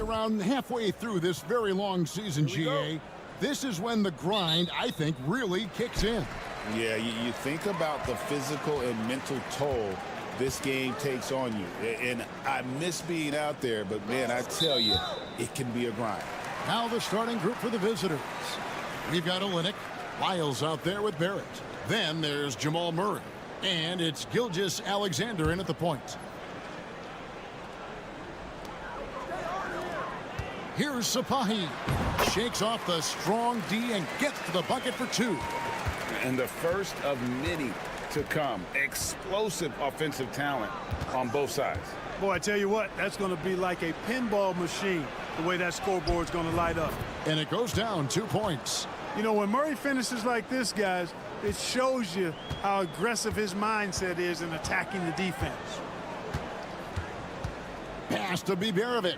Around halfway through this very long season, GA, this is when the grind, I think, really kicks in. Yeah, you think about the physical and mental toll this game takes on you. And I miss being out there, but, man, I tell you, it can be a grind. Now the starting group for the visitors. We've got Olynyk, Lyles out there with Barrett. Then there's Jamal Murray. And it's Gilgeous-Alexander in at the point. Here's Sapahi. Shakes off the strong D and gets to the bucket for two. And the first of many to come. Explosive offensive talent on both sides. Boy, I tell you what, that's going to be like a pinball machine, the way that scoreboard's going to light up. And it goes down 2 points. You know, when Murray finishes like this, guys, it shows you how aggressive his mindset is in attacking the defense. Pass to Biberovic.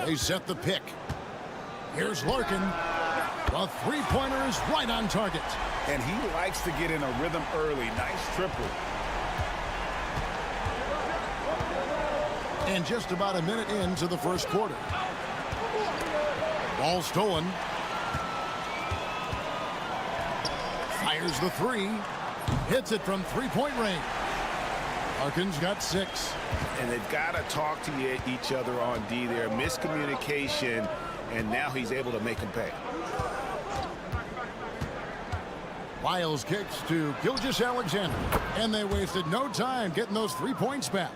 They set the pick. Here's Larkin. The three-pointer is right on target. And he likes to get in a rhythm early. Nice triple. And just about a minute into the first quarter. Ball stolen. Fires the three. Hits it from three-point range. Larkin's got 6. And they've got to talk to each other on D there. Miscommunication, and now he's able to make him pay. Lyles kicks to Gilgeous-Alexander. And they wasted no time getting those 3 points back.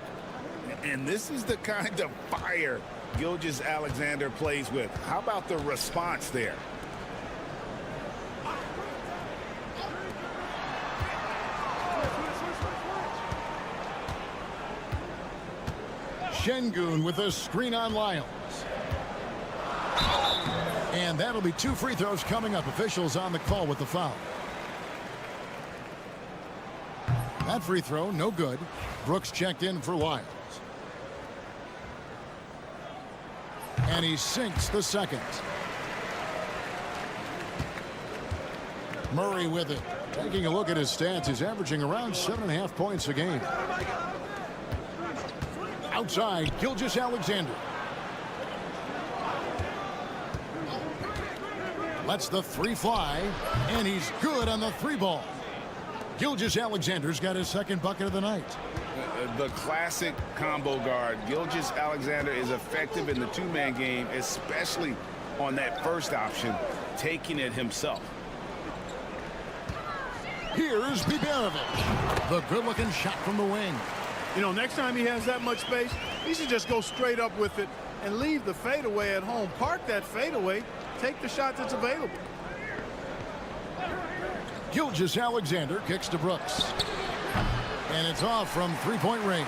And this is the kind of fire Gilgeous-Alexander plays with. How about the response there? Şengün with a screen on Lyles. And that'll be 2 free throws coming up. Officials on the call with the foul. That free throw, no good. Brooks checked in for Lyles. And he sinks the second. Murray with it. Taking a look at his stats, he's averaging around 7.5 points a game. Outside, Gilgeous-Alexander. Lets the three fly, and he's good on the 3 ball. Gilgeous-Alexander's got his second bucket of the night. The classic combo guard. Gilgeous-Alexander is effective in the two-man game, especially on that first option, taking it himself. Here's Biberovic. The good-looking shot from the wing. You know, next time he has that much space, he should just go straight up with it and leave the fadeaway at home. Park that fadeaway, take the shot that's available. Gilgeous-Alexander kicks to Brooks. And it's off from three-point range.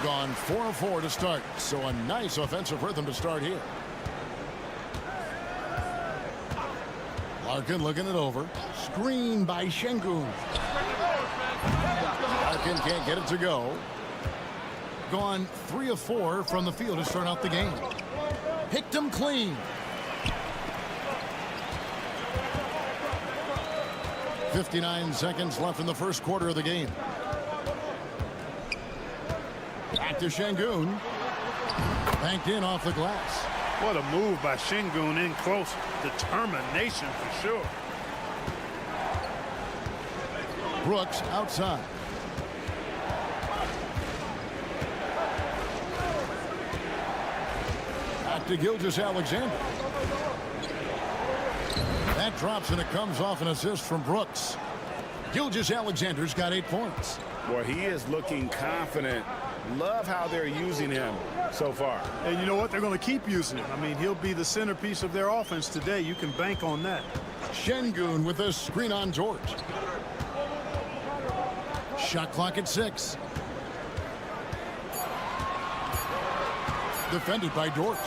Gone 4 of 4 to start, so a nice offensive rhythm to start here. Larkin looking it over. Screen by Şengün. Larkin can't get it to go. Gone 3 of 4 from the field to start out the game. Picked him clean. 59 seconds left in the first quarter of the game. Back to Şengün. Banked in off the glass. What a move by Şengün in close. Determination for sure. Brooks outside. Back to Gilgeous-Alexander. That drops and it comes off an assist from Brooks. Gilgeous-Alexander's got 8 points. Boy, he is looking confident. Love how they're using him so far. And you know what? They're going to keep using him. I mean, he'll be the centerpiece of their offense today. You can bank on that. Şengün with a screen on George. Shot clock at 6. Defended by Dort.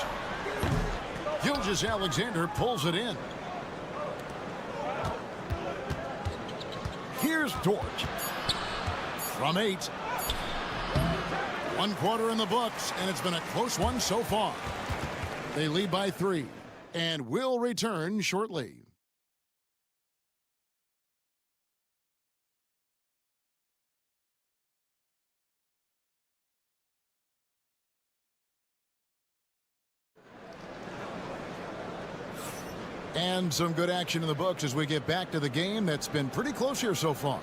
Gilgeous-Alexander pulls it in. Here's Dort. From 8. 1 quarter in the books, and it's been a close one so far. They lead by 3, and will return shortly. And some good action in the books as we get back to the game that's been pretty close here so far.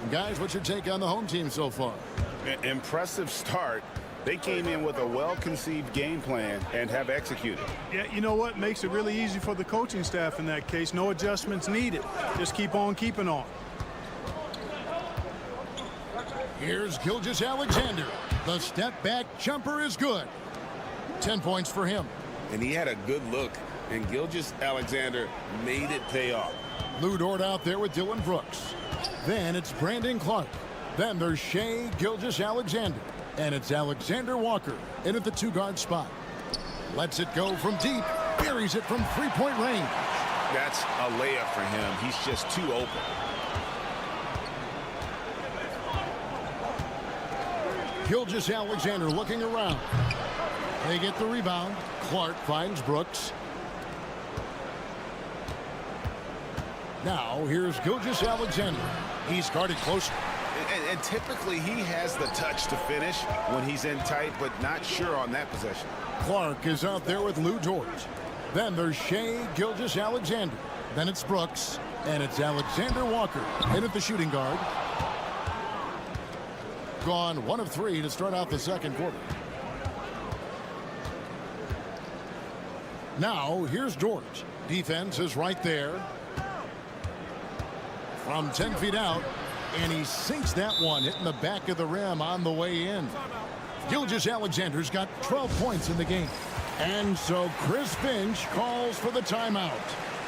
Guys, what's your take on the home team so far? Impressive start. They came in with a well-conceived game plan and have executed. Yeah, you know what? Makes it really easy for the coaching staff in that case. No adjustments needed. Just keep on keeping on. Here's Gilgeous-Alexander. The step-back jumper is good. 10 points for him. And he had a good look, and Gilgeous-Alexander made it pay off. Lou Dort out there with Dylan Brooks. Then it's Brandon Clark. Then there's Shai Gilgeous-Alexander. And it's Alexander Walker in at the 2-guard spot. Lets it go from deep. Buries it from 3-point range. That's a layup for him. He's just too open. Gilgeous-Alexander looking around. They get the rebound. Clark finds Brooks. Now here's Gilgeous-Alexander. He's guarded closer. And typically he has the touch to finish when he's in tight, but not sure on that possession. Clark is out there with Lou Dort. Then there's Shai Gilgeous-Alexander. Then it's Brooks. And it's Alexander Walker in at the shooting guard. Gone 1 of 3 to start out the second quarter. Now here's Dort. Defense is right there. From 10 feet out. And he sinks that one, hitting the back of the rim on the way in. Gilgeous-Alexander's got 12 points in the game. And so Chris Finch calls for the timeout.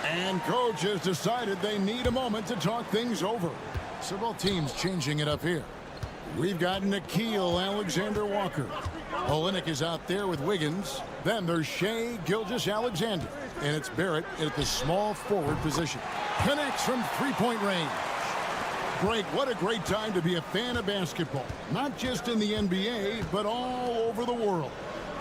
And coach has decided they need a moment to talk things over. So both teams changing it up here. We've got Nickeil Alexander-Walker. Olynyk is out there with Wiggins. Then there's Shai Gilgeous-Alexander. And it's Barrett at the small forward position. Connects from 3-point range. Greg, what a great time to be a fan of basketball. Not just in the NBA, but all over the world.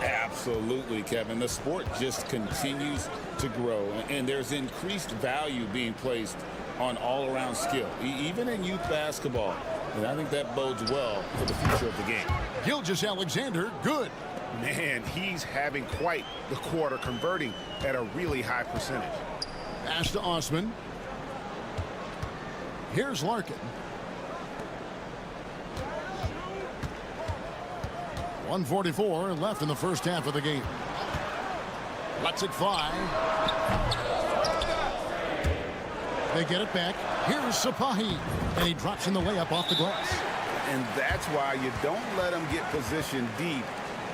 Absolutely, Kevin. The sport just continues to grow, and there's increased value being placed on all-around skill, even in youth basketball. And I think that bodes well for the future of the game. Gilgeous-Alexander, good. Man, he's having quite the quarter, converting at a really high percentage. Pass to Osman. Here's Larkin. 1:44 left in the first half of the game. Lets it fly. They get it back. Here's Sapahi. And he drops in the layup off the glass. And that's why you don't let him get positioned deep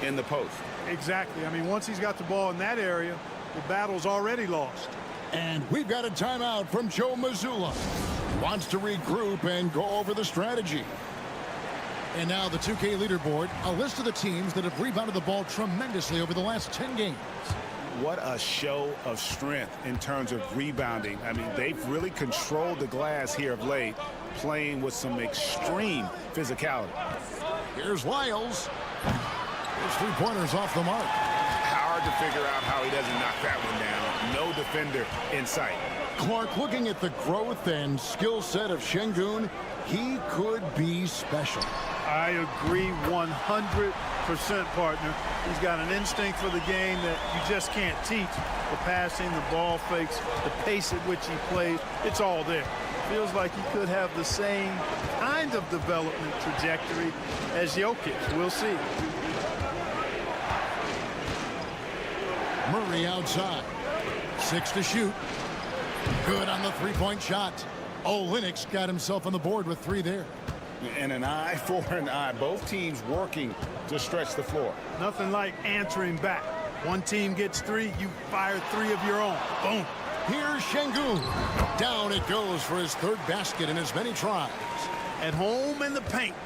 in the post. Exactly. I mean, once he's got the ball in that area, the battle's already lost. And we've got a timeout from Joe Mazzulla. Wants to regroup and go over the strategy. And now the 2K leaderboard, a list of the teams that have rebounded the ball tremendously over the last 10 games. What a show of strength in terms of rebounding. I mean, they've really controlled the glass here of late, playing with some extreme physicality. Here's Lyles. His 3-pointers off the mark. Hard to figure out how he doesn't knock that one down. no defender in sight. Clark, looking at the growth and skill set of Şengün, he could be special. I agree 100%, partner. He's got an instinct for the game that you just can't teach. The passing, the ball fakes, the pace at which he plays, it's all there. Feels like he could have the same kind of development trajectory as Jokic. We'll see. Murray outside. 6 to shoot. Good on the three-point shot. Olynyk's got himself on the board with 3 there. And an eye for an eye. Both teams working to stretch the floor. Nothing like answering back. One team gets 3, you fire 3 of your own. Boom. Here's Şengün. Down it goes for his 3rd basket in as many tries. At home in the paint,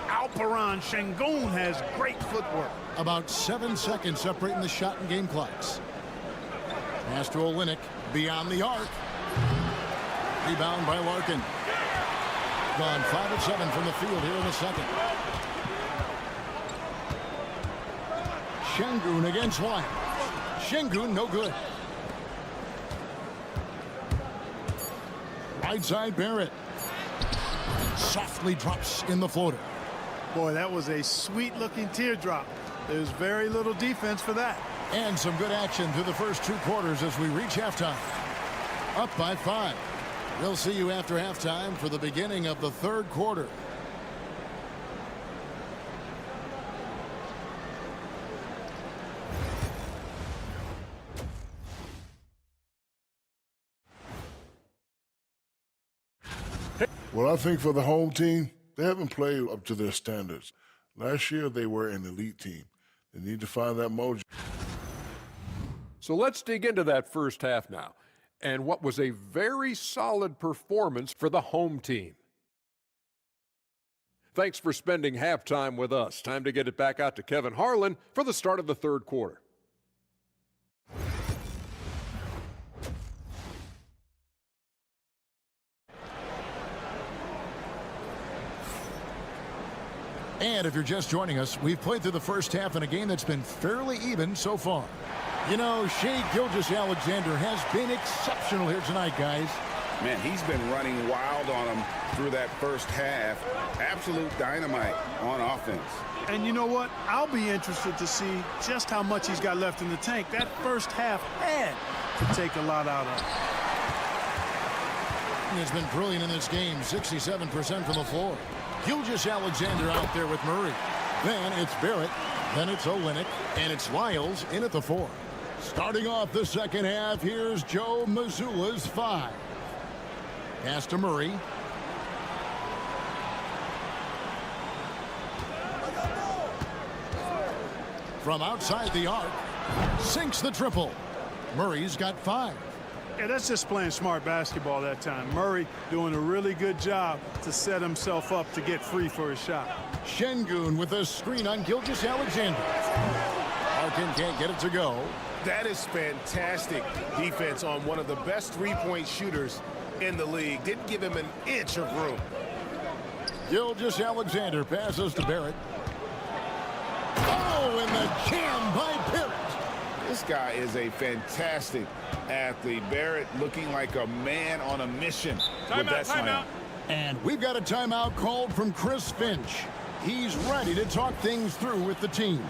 Alperen Şengün has great footwork. About 7 seconds separating the shot and game clocks. Pass to Olynyk. Beyond the arc. Rebound by Larkin. Gone 5 of 7 from the field here in the second. Şengün against Wyatt. Şengün no good. Right side Barrett. Softly drops in the floater. Boy, that was a sweet-looking teardrop. There's very little defense for that. And some good action through the first 2 quarters as we reach halftime. Up by 5. We'll see you after halftime for the beginning of the 3rd quarter. Well, I think for the home team, they haven't played up to their standards. Last year, they were an elite team. They need to find that mojo. So let's dig into that first half now, and what was a very solid performance for the home team. Thanks for spending halftime with us. Time to get it back out to Kevin Harlan for the start of the 3rd quarter. And if you're just joining us, we've played through the first half in a game that's been fairly even so far. You know, Shai Gilgeous-Alexander has been exceptional here tonight, guys. Man, he's been running wild on them through that first half. Absolute dynamite on offense. And you know what? I'll be interested to see just how much he's got left in the tank. That first half had to take a lot out of him. He's been brilliant in this game, 67% from the floor. Gilgeous-Alexander out there with Murray. Then it's Barrett. Then it's Olynyk. And it's Lyles in at the 4. Starting off the second half, here's Joe Mazzulla's 5. Pass to Murray. From outside the arc. Sinks the triple. Murray's got 5. Yeah, that's just playing smart basketball that time. Murray doing a really good job to set himself up to get free for his shot. Şengün with a screen on Gilgeous-Alexander. Larkin can't get it to go. That is fantastic defense on one of the best three-point shooters in the league. Didn't give him an inch of room. Gilgeous-Alexander passes to Barrett. Oh, and the jam by Barrett. This guy is a fantastic athlete. Barrett looking like a man on a mission with that slam. And we've got a timeout called from Chris Finch. He's ready to talk things through with the team.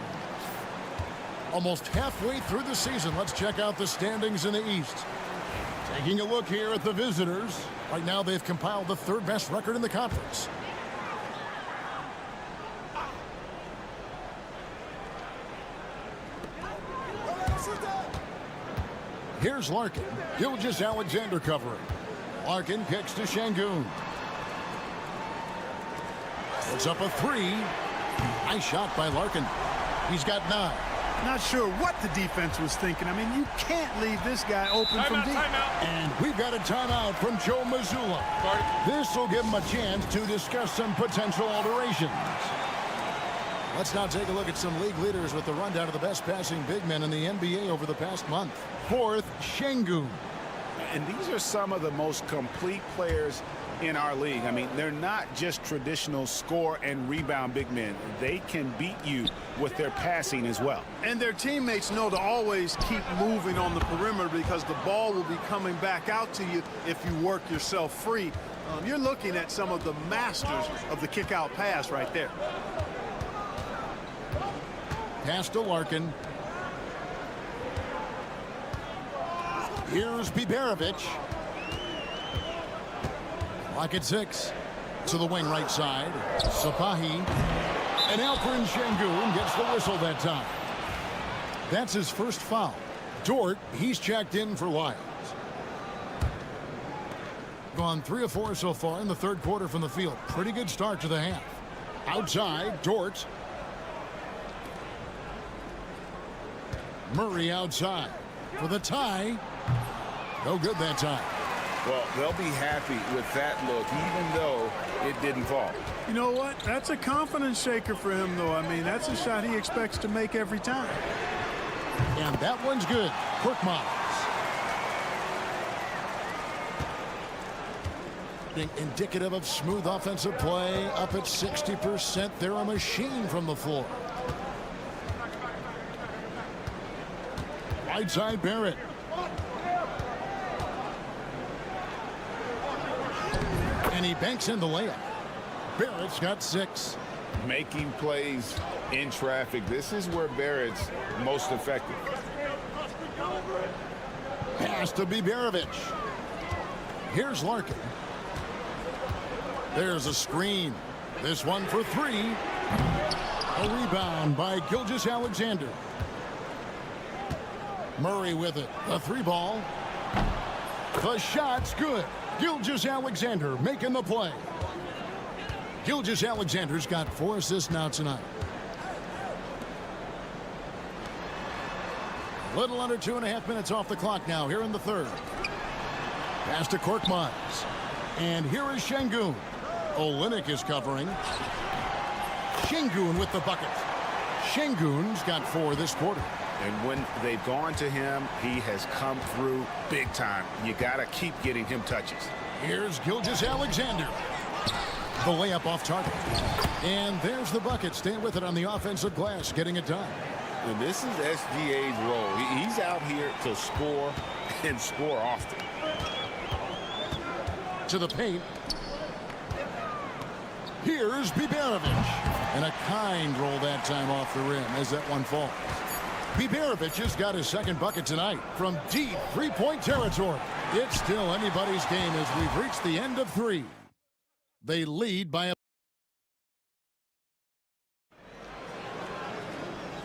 Almost halfway through the season, let's check out the standings in the East. Taking a look here at the visitors. Right now they've compiled the 3rd best record in the conference. Here's Larkin. Gilgeous-Alexander covering. Larkin kicks to Şengün. Puts up a 3. Nice shot by Larkin. He's got 9. Not sure what the defense was thinking. I mean, you can't leave this guy open from deep. And we've got a timeout from Joe Mazzulla. This will give him a chance to discuss some potential alterations. Let's now take a look at some league leaders with the rundown of the best passing big men in the NBA over the past month. 4th, Şengün. And these are some of the most complete players in our league. I mean, they're not just traditional score and rebound big men. They can beat you with their passing as well. And their teammates know to always keep moving on the perimeter because the ball will be coming back out to you if you work yourself free. You're looking at some of the masters of the kick-out pass right there. Pass to Larkin. Here's Biberovic. Lock at 6. To the wing right side. Sapahi. And Alperen Şengün gets the whistle that time. That's his first foul. Dort, he's checked in for Lyles. Gone 3 of 4 so far in the third quarter from the field. Pretty good start to the half. Outside, Dort. Murray outside for the tie. No good that time. Well, they'll be happy with that look, even though it didn't fall. You know what? That's a confidence shaker for him, though. I mean, that's a shot he expects to make every time. And that one's good. Korkmaz. Indicative of smooth offensive play. Up at 60%. They're a machine from the floor. Right side, Barrett. And he banks in the layup. Barrett's got 6. Making plays in traffic. This is where Barrett's most effective. Pass to Biberovic. Here's Larkin. There's a screen. This one for 3. A rebound by Gilgeous-Alexander. Murray with it. A 3 ball. The shot's good. Gilgeous-Alexander making the play. Gilgeous-Alexander's got 4 assists now tonight. A little under 2.5 minutes off the clock now here in the third. Pass to Korkmaz. And here is Şengün. Olynyk is covering. Şengün with the bucket. Şengün's got 4 this quarter. And when they've gone to him, he has come through big time. You got to keep getting him touches. Here's Gilgeous-Alexander. The layup off target. And there's the bucket. Staying with it on the offensive glass, getting it done. And this is SGA's role. He's out here to score and score often. To the paint. Here's Biberovic. And a kind roll that time off the rim as that one falls. Biberovic has got his second bucket tonight from deep three-point territory. It's still anybody's game as we've reached the end of 3. They lead by a...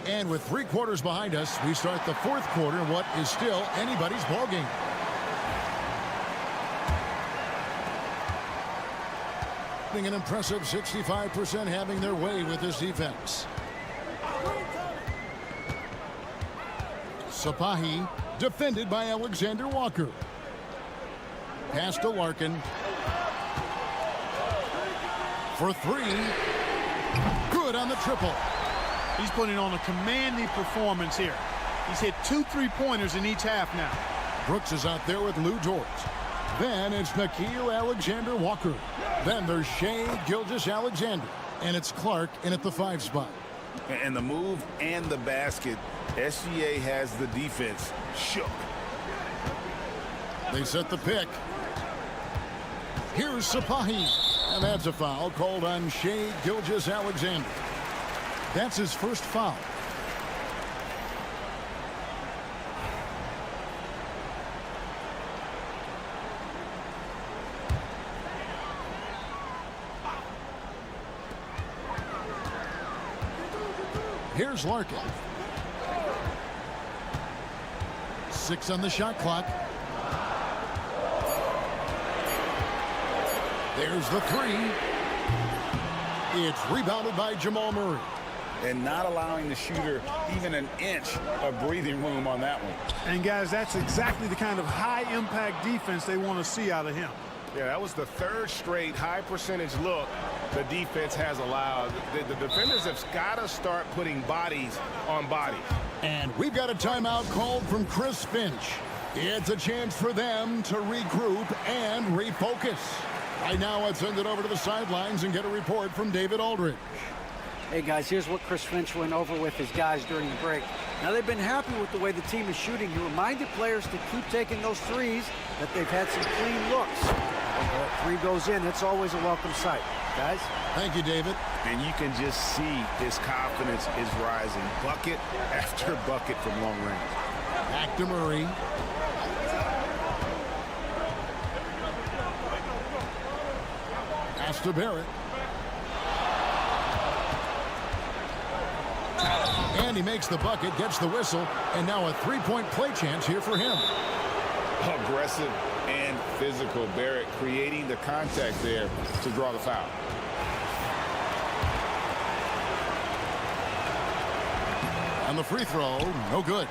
And with 3 quarters behind us, we start the fourth quarter in what is still anybody's ballgame. An impressive 65% having their way with this defense. Sapahi defended by Alexander Walker. Pass to Larkin. For 3. Good on the triple. He's putting on a commanding performance here. He's hit 2 3-pointers in each half now. Brooks is out there with Lou Dort. Then it's Nickeil Alexander-Walker. Then there's Shai Gilgeous-Alexander. And it's Clark in at the 5 spot. And the move and the basket, SGA has the defense shook. They set the pick. Here's Sapahi. And that's a foul called on Shai Gilgeous-Alexander. That's his first foul. Here's Larkin. 6 on the shot clock. There's the 3. It's rebounded by Jamal Murray. And not allowing the shooter even an inch of breathing room on that one. And guys, that's exactly the kind of high-impact defense they want to see out of him. Yeah, that was the 3rd straight high-percentage look the defense has allowed. The defenders have got to start putting bodies on bodies. And we've got a timeout called from Chris Finch. It's a chance for them to regroup and refocus. Right now, let's send it over to the sidelines and get a report from David Aldridge. Hey, guys, here's what Chris Finch went over with his guys during the break. Now, they've been happy with the way the team is shooting. He reminded players to keep taking those threes, that they've had some clean looks. When that three goes in, it's always a welcome sight. Guys? Thank you, David. And you can just see his confidence is rising. Bucket after bucket from long range. Back to Murray. Pass to Barrett. And he makes the bucket, gets the whistle, and now a three-point play chance here for him. Aggressive and physical. Barrett creating the contact there to draw the foul. On the free throw, no good.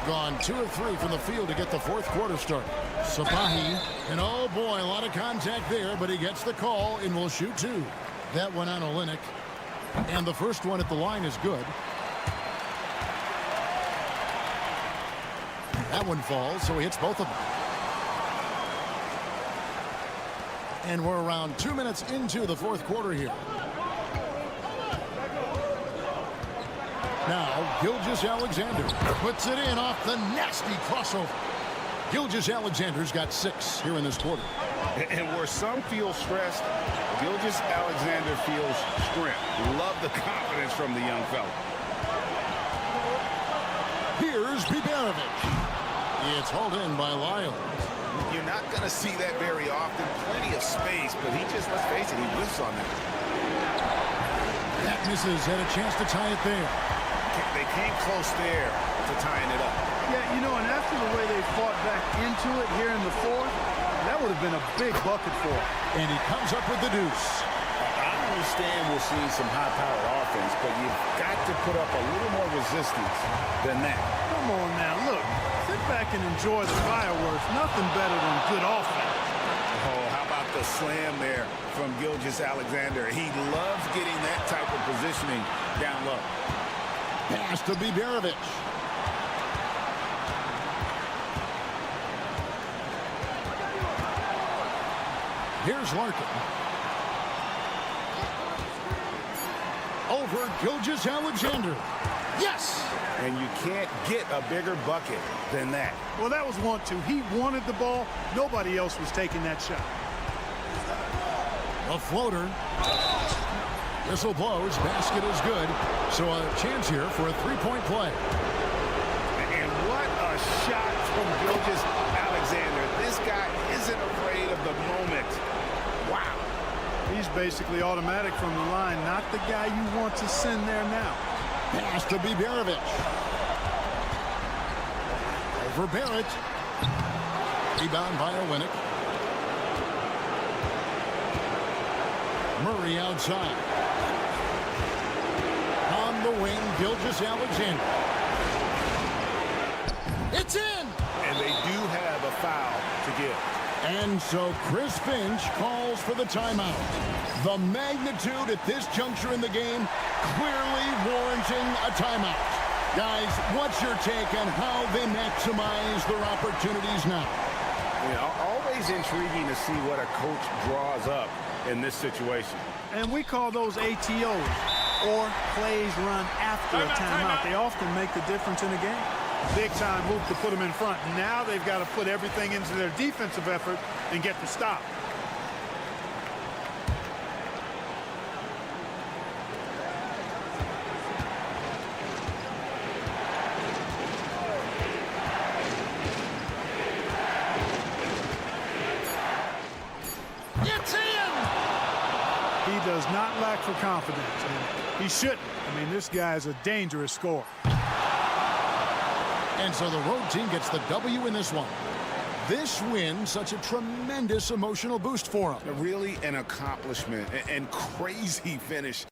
Gone 2 of 3 from the field to get the fourth quarter started. Sabahi, and oh boy, a lot of contact there, but he gets the call and will shoot 2. That one on Olynyk. And the first one at the line is good. That one falls, so he hits both of them. And we're around 2 minutes into the fourth quarter here. Now, Gilgeous-Alexander puts it in off the nasty crossover. Gilgeous-Alexander's got 6 here in this quarter. And where some feel stressed, Gilgeous-Alexander feels strength. Love the confidence from the young fella. Here's Biberovic. It's hauled in by Lyles. You're not going to see that very often. Plenty of space, but he just, let's face it, he whiffs on that. That misses. Had a chance to tie it there. They came close there to tying it up. Yeah, you know, and after the way they fought back into it here in the fourth, that would have been a big bucket for him. And he comes up with the deuce. I understand we're seeing some high-powered offense, but you've got to put up a little more resistance than that. Come on now, look. Sit back and enjoy the fireworks. Nothing better than good offense. Oh, how about the slam there from Gilgeous-Alexander? He loves getting that type of positioning down low. Pass to Biberovic. Here's Larkin. Over Gilgeous-Alexander. Yes! And you can't get a bigger bucket than that. Well, that was 1-2. He wanted the ball. Nobody else was taking that shot. A floater. Whistle blows. Basket is good. So a chance here for a three-point play. And what a shot from Gilgeous-Alexander. This guy isn't afraid of the moment. Wow. He's basically automatic from the line. Not the guy you want to send there now. Pass to Biberovic. Over Barrett. Rebound by Olynyk. Murray outside. On the wing, Gilgeous-Alexander. It's in! And they do have a foul to give. And so Chris Finch calls for the timeout. The magnitude at this juncture in the game clearly warranting a timeout. Guys, what's your take on how they maximize their opportunities now? You know, always intriguing to see what a coach draws up in this situation. And we call those ATOs, or plays run after a timeout. They often make the difference in a game. Big time move to put them in front. Now they've got to put everything into their defensive effort and get the stop. It's in! He does not lack for confidence, and he shouldn't. I mean, this guy is a dangerous scorer. And so the road team gets the W in this one. This win, such a tremendous emotional boost for them. Really an accomplishment and crazy finish.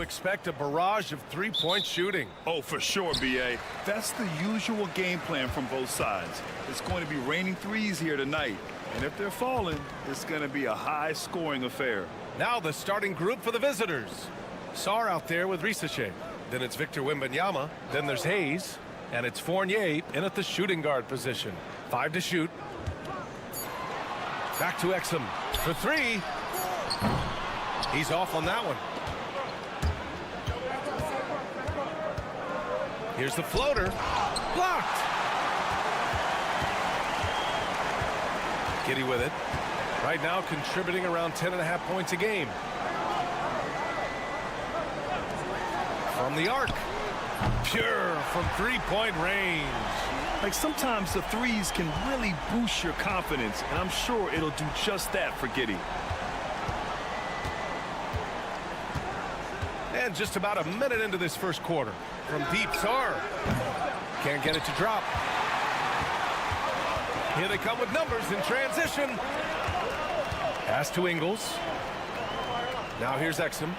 expect a barrage of three-point shooting. Oh, for sure, B.A. That's the usual game plan from both sides. It's going to be raining threes here tonight. And if they're falling, it's going to be a high-scoring affair. Now the starting group for the visitors. Sarr out there with Risache. Then it's Victor Wembanyama. Then there's Hayes. And it's Fournier in at the shooting guard position. 5 to shoot. Back to Exum for 3. He's off on that one. Here's the floater. Blocked. Giddy with it. Right now contributing around 10.5 points a game. From the arc. Pure from three-point range. Like, sometimes the threes can really boost your confidence, and I'm sure it'll do just that for Giddy. And just about a minute into this first quarter. From deep, Sar. Can't get it to drop. Here they come with numbers in transition. Pass to Ingles. Now here's Exum.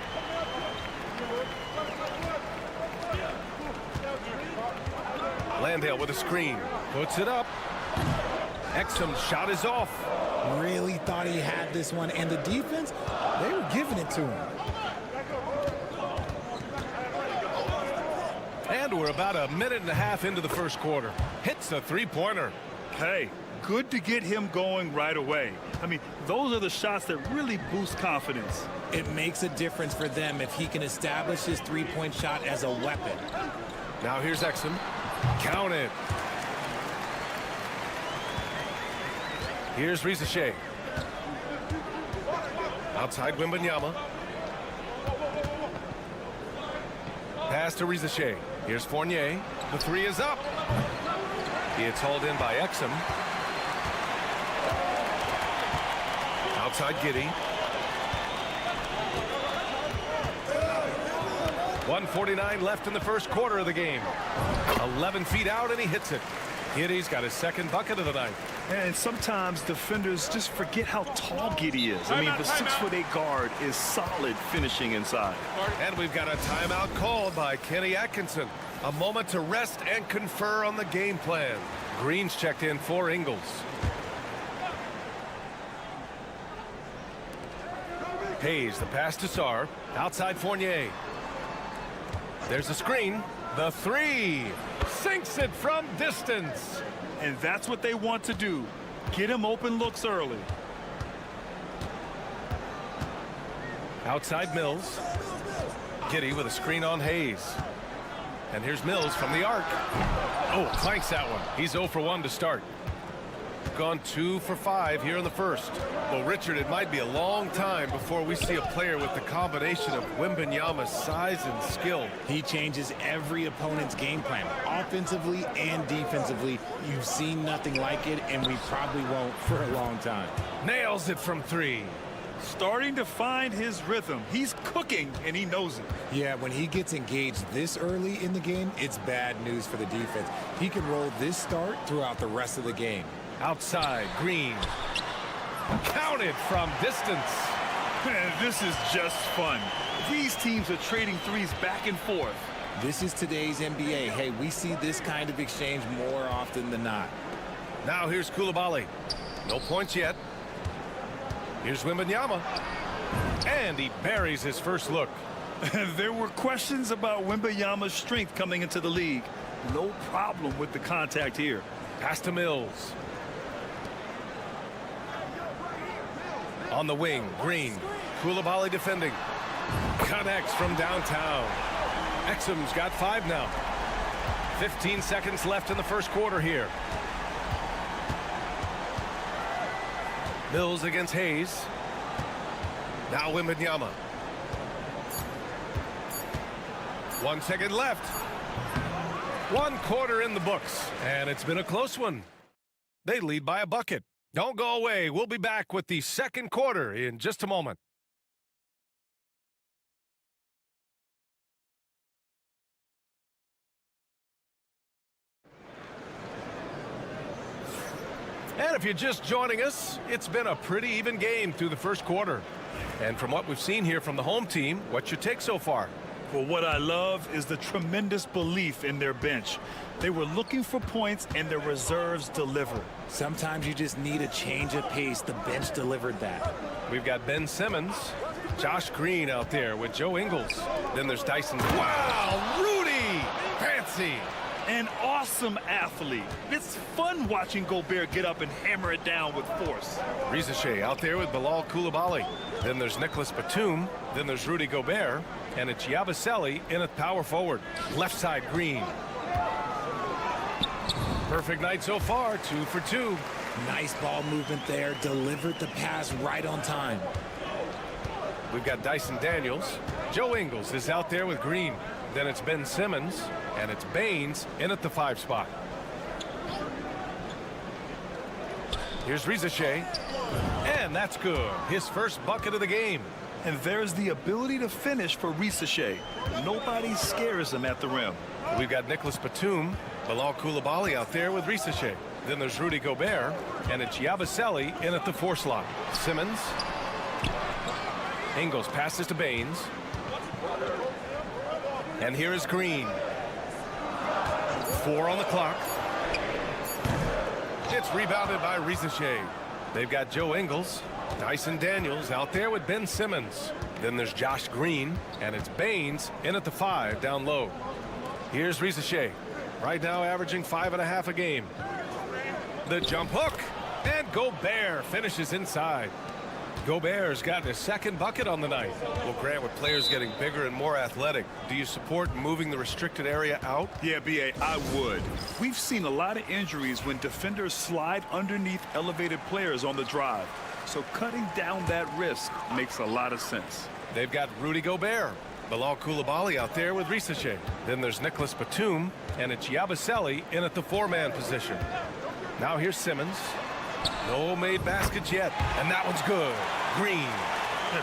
Landale with a screen. Puts it up. Exum's shot is off. Really thought he had this one. And the defense, they were giving it to him. And we're about a minute and a half into the first quarter. Hits a three-pointer. Hey, good to get him going right away. I mean, those are the shots that really boost confidence. It makes a difference for them if he can establish his three-point shot as a weapon. Now here's Exum. Count it. Here's Rizachet. Outside Wembanyama. Pass to Rizachet. Here's Fournier. The three is up. It's hauled in by Exum. Outside Giddey. 1:49 left in the first quarter of the game. 11 feet out, and he hits it. Giddey's got his second bucket of the night. And sometimes defenders just forget how tall Giddey is. I mean, the 6'8" guard is solid finishing inside. And we've got a timeout called by Kenny Atkinson. A moment to rest and confer on the game plan. Green's checked in for Ingles. Hayes, the pass to Sar. Outside Fournier. There's a screen. The three. Sinks it from distance. And that's what they want to do. Get him open looks early. Outside Mills. Giddey with a screen on Hayes. And here's Mills from the arc. Oh, clanks that one. He's 0 for 1 to start. Gone 2 for 5 here in the first. Well, Richard, it might be a long time before we see a player with the combination of Wembanyama's size and skill. He changes every opponent's game plan, offensively and defensively. You've seen nothing like it, and we probably won't for a long time. Nails it from 3. Starting to find his rhythm. He's cooking, and he knows it. Yeah, when he gets engaged this early in the game, it's bad news for the defense. He can roll this start throughout the rest of the game. Outside, Green. Counted from distance. Man, this is just fun. These teams are trading threes back and forth. This is today's NBA. Hey, we see this kind of exchange more often than not. Now here's Coulibaly. No points yet. Here's Wembanyama. And he buries his first look. There were questions about Wembanyama's strength coming into the league. No problem with the contact here. Pass to Mills. On the wing, Green. Coulibaly defending. Connects from downtown. Exum's got 5 now. 15 seconds left in the first quarter here. Mills against Hayes. Now Wembanyama. 1 second left. 1 quarter in the books. And it's been a close one. They lead by a bucket. Don't go away. We'll be back with the second quarter in just a moment. And if you're just joining us, it's been a pretty even game through the first quarter. And from what we've seen here from the home team, what's your take so far? Well, what I love is the tremendous belief in their bench. They were looking for points, and their reserves delivered. Sometimes you just need a change of pace. The bench delivered that. We've got Ben Simmons, Josh Green out there with Joe Ingles. Then there's Dyson. Wow, Rudy! Fancy! An awesome athlete. It's fun watching Gobert get up and hammer it down with force. Rizachet out there with Bilal Coulibaly. Then there's Nicholas Batum. Then there's Rudy Gobert. And it's Yabusele in at power forward. Left side, Green. Perfect night so far, 2 for 2. Nice ball movement there. Delivered the pass right on time. We've got Dyson Daniels. Joe Ingles is out there with Green. Then it's Ben Simmons. And it's Baines in at the 5 spot. Here's Rizachet. And that's good. His first bucket of the game. And there's the ability to finish for Risachet. Nobody scares him at the rim. We've got Nicholas Batum, Bilal Coulibaly out there with Risachet. Then there's Rudy Gobert, and it's Yabusele in at the 4 slot. Simmons. Ingles passes to Baines. And here is Green. 4 on the clock. It's rebounded by Risachet. They've got Joe Ingles, Dyson Daniels out there with Ben Simmons. Then there's Josh Green, and it's Baines in at the 5 down low. Here's Risachet, right now averaging 5.5 a game. The jump hook, and Gobert finishes inside. Gobert's gotten his 2nd bucket on the night. Well, Grant, with players getting bigger and more athletic, do you support moving the restricted area out? Yeah, B.A., I would. We've seen a lot of injuries when defenders slide underneath elevated players on the drive. So cutting down that risk makes a lot of sense. They've got Rudy Gobert, Bilal Coulibaly out there with Risachet. Then there's Nicholas Batum, and it's Yabusele in at the 4-man position. Now here's Simmons. No made baskets yet, and that one's good. Green.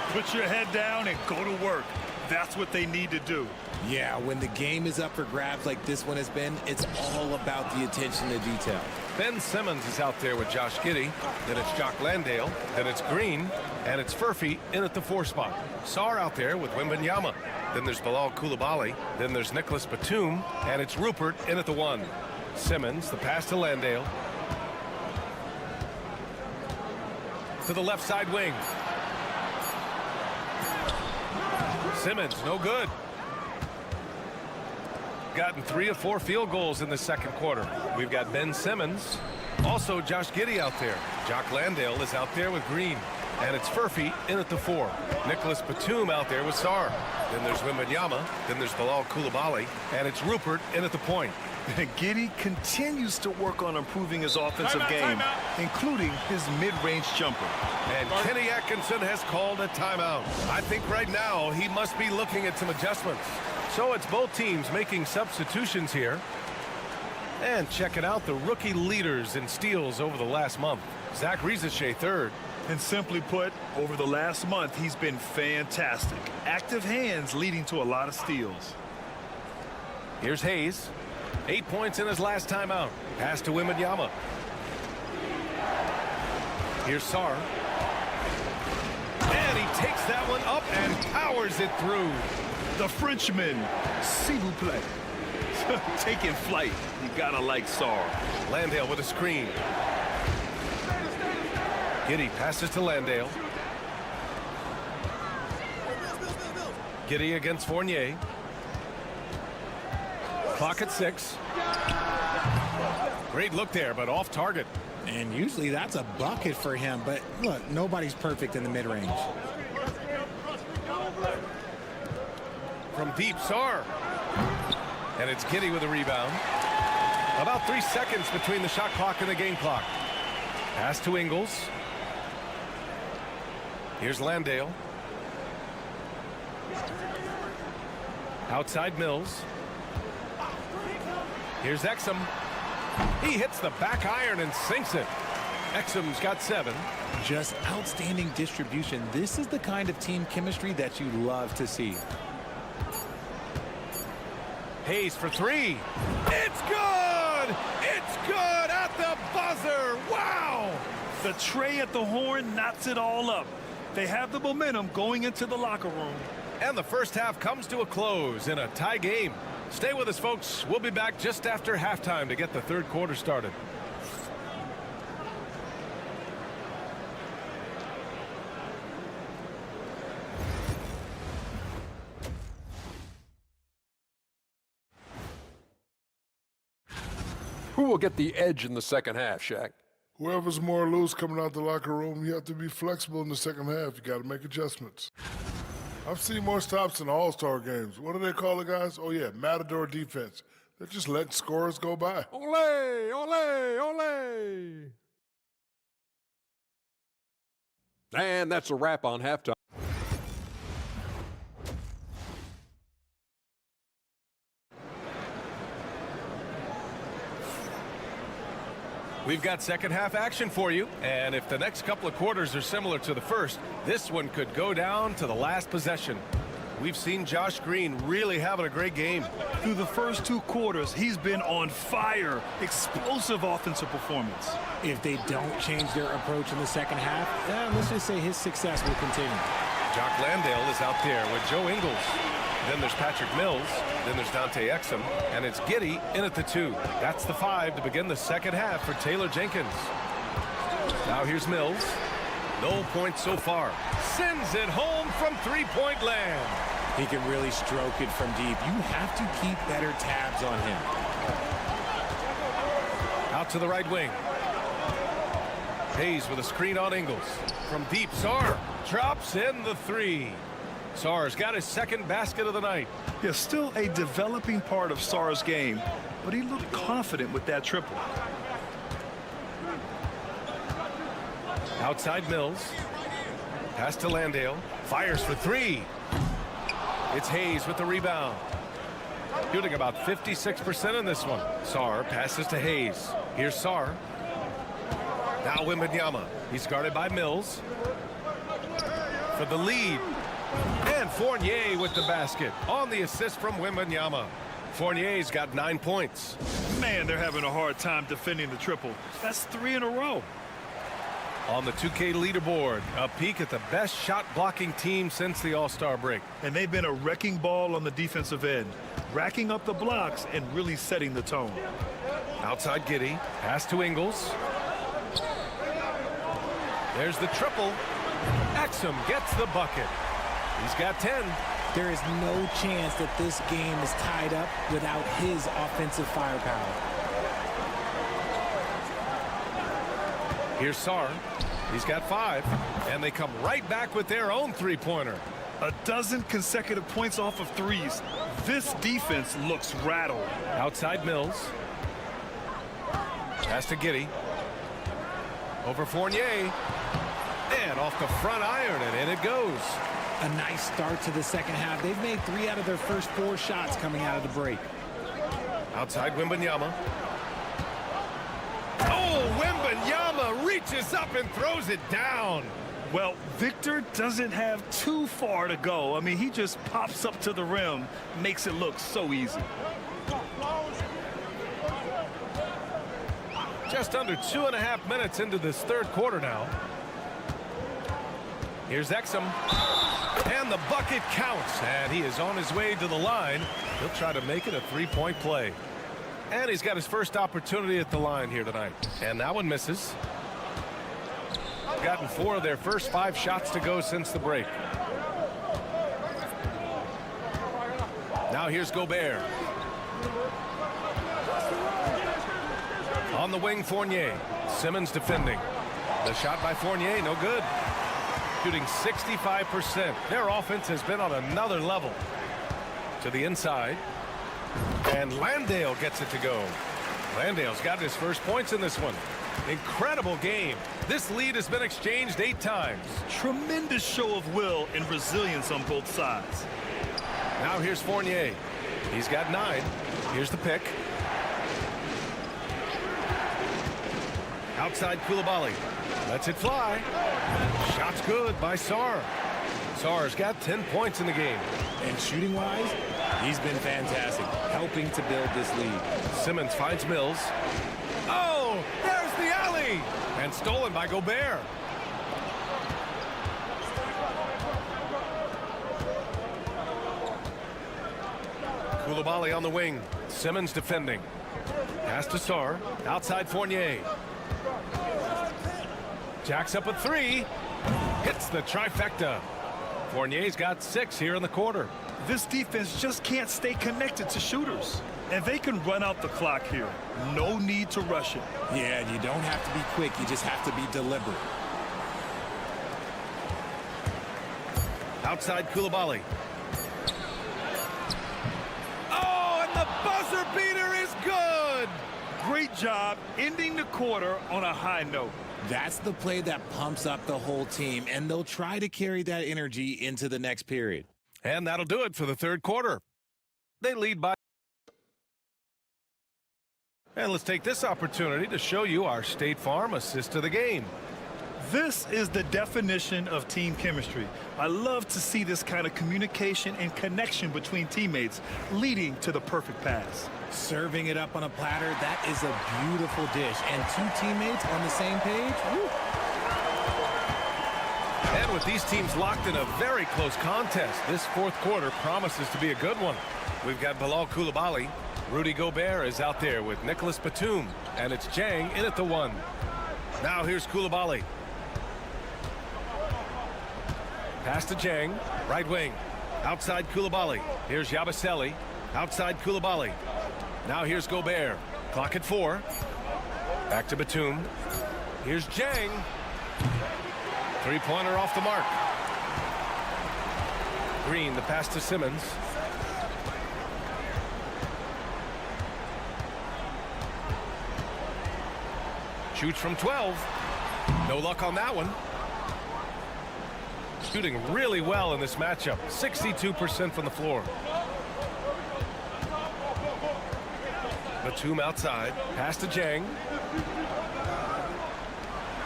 Put your head down and go to work. That's what they need to do. Yeah, when the game is up for grabs like this one has been, it's all about the attention to detail. Ben Simmons is out there with Josh Giddey. Then it's Jock Landale. Then it's Green. And it's Furphy in at the 4 spot. Sarr out there with Wembanyama. Then there's Bilal Coulibaly. Then there's Nicholas Batum. And it's Rupert in at the 1. Simmons, the pass to Landale. To the left side wing. Simmons, no good. Gotten 3 of 4 field goals in the 2nd quarter. We've got Ben Simmons. Also Josh Giddey out there. Jock Landale is out there with Green. And it's Furphy in at the 4. Nicholas Batum out there with Sarr. Then there's Wembanyama. Then there's Bilal Coulibaly. And it's Rupert in at the point. Giddey continues to work on improving his offensive game, including his mid-range jumper. And Kenny Atkinson has called a timeout. I think right now he must be looking at some adjustments. So it's both teams making substitutions here. And check it out, the rookie leaders in steals over the last month. Zach Risachet 3rd. And simply put, over the last month, he's been fantastic. Active hands leading to a lot of steals. Here's Hayes. 8 points in his last timeout. Pass to Wembanyama. Here's Sarr. And he takes that one up and powers it through. The Frenchman, s'il vous plaît. Taking flight. You gotta like Sarr. Landale with a screen. Giddey passes to Landale. Giddey against Fournier. Clock at 6. Great look there, but off target. And usually that's a bucket for him, but look, nobody's perfect in the mid-range. From deep, Sarr. And it's Giddey with a rebound. About 3 seconds between the shot clock and the game clock. Pass to Ingles. Here's Landale. Outside Mills. Here's Exum. He hits the back iron and sinks it. Exum's got 7. Just outstanding distribution. This is the kind of team chemistry that you love to see. Hayes for 3. It's good! It's good at the buzzer! Wow! The tray at the horn knots it all up. They have the momentum going into the locker room. And the first half comes to a close in a tie game. Stay with us, folks. We'll be back just after halftime to get the 3rd quarter started. Who will get the edge in the second half, Shaq? Whoever's more loose coming out the locker room, you have to be flexible in the second half. You got to make adjustments. I've seen more stops in all-star games. What do they call it, guys? Oh, yeah, Matador defense. They're just letting scorers go by. Ole, ole, ole. And that's a wrap on halftime. We've got second half action for you, and if the next couple of quarters are similar to the first, this one could go down to the last possession. We've seen Josh Green really having a great game. Through the first 2 quarters, he's been on fire. Explosive offensive performance. If they don't change their approach in the second half, let's just say his success will continue. Jock Landale is out there with Joe Ingles. Then there's Patrick Mills. Then there's Dante Exum. And it's Giddey in at the 2. That's the 5 to begin the second half for Taylor Jenkins. Now here's Mills. No points so far. Sends it home from three-point land. He can really stroke it from deep. You have to keep better tabs on him. Out to the right wing. Hayes with a screen on Ingles. From deep, Sarr drops in the 3. Sarr's got his second basket of the night. Yeah, still a developing part of Sarr's game, but he looked confident with that triple. Outside Mills. Pass to Landale. Fires for 3. It's Hayes with the rebound. Shooting about 56% in this one. Sarr passes to Hayes. Here's Sarr. Now Wembanyama. He's guarded by Mills. For the lead. And Fournier with the basket on the assist from Wembanyama. Fournier's got 9 points. Man, they're having a hard time defending the triple. That's 3 in a row. On the 2K leaderboard, a peek at the best shot blocking team since the All-Star break. And they've been a wrecking ball on the defensive end, racking up the blocks and really setting the tone. Outside Giddey, pass to Ingles. There's the triple. Exum gets the bucket. He's got 10. There is no chance that this game is tied up without his offensive firepower. Here's Sarr. He's got 5. And they come right back with their own three-pointer. A dozen consecutive points off of threes. This defense looks rattled. Outside Mills. Pass to Giddey. Over Fournier. And off the front iron, and in it goes. A nice start to the second half. They've made 3 out of their first 4 shots coming out of the break. Outside Wembanyama. Oh, Wembanyama reaches up and throws it down. Well, Victor doesn't have too far to go. I mean, he just pops up to the rim, makes it look so easy. Just under 2.5 minutes into this third quarter now. Here's Exum. And the bucket counts. And he is on his way to the line. He'll try to make it a 3-point play. And he's got his first opportunity at the line here tonight. And that one misses. Gotten 4 of their first 5 shots to go since the break. Now here's Gobert. On the wing, Fournier. Simmons defending. The shot by Fournier, no good. Shooting 65%. Their offense has been on another level. To the inside. And Landale gets it to go. Landale's got his first points in this one. Incredible game. This lead has been exchanged 8 times. Tremendous show of will and resilience on both sides. Now here's Fournier. He's got 9. Here's the pick. Outside Coulibaly. Lets it fly. Shot's good by Sarr. Sarr's got 10 points in the game. And shooting-wise, he's been fantastic, helping to build this lead. Simmons finds Mills. Oh, there's the alley! And stolen by Gobert. Coulibaly on the wing. Simmons defending. Pass to Sarr. Outside Fournier. Jacks up a 3. Hits the trifecta. Fournier's got 6 here in the quarter. This defense just can't stay connected to shooters. And they can run out the clock here. No need to rush it. Yeah, you don't have to be quick. You just have to be deliberate. Outside Coulibaly. Oh, and the buzzer beater is good! Great job ending the quarter on a high note. That's the play that pumps up the whole team, and they'll try to carry that energy into the next period. And that'll do it for the third quarter. They lead by And let's take this opportunity to show you our State Farm assist of the game. This is the definition of team chemistry. I love to see this kind of communication and connection between teammates leading to the perfect pass. Serving it up on a platter, that is a beautiful dish. And two teammates on the same page. Woo. And with these teams locked in a very close contest, this fourth quarter promises to be a good one. We've got Bilal Coulibaly. Rudy Gobert is out there with Nicholas Batum. And it's Jang in at the 1. Now here's Coulibaly. Pass to Jang, right wing. Outside Coulibaly. Here's Yabusele. Outside Coulibaly. Now here's Gobert. Clock at 4. Back to Batum. Here's Jang. Three-pointer off the mark. Green, the pass to Simmons. Shoots from 12. No luck on that one. Shooting really well in this matchup. 62% from the floor. Batum outside. Pass to Jang.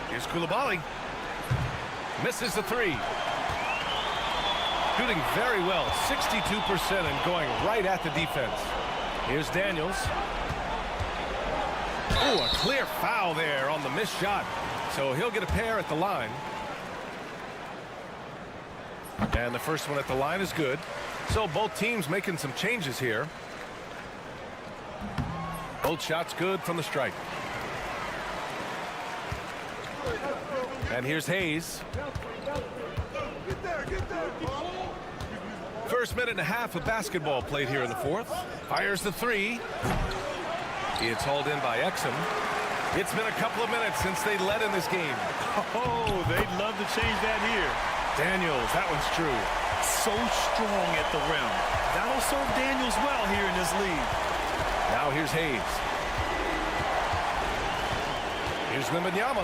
Here's Coulibaly. Misses the 3. Shooting very well. 62% and going right at the defense. Here's Daniels. Oh, a clear foul there on the missed shot. So he'll get a pair at the line. And the first one at the line is good. So both teams making some changes here. Both shots good from the stripe. And here's Hayes. First minute and a half of basketball played here in the fourth. Fires the 3. It's hauled in by Exum. It's been a couple of minutes since they led in this game. Oh, they'd love to change that here. Daniels, that one's true. So strong at the rim. That'll serve Daniels well here in this league. Now here's Hayes. Here's Wembanyama.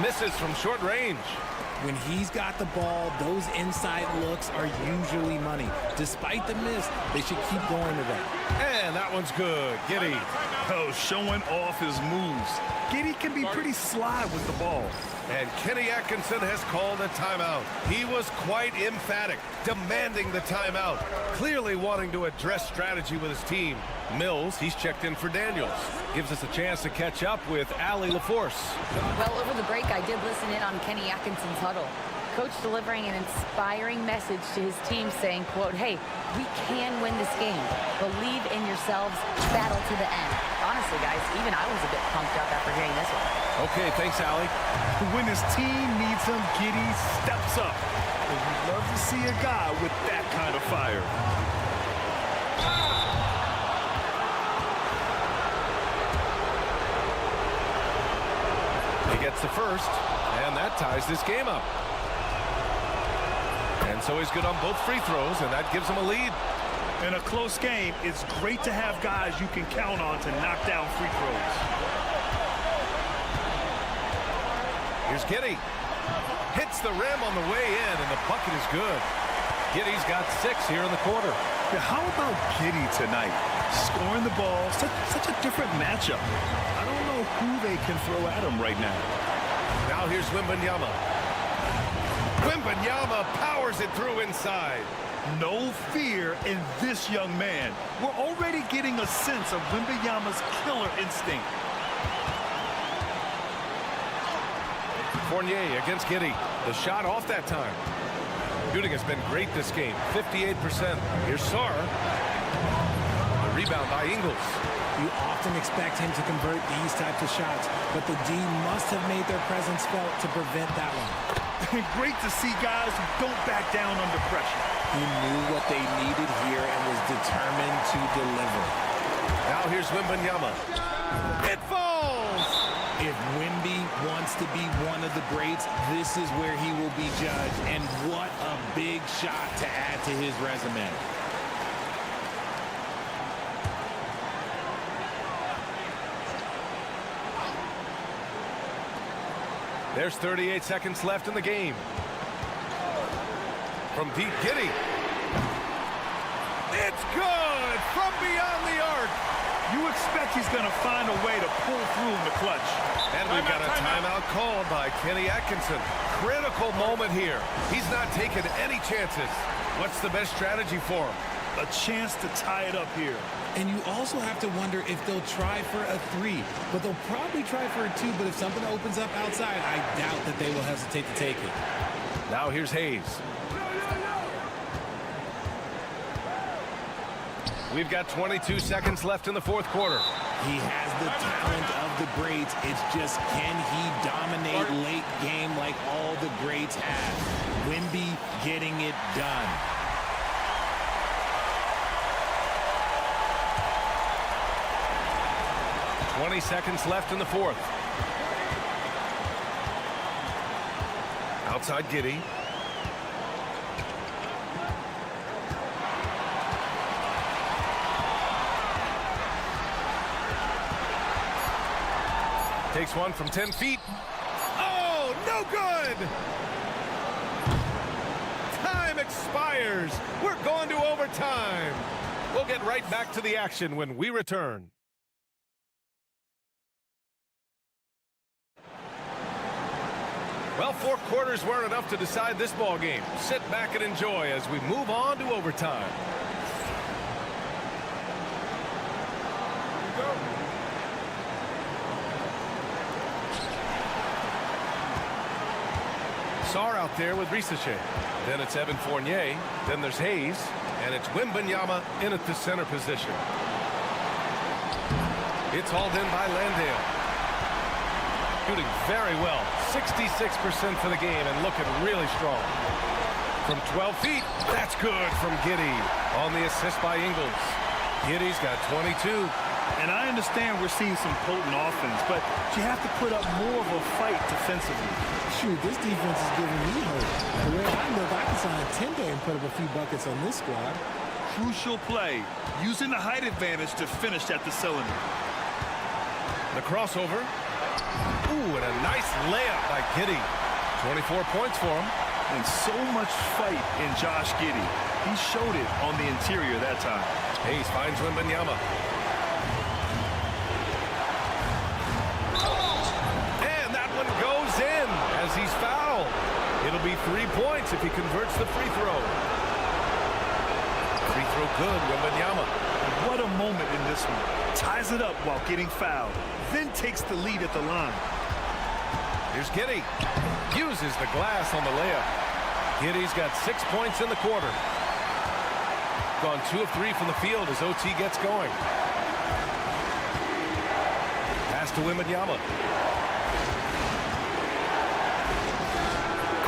Misses from short range. When he's got the ball, those inside looks are usually money. Despite the miss, they should keep going to that. And that one's good. Giddey. Oh, showing off his moves. Giddey can be pretty sly with the ball. And Kenny Atkinson has called a timeout. He was quite emphatic, demanding the timeout, clearly wanting to address strategy with his team. Mills, he's checked in for Daniels. Gives us a chance to catch up with Allie LaForce. Well, over the break, I did listen in on Kenny Atkinson's huddle. Coach delivering an inspiring message to his team saying, quote, hey, we can win this game. Believe in yourselves. Battle to the end. Honestly, guys, even I was a bit pumped up after hearing this one. Okay, thanks, Allie. When his team needs him, Giddey steps up. And we'd love to see a guy with that kind of fire. He gets the first, and that ties this game up. And so he's good on both free throws, and that gives him a lead. In a close game, it's great to have guys you can count on to knock down free throws. Here's Giddey. Hits the rim on the way in, and the bucket is good. Giddey's got 6 here in the quarter. Yeah, how about Giddey tonight? Scoring the ball, such a different matchup. I don't know who they can throw at him right now. Now here's Wembanyama. Wembanyama powers it through inside. No fear in this young man. We're already getting a sense of Wembanyama's killer instinct. Fournier against Giddey. The shot off that time. Shooting has been great this game. 58%. Here's Sarr. The rebound by Ingles. You often expect him to convert these types of shots, but the D must have made their presence felt to prevent that one. Great to see guys who don't back down under pressure. He knew what they needed here and was determined to deliver. Now here's Wembanyama. It falls! If Wemby wants to be one of the greats, this is where he will be judged. And what a big shot to add to his resume. There's 38 seconds left in the game. From deep, Giddey. It's good from beyond the arc. You expect he's going to find a way to pull through in the clutch. And we've got a timeout called by Kenny Atkinson. Critical moment here. He's not taking any chances. What's the best strategy for him? A chance to tie it up here. And you also have to wonder if they'll try for a 3. But they'll probably try for a 2. But if something opens up outside, I doubt that they will hesitate to take it. Now here's Hayes. We've got 22 seconds left in the fourth quarter. He has the talent of the greats. It's just, can he dominate late game like all the greats have? Wemby getting it done. $20 seconds left in the fourth. Outside Giddey. Takes one from 10 feet. Oh, no good! Time expires. We're going to overtime. We'll get right back to the action when we return. Well, 4 quarters weren't enough to decide this ball game. Sit back and enjoy as we move on to overtime. Here we go. Sarr out there with Risache. Then it's Evan Fournier. Then there's Hayes. And it's Wembanyama in at the center position. It's hauled in by Landale. Shooting very well. 66% for the game and looking really strong. From 12 feet, that's good from Giddey. On the assist by Ingles. Giddey's got 22. And I understand we're seeing some potent offense, but you have to put up more of a fight defensively. Shoot, this defense is giving me hope. The way I look, I can sign a 10-day and put up a few buckets on this squad. Crucial play, using the height advantage to finish at the cylinder. The crossover. Ooh, and a nice layup by Giddey. 24 points for him. And so much fight in Josh Giddey. He showed it on the interior that time. Hayes finds Wembanyama. And that one goes in as he's fouled. It'll be 3 points if he converts the free throw. Free throw good, Wembanyama. What a moment in this one. Ties it up while getting fouled. Then takes the lead at the line. Here's Giddey. Uses the glass on the layup. Giddey's got 6 points in the quarter. Gone 2 of 3 from the field as OT gets going. Pass to Wembanyama.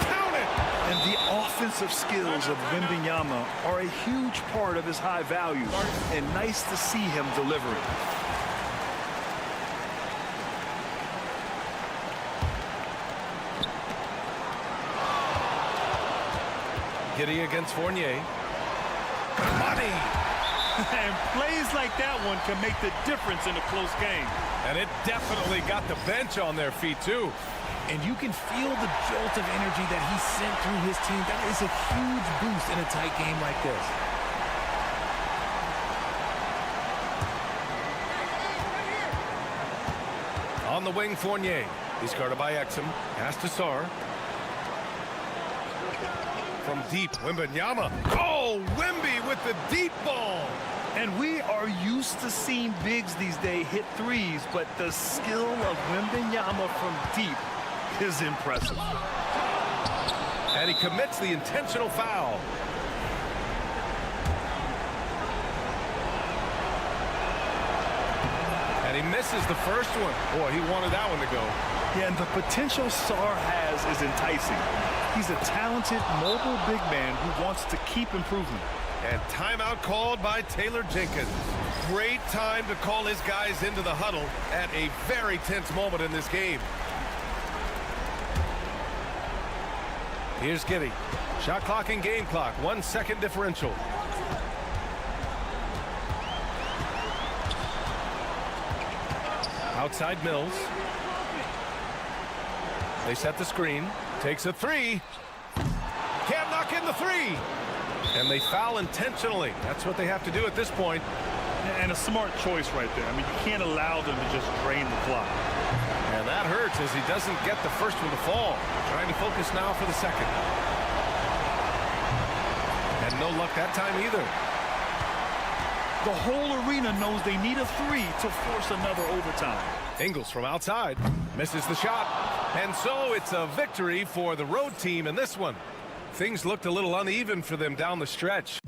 Count it! And the offensive skills of Wembanyama are a huge part of his high value. And nice to see him deliver it. Giddey against Fournier. Money! And plays like that one can make the difference in a close game. And it definitely got the bench on their feet, too. And you can feel the jolt of energy that he sent through his team. That is a huge boost in a tight game like this. On the wing, Fournier. He's guarded by Exum. Pass to Sarr. From deep, Wembanyama. Oh, Wemby with the deep ball. And we are used to seeing bigs these days hit threes, but the skill of Wembanyama from deep is impressive. And he commits the intentional foul. And he misses the first one. Boy, he wanted that one to go. Yeah, and the potential Sarr has is enticing. He's a talented, mobile big man who wants to keep improving. And timeout called by Taylor Jenkins. Great time to call his guys into the huddle at a very tense moment in this game. Here's Giddey. Shot clock and game clock. 1 second differential. Outside Mills. They set the screen. Takes a three. Can't knock in the three. And they foul intentionally. That's what they have to do at this point. And a smart choice right there. I mean, you can't allow them to just drain the clock. And that hurts as he doesn't get the first one to fall. Trying to focus now for the second. And no luck that time either. The whole arena knows they need a 3 to force another overtime. Ingles from outside misses the shot. And so it's a victory for the road team in this one. Things looked a little uneven for them down the stretch.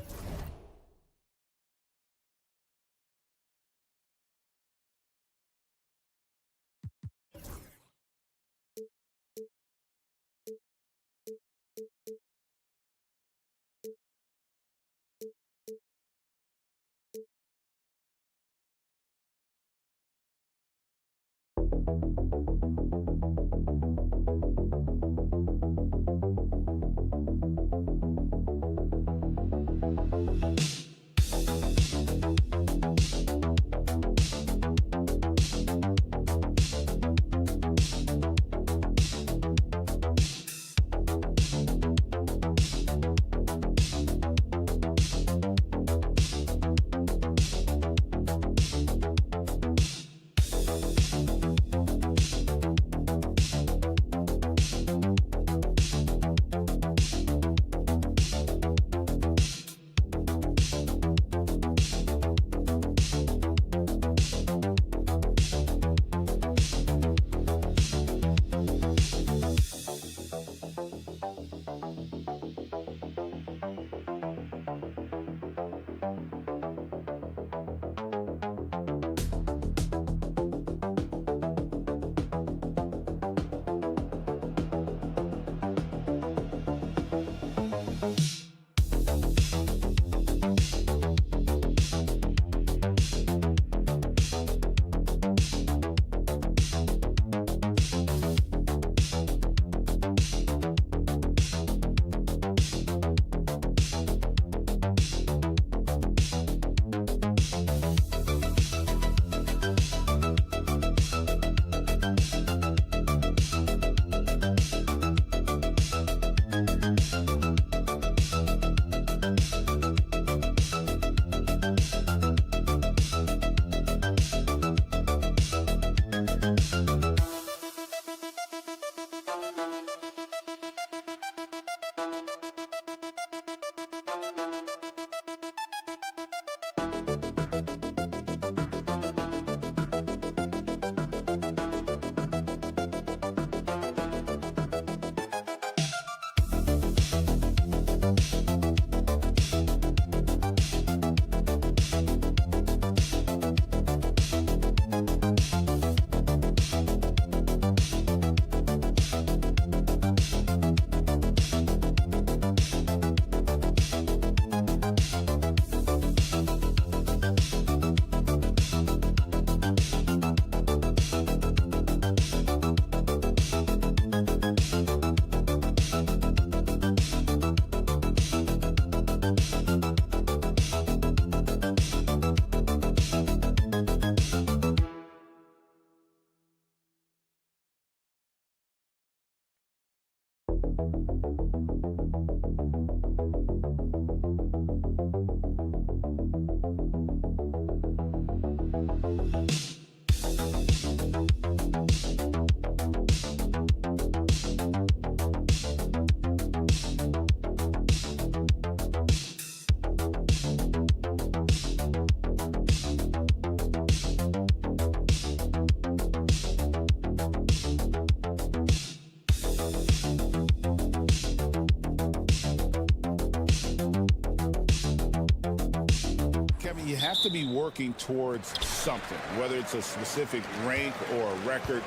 You have to be working towards something, whether it's a specific rank or a record.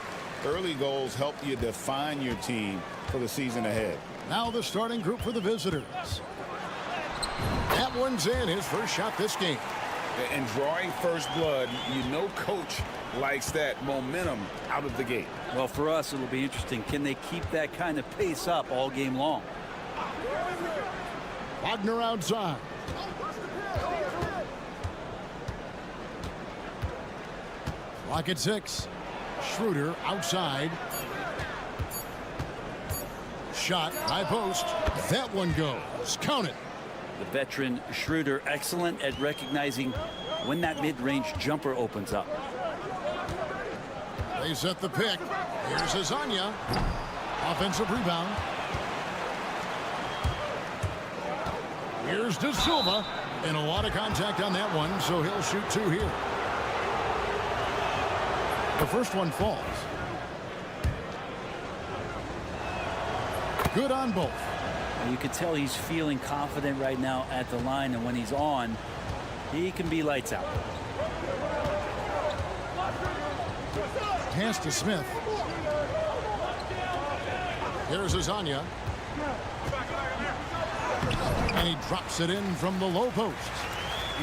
Early goals help you define your team for the season ahead. Now the starting group for the visitors. That one's in, his first shot this game. And drawing first blood, you know coach likes that momentum out of the gate. Well, for us, it'll be interesting. Can they keep that kind of pace up all game long? Wagner outside. Clock at 6. Schroeder outside. Shot, high post. That one goes. Count it. The veteran Schroeder, excellent at recognizing when that mid-range jumper opens up. They set the pick. Here's Azania. Offensive rebound. Here's De Silva. And a lot of contact on that one, so he'll shoot 2 here. The first one falls. Good on both. You can tell he's feeling confident right now at the line, and when he's on, he can be lights out. Pass to Smith. Here's Azania. And he drops it in from the low post.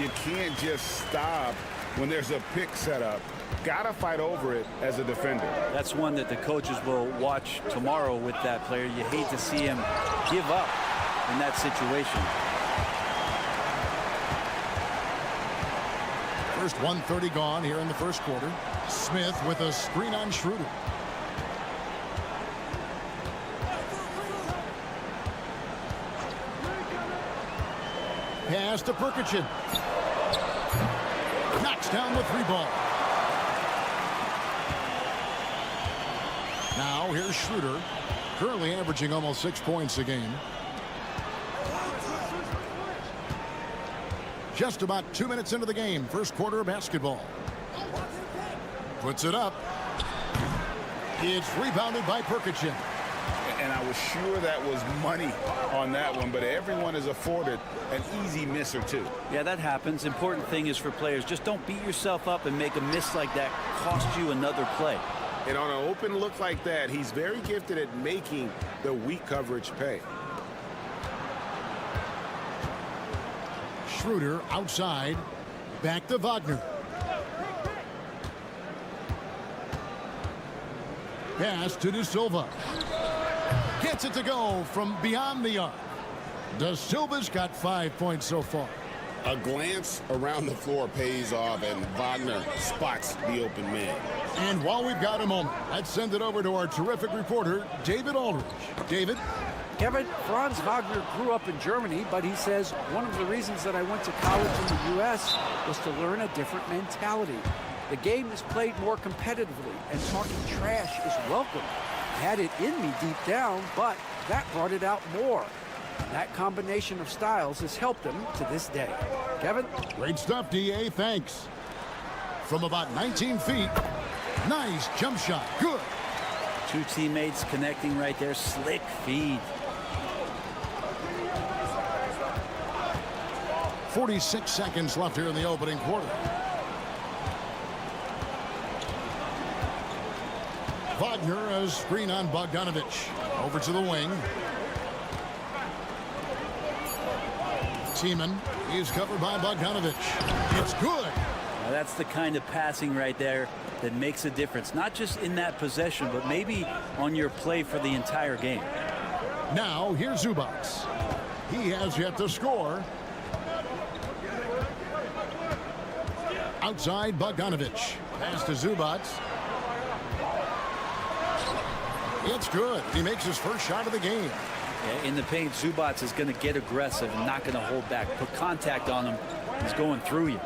You can't just stop when there's a pick set up. Gotta fight over it as a defender. That's one that the coaches will watch tomorrow with that player. You hate to see him give up in that situation. First 1:30 gone here in the first quarter. Smith with a screen on Schroeder. Pass to Perkichin. Knocks down the 3-ball. Now here's Schroeder, currently averaging almost 6 points a game. Just about 2 minutes into the game, first quarter of basketball. Puts it up. It's rebounded by Perkichin. And I was sure that was money on that one, but everyone is afforded an easy miss or two. Yeah, that happens. Important thing is for players, just don't beat yourself up and make a miss like that cost you another play. And on an open look like that, he's very gifted at making the weak coverage pay. Schroeder outside. Back to Wagner. Pass to De Silva. Gets it to go from beyond the arc. De Silva's got 5 points so far. A glance around the floor pays off, and Wagner spots the open man. And while we've got a moment, let's send it over to our terrific reporter, David Aldridge. David? Kevin, Franz Wagner grew up in Germany, but he says one of the reasons that I went to college in the U.S. was to learn a different mentality. The game is played more competitively, and talking trash is welcome. I had it in me deep down, but that brought it out more. And that combination of styles has helped him to this day. Kevin? Great stuff, D.A. Thanks. From about 19 feet, nice jump shot. Good. 2 teammates connecting right there. Slick feed. 46 seconds left here in the opening quarter. Wagner, a screen on Bogdanovich. Over to the wing. Seaman is covered by Bogdanovich. It's good. Now that's the kind of passing right there that makes a difference. Not just in that possession, but maybe on your play for the entire game. Now, here's Zubac. He has yet to score. Outside, Bogdanovich. Pass to Zubac. It's good. He makes his first shot of the game. Yeah, in the paint, Zubac is going to get aggressive and not going to hold back. Put contact on him. He's going through you.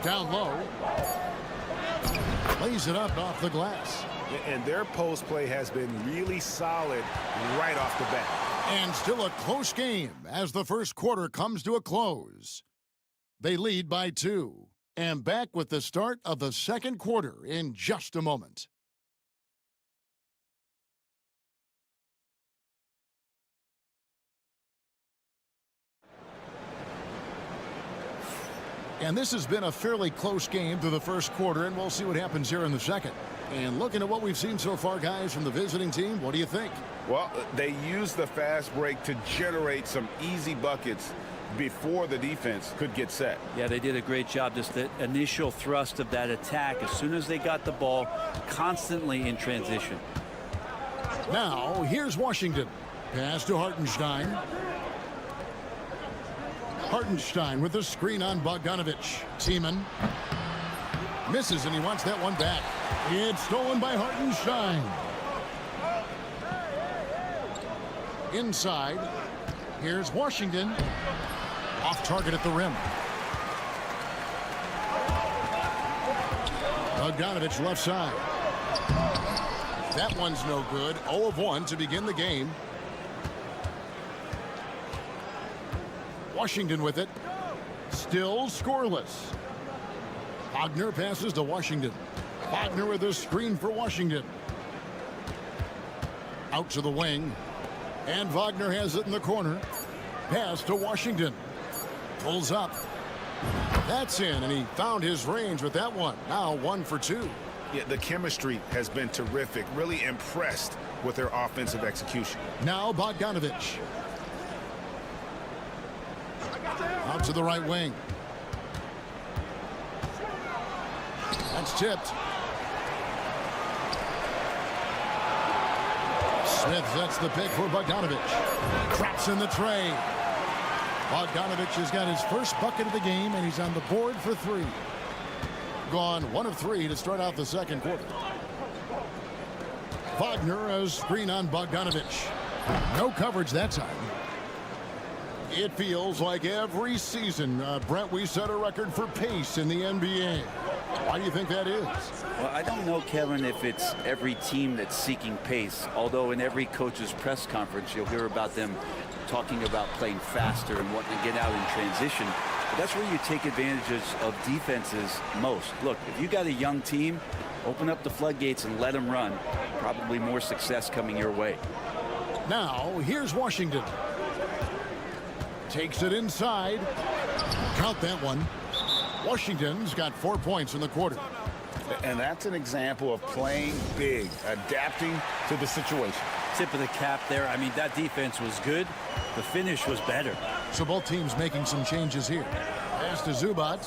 Down low. Lays it up off the glass. And their post play has been really solid right off the bat. And still a close game as the first quarter comes to a close. They lead by 2. And back with the start of the second quarter in just a moment. And this has been a fairly close game through the first quarter, and we'll see what happens here in the second. And looking at what we've seen so far, guys, from the visiting team, what do you think? Well, they used the fast break to generate some easy buckets before the defense could get set. Yeah, they did a great job. Just the initial thrust of that attack, as soon as they got the ball, constantly in transition. Now, here's Washington. Pass to Hartenstein. Hartenstein with the screen on Bogdanovich. Seaman misses, and he wants that one back. It's stolen by Hartenstein. Inside, here's Washington. Off target at the rim. Bogdanovich left side. That one's no good. 0 of 1 to begin the game. Washington with it. Still scoreless. Wagner passes to Washington. Wagner with a screen for Washington. Out to the wing. And Wagner has it in the corner. Pass to Washington. Pulls up. That's in, and he found his range with that one. Now 1 for 2. Yeah, the chemistry has been terrific. Really impressed with their offensive execution. Now Bogdanovich. Out to the right wing. That's tipped. Smith sets the pick for Bogdanovich. Traps in the tray. Bogdanovich has got his first bucket of the game, and he's on the board for 3. Gone 1 of 3 to start out the second quarter. Wagner, a screen on Bogdanovich. No coverage that time. It feels like every season, Brent, we set a record for pace in the NBA. Why do you think that is? Well, I don't know, Kevin, if it's every team that's seeking pace, although in every coach's press conference you'll hear about them talking about playing faster and wanting to get out in transition. But that's where you take advantages of defenses most. Look, if you got a young team, open up the floodgates and let them run. Probably more success coming your way. Now, here's Washington. Takes it inside. Count that one. Washington's got 4 points in the quarter. And that's an example of playing big, adapting to the situation. Tip of the cap there. I mean, that defense was good. The finish was better. So both teams making some changes here. Pass to Zubac.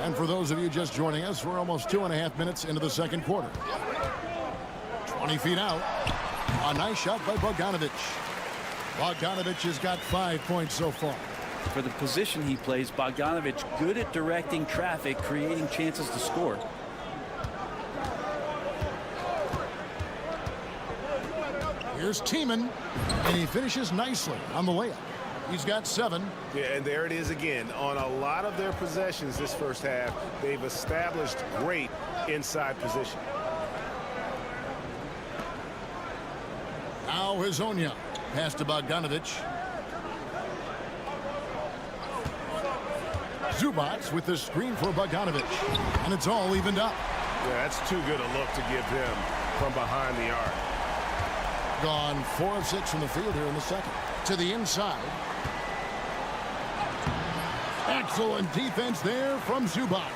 And for those of you just joining us, we're almost 2.5 minutes into the second quarter. 20 feet out. A nice shot by Bogdanovich. Bogdanovich has got 5 points so far. For the position he plays, Bogdanovich good at directing traffic, creating chances to score. Here's Tiemann, and he finishes nicely on the layup. He's got 7. Yeah, and there it is again. On a lot of their possessions this first half, they've established great inside position. Now Hazonia. Pass to Bogdanovich. Zubac with the screen for Bogdanovich. And it's all evened up. Yeah, that's too good a look to give him from behind the arc. Gone 4 of 6 from the field here in the second. To the inside. Excellent defense there from Zubac.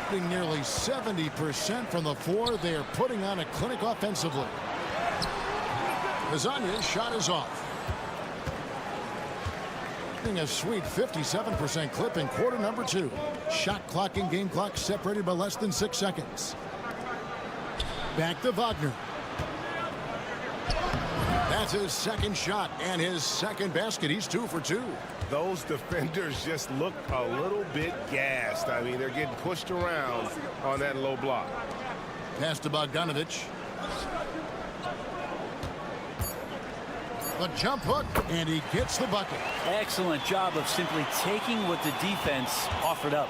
Shooting nearly 70% from the floor. They are putting on a clinic offensively. Hazonia's shot is off. A sweet 57% clip in quarter number 2. Shot clock and game clock separated by less than 6 seconds. Back to Wagner. That's his second shot and his second basket. He's 2 for 2. Those defenders just look a little bit gassed. I mean, they're getting pushed around on that low block. Pass to Bogdanovich. The jump hook, and he gets the bucket. Excellent job of simply taking what the defense offered up.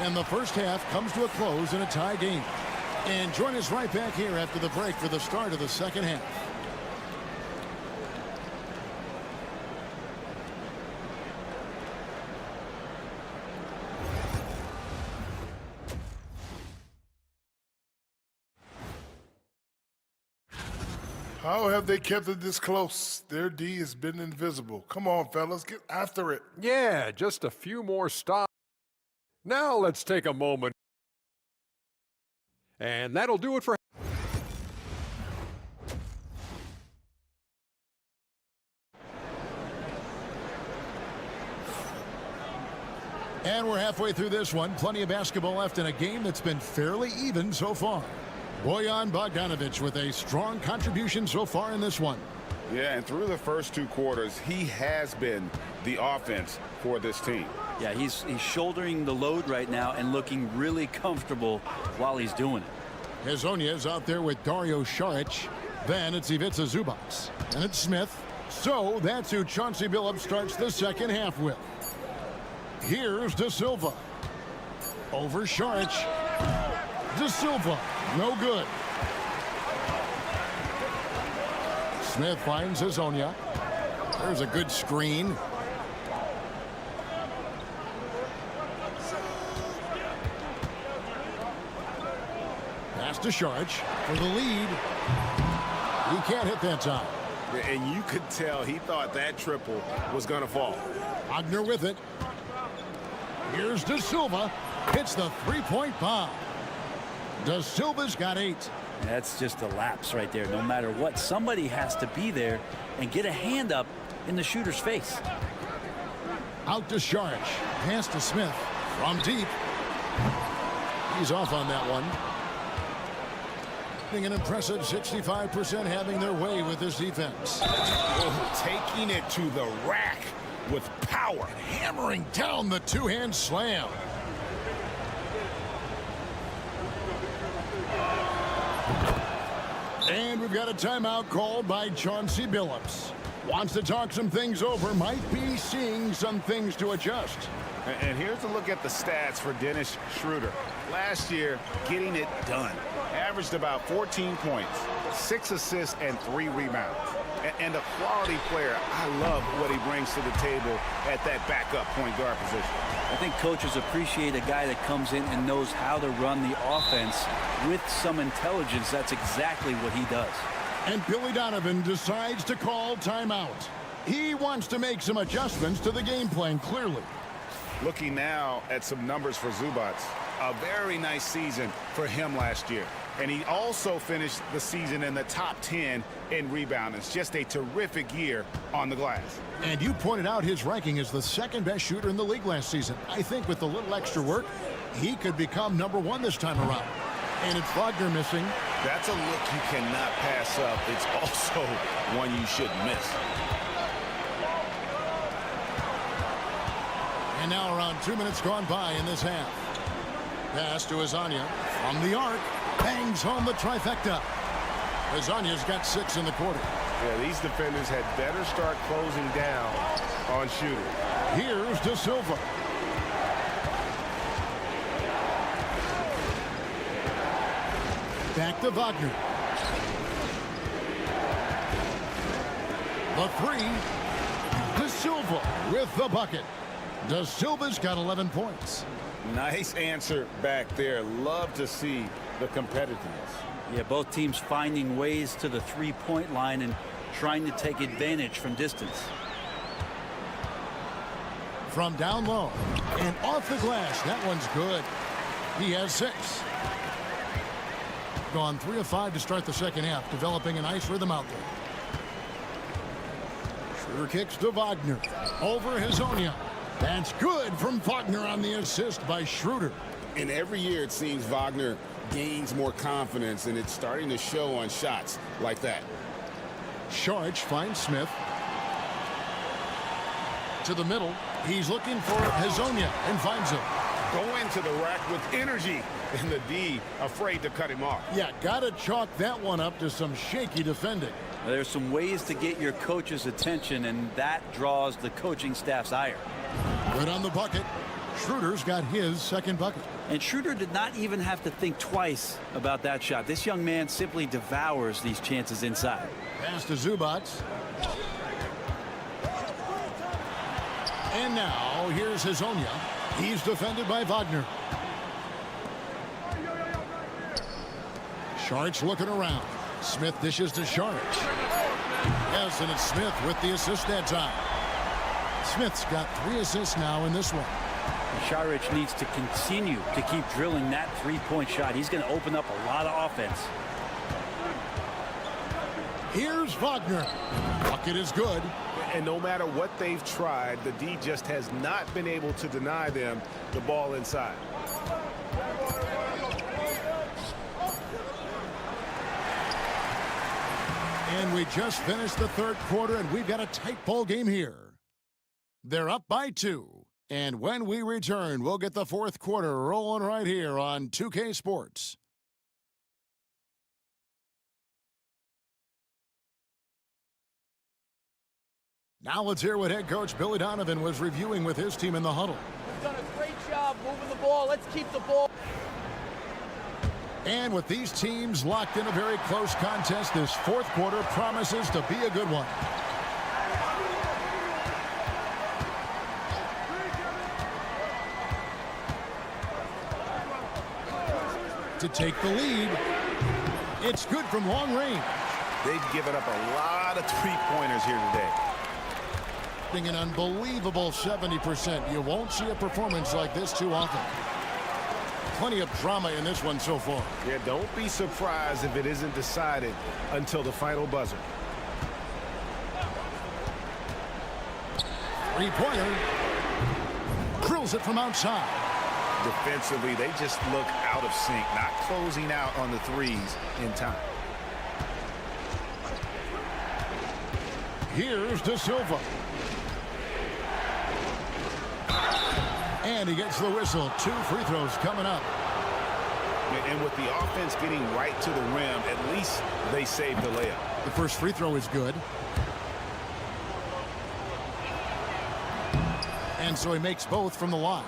And the first half comes to a close in a tie game. And join us right back here after the break for the start of the second half. How have they kept it this close? Their D has been invisible. Come on, fellas, get after it. Yeah, just a few more stops. Now let's take a moment. And that'll do it for... And we're halfway through this one. Plenty of basketball left in a game that's been fairly even so far. Bojan Bogdanovich with a strong contribution so far in this one. Yeah, and through the first 2 quarters, he has been the offense for this team. Yeah, he's shouldering the load right now and looking really comfortable while he's doing it. Hazonia is out there with Dario Saric. Then it's Ivica Zubac. And it's Smith. So that's who Chauncey Billups starts the second half with. Here's De Silva. Over Saric. De Silva, no good. Smith finds Hazonia. There's a good screen. Pass to Saric for the lead. He can't hit that time. And you could tell he thought that triple was going to fall. Wagner with it. Here's De Silva. Hits the three-point bomb. De Silva's got 8. That's just a lapse right there. No matter what, somebody has to be there and get a hand up in the shooter's face. Out to Saric. Pass to Smith. From deep. He's off on that one. An impressive 65% having their way with this defense. Oh, taking it to the rack with power. Hammering down the two-hand slam. And we've got a timeout called by Chauncey Billups. Wants to talk some things over. Might be seeing some things to adjust. And here's a look at the stats for Dennis Schroeder. Last year, getting it done. Averaged about 14 points, 6 assists, and 3 rebounds. And a quality player. I love what he brings to the table at that backup point guard position. I think coaches appreciate a guy that comes in and knows how to run the offense with some intelligence. That's exactly what he does. And Billy Donovan decides to call timeout. He wants to make some adjustments to the game plan, clearly. Looking now at some numbers for Zubac. A very nice season for him last year. And he also finished the season in the top 10 in rebounding. It's just a terrific year on the glass. And you pointed out his ranking as the second best shooter in the league last season. I think with a little extra work, he could become #1 this time around. And it's Wagner missing. That's a look you cannot pass up. It's also one you shouldn't miss. And now around 2 minutes gone by in this half. Pass to Hazonia from the arc. Bangs home the trifecta. Hazonia's got 6 in the quarter. Yeah, these defenders had better start closing down on shooting. Here's De Silva. Back to Wagner. The 3. De Silva with the bucket. De Silva's got 11 points. Nice answer back there. Love to see the competitiveness. Yeah, both teams finding ways to the three-point line and trying to take advantage from distance. From down low and off the glass. That one's good. He has 6. Gone 3 of 5 to start the second half, developing a nice rhythm out there. Schroeder kicks to Wagner. Over Hazonia. That's good from Wagner on the assist by Schroeder. And every year it seems Wagner gains more confidence, and it's starting to show on shots like that. Saric finds Smith. To the middle. He's looking for Hazonia and finds him. Going to the rack with energy. And the D afraid to cut him off. Yeah, got to chalk that one up to some shaky defending. There's some ways to get your coach's attention, and that draws the coaching staff's ire. Good on the bucket. Schroeder's got his second bucket. And Schroeder did not even have to think twice about that shot. This young man simply devours these chances inside. Pass to Zubac. And now here's Hazonia. He's defended by Wagner. Saric looking around. Smith dishes to Saric. Yes, and it's Smith with the assist that time. Smith's got 3 assists now in this one. Saric needs to continue to keep drilling that three-point shot. He's going to open up a lot of offense. Here's Wagner. Bucket is good. And no matter what they've tried, the D just has not been able to deny them the ball inside. And we just finished the third quarter, and we've got a tight ball game here. They're up by 2. And when we return, we'll get the fourth quarter rolling right here on 2K Sports. Now let's hear what head coach Billy Donovan was reviewing with his team in the huddle. We've done a great job moving the ball. Let's keep the ball. And with these teams locked in a very close contest, this fourth quarter promises to be a good one. To take the lead. It's good from long range. They've given up a lot of three-pointers here today. An unbelievable 70%. You won't see a performance like this too often. Plenty of drama in this one so far. Yeah, don't be surprised if it isn't decided until the final buzzer. Three-pointer. Drills it from outside. Defensively, they just look out of sync, not closing out on the threes in time. Here's De Silva. And he gets the whistle. 2 free throws coming up. And with the offense getting right to the rim, at least they saved the layup. The first free throw is good. And so he makes both from the line.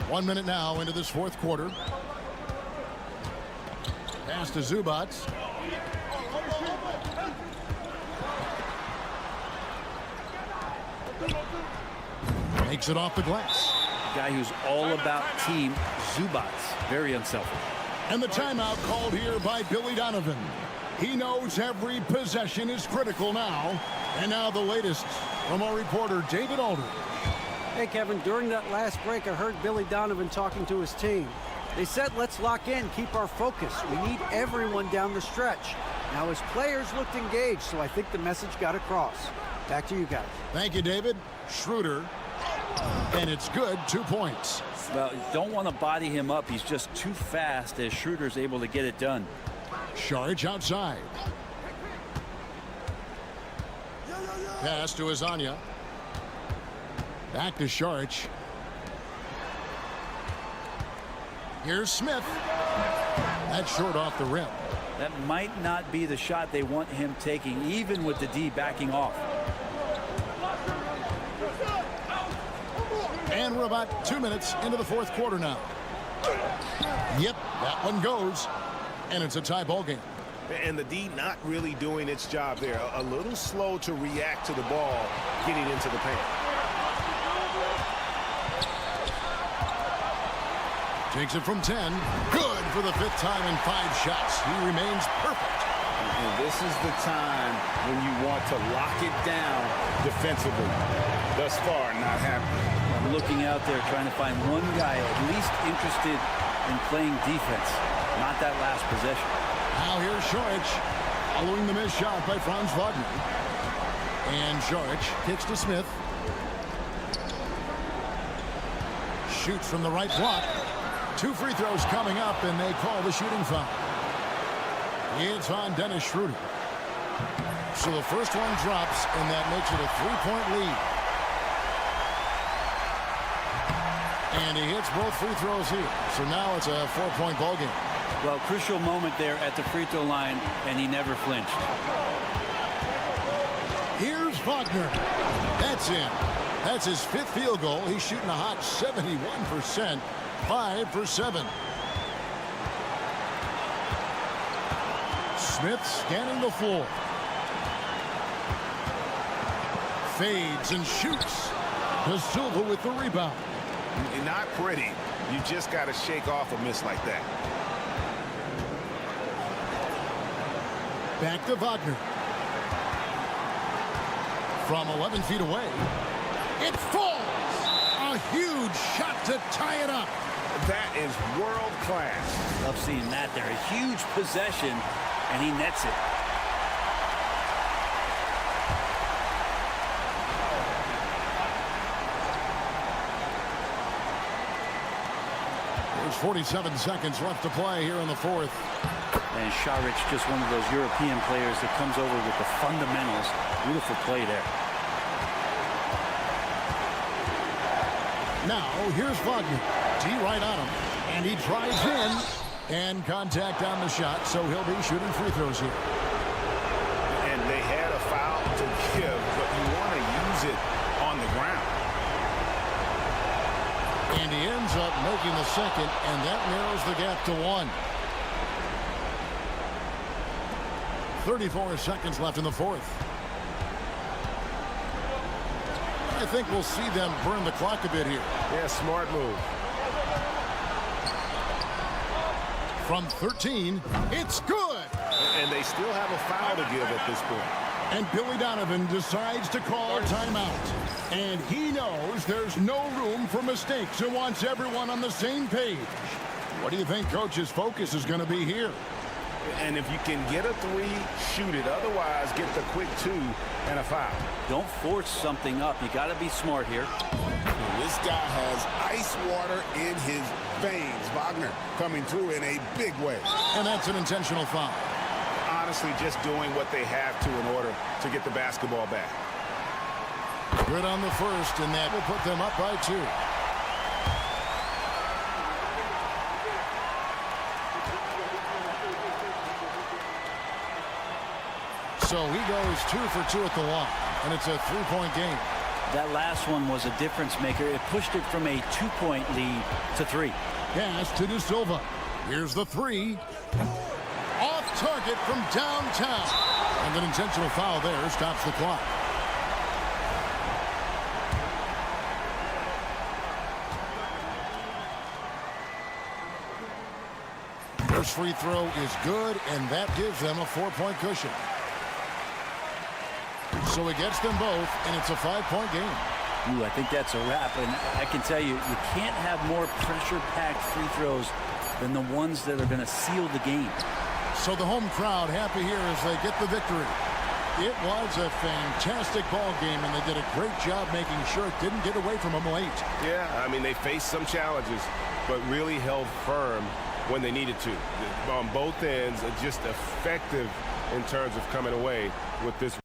1 minute now into this fourth quarter. Pass to Zubac. Makes it off the glass. A guy who's all about team, Zubac. Very unselfish. And the timeout called here by Billy Donovan. He knows every possession is critical now. And now the latest from our reporter, David Aldridge. Hey, Kevin, during that last break, I heard Billy Donovan talking to his team. They said, let's lock in, keep our focus. We need everyone down the stretch. Now, his players looked engaged, so I think the message got across. Back to you guys. Thank you, David. Schroeder. And it's good. 2 points. Well, you don't want to body him up. He's just too fast as Schroeder's able to get it done. Saric outside. Pass to Azania. Back to Saric. Here's Smith. That's short off the rim. That might not be the shot they want him taking, even with the D backing off. And we're about 2 minutes into the fourth quarter now. Yep, that one goes. And it's a tie ball game. And the D not really doing its job there. A little slow to react to the ball getting into the paint. Takes it from 10. Good for the 5th time in 5 shots. He remains perfect. And this is the time when you want to lock it down defensively. Thus far, not happening. I'm looking out there trying to find one guy at least interested in playing defense. Not that last possession. Now here's Saric following the missed shot by Franz Wagner. And Saric kicks to Smith. Shoots from the right block. 2 free throws coming up, and they call the shooting foul. It's on Dennis Schroeder. So the first one drops, and that makes it a 3-point lead. And he hits both free throws here. So now it's a 4-point ball game. Well, crucial moment there at the free throw line, and he never flinched. Here's Wagner. That's in. That's his 5th field goal. He's shooting a hot 71%. 5 for 7. Smith scanning the floor. Fades and shoots. De Silva with the rebound. Not pretty. You just got to shake off a miss like that. Back to Wagner. From 11 feet away. It falls. A huge shot to tie it up. That is world class. Love seeing that there. A huge possession, and he nets it. There's 47 seconds left to play here in the fourth. And Saric, just one of those European players that comes over with the fundamentals. Beautiful play there. Now, here's Wagner. D right on him. And he drives in. And contact on the shot, so he'll be shooting free throws here. And they had a foul to give. he ends up making the second, and that narrows the gap to 1. 34 seconds left in the fourth. I think we'll see them burn the clock a bit here. Yeah, smart move. From 13, it's good. And they still have a foul to give at this point. And Billy Donovan decides to call a timeout. And he knows there's no room for mistakes and wants everyone on the same page. What do you think Coach's focus is going to be here? And if you can get a 3, shoot it. Otherwise, get the quick 2 and a foul. Don't force something up. You got to be smart here. This guy has ice water in his veins. Wagner coming through in a big way. And that's an intentional foul. Honestly, just doing what they have to in order to get the basketball back. Good on the first, and that will put them up by 2. So he goes 2 for 2 at the line, and it's a 3-point game. That last one was a difference maker. It pushed it from a 2-point lead to 3. Pass to De Silva. Here's the 3. Off target from downtown. And an intentional foul there stops the clock. First free throw is good, and that gives them a 4-point cushion. So he gets them both, and it's a 5-point game. Ooh, I think that's a wrap. And I can tell you, you can't have more pressure-packed free throws than the ones that are going to seal the game. So the home crowd happy here as they get the victory. It was a fantastic ball game, and they did a great job making sure it didn't get away from them late. Yeah, I mean, they faced some challenges, but really held firm when they needed to. On both ends, just effective in terms of coming away with this.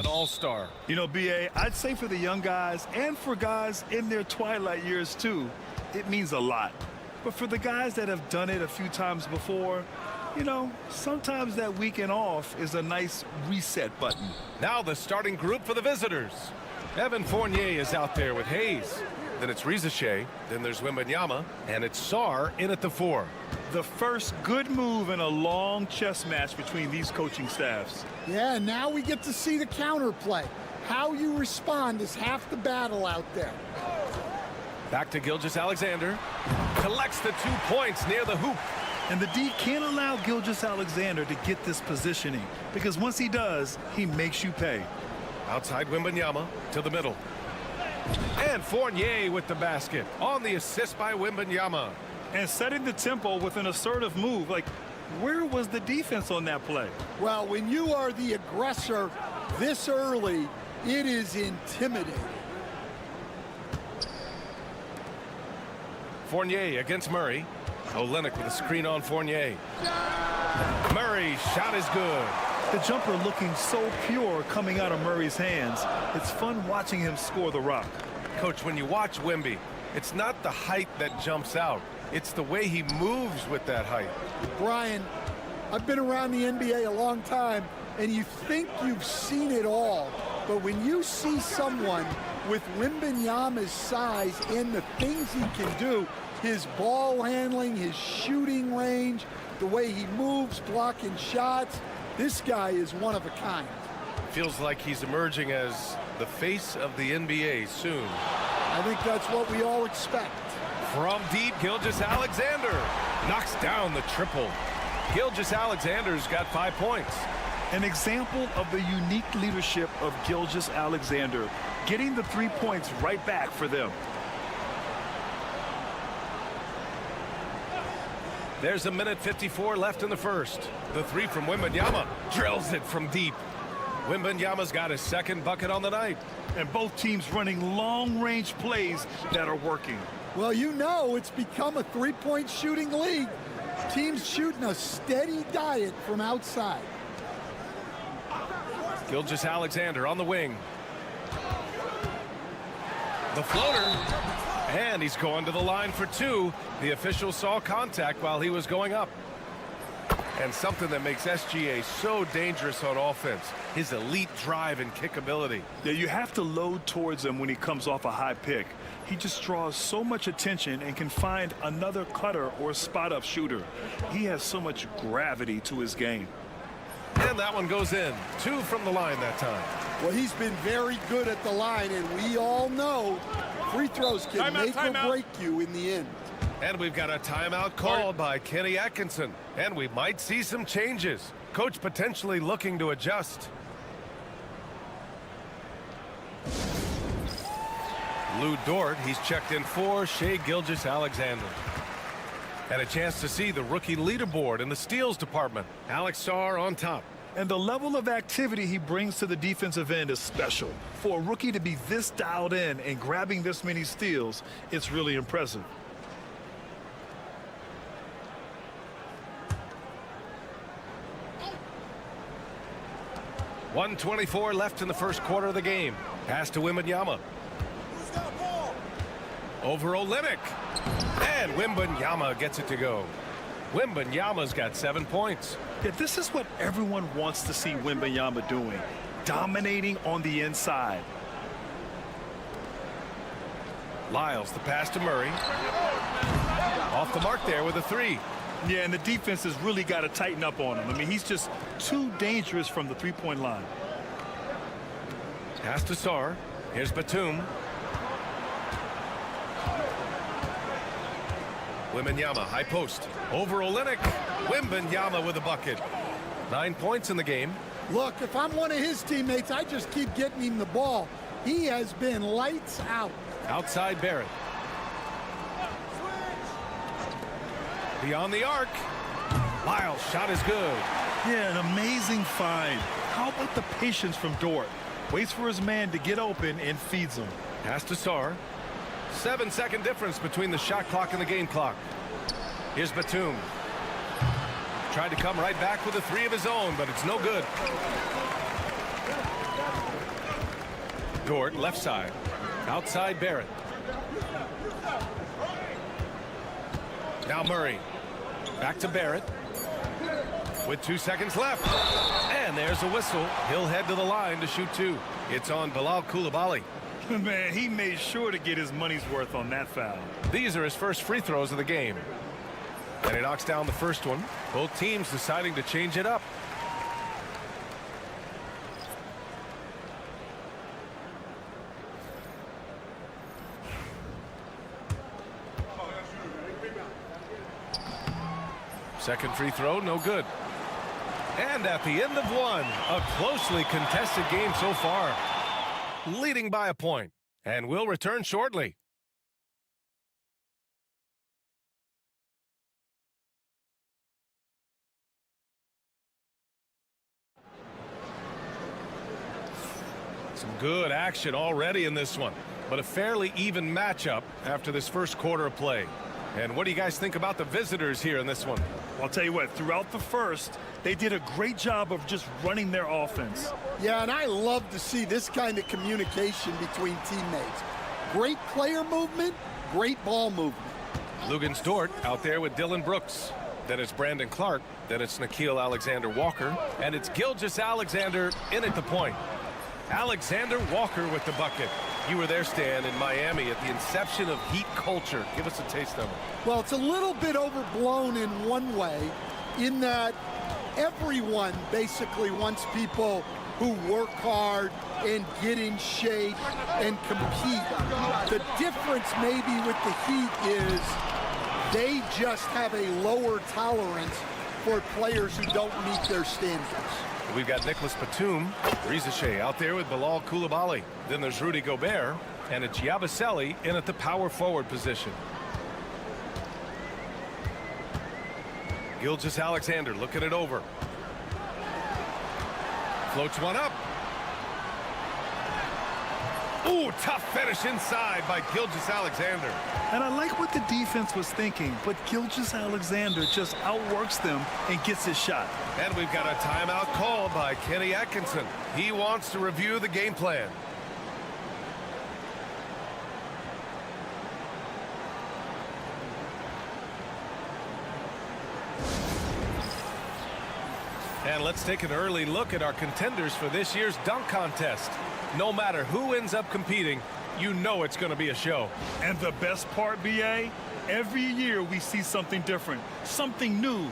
All-star. You know, B.A., I'd say for the young guys and for guys in their twilight years too, it means a lot. But for the guys that have done it a few times before, you know, sometimes that weekend off is a nice reset button. Now the starting group for the visitors. Evan Fournier is out there with Hayes. Then it's Rizachet. Then there's Wembanyama. And it's Sarr in at the 4. The first good move in a long chess match between these coaching staffs. Yeah, now we get to see the counterplay. How you respond is half the battle out there. Back to Gilgeous-Alexander. Collects the 2 points near the hoop. And the D can't allow Gilgeous-Alexander to get this positioning, because once he does, he makes you pay. Outside Wembanyama to the middle. And Fournier with the basket on the assist by Wembanyama. And setting the tempo with an assertive move. Like, where was the defense on that play? Well, when you are the aggressor this early, it is intimidating. Fournier against Murray. Olynyk with a screen on Fournier. Murray shot is good. The jumper looking so pure coming out of Murray's hands. It's fun watching him score the rock. Coach, when you watch Wemby, it's not the height that jumps out. It's the way he moves with that height. Brian, I've been around the NBA a long time, and you think you've seen it all. But when you see someone with Wembanyama's size and the things he can do, his ball handling, his shooting range, the way he moves, blocking shots, this guy is one of a kind. Feels like he's emerging as the face of the NBA soon. I think that's what we all expect. From deep, Gilgeous-Alexander knocks down the triple. Gilgeous-Alexander's got 5 points. An example of the unique leadership of Gilgeous-Alexander, getting the 3 points right back for them. There's a minute 54 left in the first. The 3 from Wembanyama drills it from deep. Wembanyama's got his second bucket on the night. And both teams running long-range plays that are working. Well, you know, it's become a three-point shooting league. Teams shooting a steady diet from outside. Gilgeous-Alexander on the wing. The floater. And he's going to the line for 2. The official saw contact while he was going up. And something that makes SGA so dangerous on offense, his elite drive and kick ability. Yeah, you have to load towards him when he comes off a high pick. He just draws so much attention and can find another cutter or spot-up shooter. He has so much gravity to his game. And that one goes in. 2 from the line that time. Well, he's been very good at the line, and we all know free throws can make or break you in the end. And we've got a timeout called by Kenny Atkinson. And we might see some changes. Coach potentially looking to adjust. Lou Dort, he's checked in for Shai Gilgeous-Alexander. And a chance to see the rookie leaderboard in the steals department. Alex Sarr on top. And the level of activity he brings to the defensive end is special. For a rookie to be this dialed in and grabbing this many steals, it's really impressive. .124 left in the first quarter of the game. Pass to Wembanyama. Over Olynyk. And Wembanyama gets it to go. Wembanyama's got 7 points. Yeah, this is what everyone wants to see Wembanyama doing. dominating on the inside. Lyles, the pass to Murray. Off the mark there with a 3. Yeah, and the defense has really got to tighten up on him. I mean, he's just too dangerous from the three-point line. Pass to Sarr. Here's Batum. Wembanyama, high post. Over Olynyk. Wembanyama with a bucket. 9 points in the game. Look, if I'm one of his teammates, I just keep getting him the ball. He has been lights out. Outside Barrett. Beyond the arc. Lyles' shot is good. Yeah, an amazing find. How about the patience from Dort? Waits for his man to get open and feeds him. Pass to Sarr. 7-second difference between the shot clock and the game clock. Here's Batum. Tried to come right back with a 3 of his own, but it's no good. Dort, left side. Outside Barrett. Now Murray. Back to Barrett. With 2 seconds left. And there's a whistle. He'll head to the line to shoot 2. It's on Bilal Coulibaly. Man, he made sure to get his money's worth on that foul. These are his first free throws of the game. And he knocks down the first one. Both teams deciding to change it up. Second free throw, no good. And at the end of one, a closely contested game so far. Leading by a point. And we'll return shortly. Some good action already in this one, but a fairly even matchup after this first quarter of play. And what do you guys think about the visitors here in this one? I'll tell you what, throughout the first, they did a great job of just running their offense. Yeah, and I love to see this kind of communication between teammates. Great player movement, great ball movement. Lugens Dort out there with Dylan Brooks. Then it's Brandon Clark. Then it's Nickeil Alexander-Walker. And it's Gilgeous-Alexander in at the point. Alexander Walker with the bucket. You were there, Stan, in Miami at the inception of Heat culture. Give us a taste of it. Well, it's a little bit overblown in one way, in that everyone basically wants people who work hard and get in shape and compete. The difference maybe with the Heat is they just have a lower tolerance for players who don't meet their standards. We've got Nicholas Batum, Rizache out there with Bilal Coulibaly. Then there's Rudy Gobert, and it's Yabusele in at the power forward position. Gilgeous-Alexander looking it over. Floats one up. Ooh, tough finish inside by Gilgeous-Alexander. And I like what the defense was thinking, but Gilgeous-Alexander just outworks them and gets his shot. And we've got a timeout called by Kenny Atkinson. He wants to review the game plan. And let's take an early look at our contenders for this year's dunk contest. No matter who ends up competing, you know it's going to be a show. And the best part, B.A., every year we see something different, something new.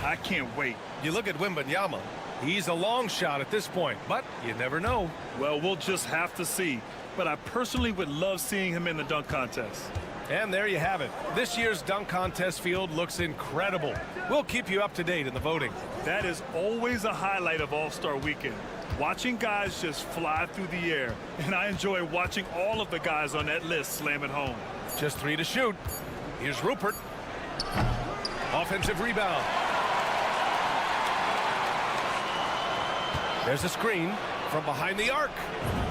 I can't wait. You look at Wembanyama. He's a long shot at this point, but you never know. Well, we'll just have to see. But I personally would love seeing him in the dunk contest. And there you have it. This year's dunk contest field looks incredible. We'll keep you up to date in the voting. That is always a highlight of All-Star Weekend. Watching guys just fly through the air. And I enjoy watching all of the guys on that list slam it home. Just 3 to shoot. Here's Rupert. Offensive rebound. There's a screen from behind the arc.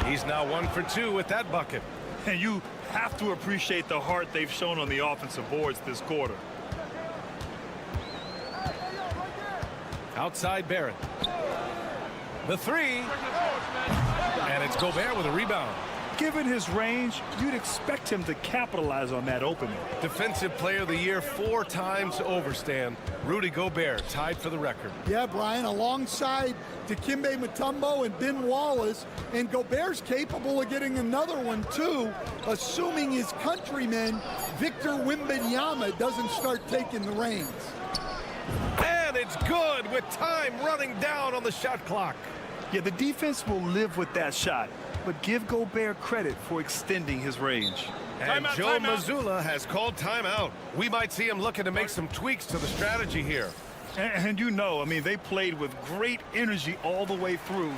He's now 1 for 2 with that bucket. And you have to appreciate the heart they've shown on the offensive boards this quarter. Outside Barrett. The 3. And it's Gobert with a rebound. given his range, you'd expect him to capitalize on that opening. Defensive Player of the Year 4 times over, Stan. Rudy Gobert tied for the record. Yeah, Brian, alongside Dikembe Mutombo and Ben Wallace, and Gobert's capable of getting another one too, assuming his countryman Victor Wembanyama doesn't start taking the reins. And it's good with time running down on the shot clock. Yeah, the defense will live with that shot, but give Gobert credit for extending his range. And Joe Mazzulla has called timeout. We might see him looking to make some tweaks to the strategy here. And you know, I mean, they played with great energy all the way through.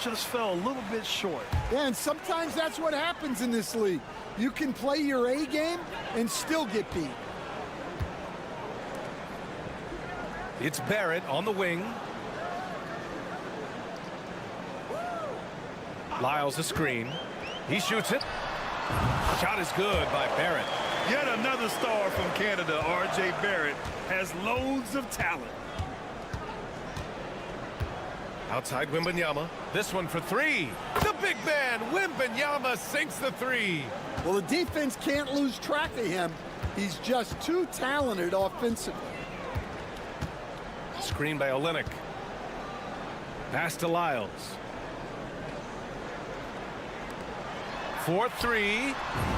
Just fell a little bit short. Yeah, and sometimes that's what happens in this league. You can play your A game and still get beat. It's Barrett on the wing. Lyles a screen. He shoots it. Shot is good by Barrett. Yet another star from Canada, R.J. Barrett, has loads of talent. Outside Wembanyama. This one for three. The big man, Wembanyama, sinks the three. Well, the defense can't lose track of him. He's just too talented offensively. Screen by Olynyk. Pass to Lyles. 4-3.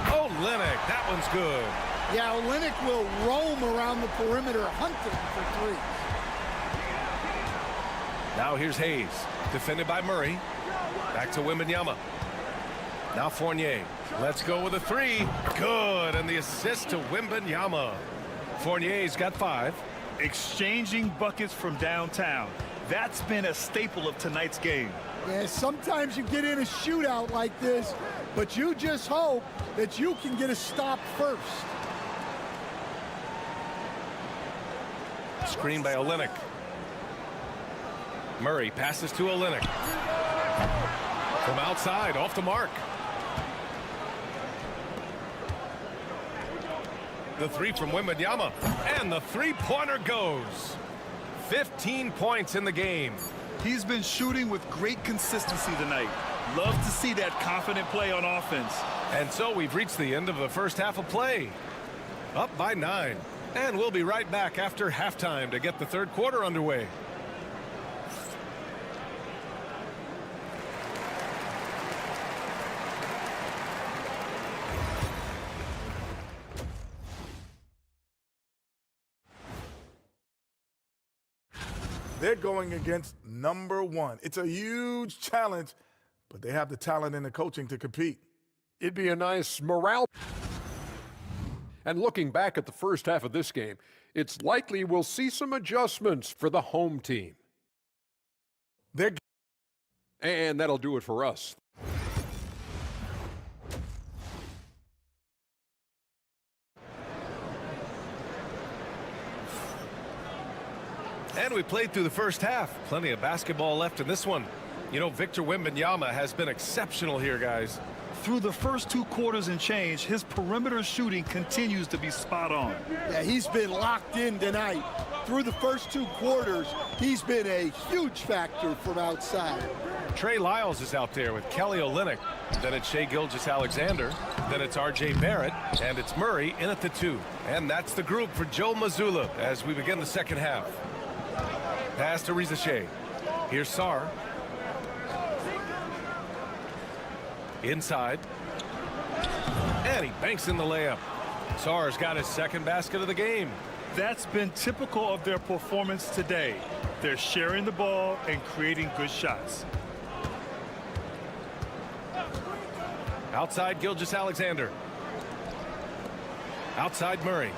Olynyk, that one's good. Yeah, Olynyk will roam around the perimeter hunting for threes. Now here's Hayes, defended by Murray. Back to Wembanyama. Now Fournier. Let's go with a three. Good, and the assist to Wembanyama. Fournier's got 5. Exchanging buckets from downtown. That's been a staple of tonight's game. Yeah, sometimes you get in a shootout like this, but you just hope that you can get a stop first. Screen by Olynyk. Murray passes to Olynyk. From outside, off the mark. The three from Wembanyama, and the three-pointer goes. 15 points in the game. He's been shooting with great consistency tonight. Love to see that confident play on offense. And so we've reached the end of the first half of play. Up by 9. And we'll be right back after halftime to get the third quarter underway. They're going against number 1. It's a huge challenge, but they have the talent and the coaching to compete. It'd be a nice morale. And looking back at the first half of this game, it's likely we'll see some adjustments for the home team. And that'll do it for us. And we played through the first half. Plenty of basketball left in this one. You know, Victor Wembanyama has been exceptional here, guys. Through the first 2 quarters and change, his perimeter shooting continues to be spot on. Yeah, he's been locked in tonight. Through the first 2 quarters, he's been a huge factor from outside. Trey Lyles is out there with Kelly Olynyk. Then it's Shai Gilgeous-Alexander. Then it's R.J. Barrett. And it's Murray in at the 2. And that's the group for Joe Mazzulla as we begin the second half. Pass to Reza Shea. Here's Sarr. Inside. And he banks in the layup. Sarr's got his second basket of the game. That's been typical of their performance today. They're sharing the ball and creating good shots. Outside Gilgeous-Alexander. Outside Murray.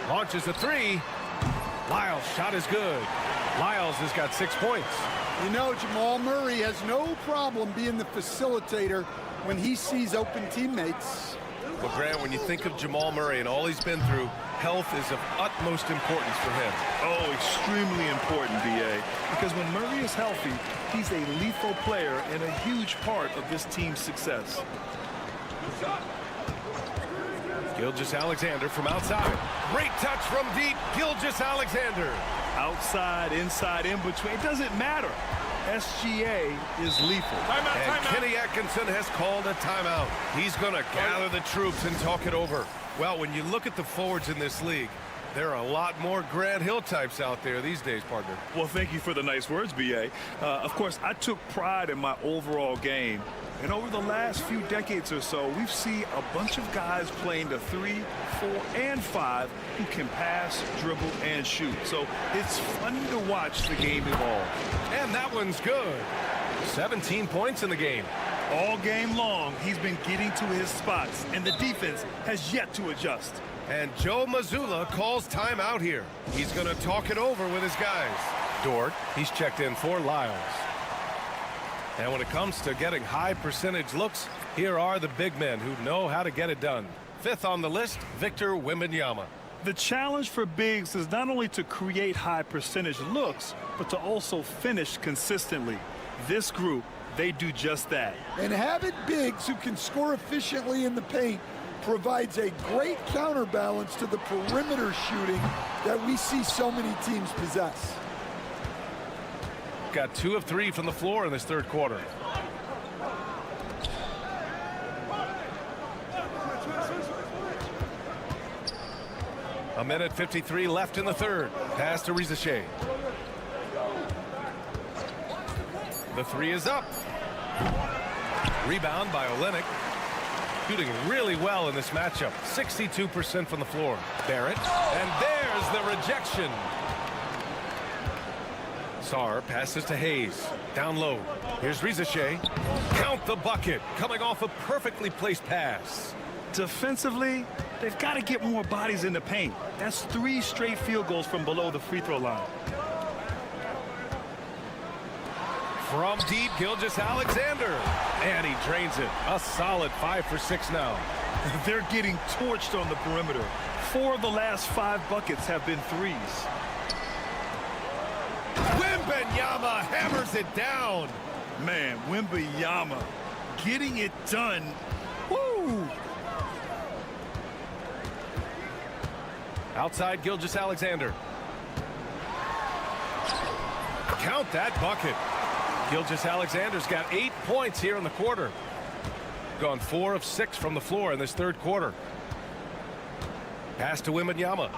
Launches a 3. Lyles' shot is good. Lyles has got 6 points. You know, Jamal Murray has no problem being the facilitator when he sees open teammates. Well, Grant, when you think of Jamal Murray and all he's been through, health is of utmost importance for him. Oh, extremely important, B.A. Because when Murray is healthy, he's a lethal player and a huge part of this team's success. Gilgeous-Alexander from outside. Great touch from deep. Gilgeous-Alexander. Outside, inside, in between. It doesn't matter. SGA is lethal. And Kenny Atkinson has called a timeout. He's going to gather the troops and talk it over. Well, when you look at the forwards in this league, there are a lot more Grant Hill types out there these days, partner. Well, thank you for the nice words, B.A. Of course, I took pride in my overall game. And over the last few decades or so, we've seen a bunch of guys playing the 3, 4, and 5 who can pass, dribble, and shoot. So it's fun to watch the game evolve. And that one's good. 17 points in the game. All game long, he's been getting to his spots, and the defense has yet to adjust. And Joe Mazzulla calls timeout here. He's going to talk it over with his guys. Dort, he's checked in for Lyles. And when it comes to getting high percentage looks, here are the big men who know how to get it done. Fifth on the list, Victor Wembanyama. The challenge for bigs is not only to create high percentage looks, but to also finish consistently. This group, they do just that. And having bigs who can score efficiently in the paint provides a great counterbalance to the perimeter shooting that we see so many teams possess. Got 2 of 3 from the floor in this third quarter. A minute 53 left in the third. Pass to Rizachet. The 3 is up. Rebound by Olynyk. Shooting really well in this matchup. 62% from the floor. Barrett. And there's the rejection. Sarr passes to Hayes. Down low. Here's Rizachet. Count the bucket. Coming off a perfectly placed pass. Defensively, they've got to get more bodies in the paint. That's 3 straight field goals from below the free throw line. From deep, Gilgeous-Alexander. And he drains it. A solid 5 for 6 now. They're getting torched on the perimeter. 4 of the last 5 buckets have been threes. Wembanyama hammers it down. Man, Wembanyama getting it done. Woo! Outside Gilgeous-Alexander. Count that bucket. Gilgeous-Alexander's got 8 points here in the quarter. Gone 4 of 6 from the floor in this third quarter. Pass to Wembanyama.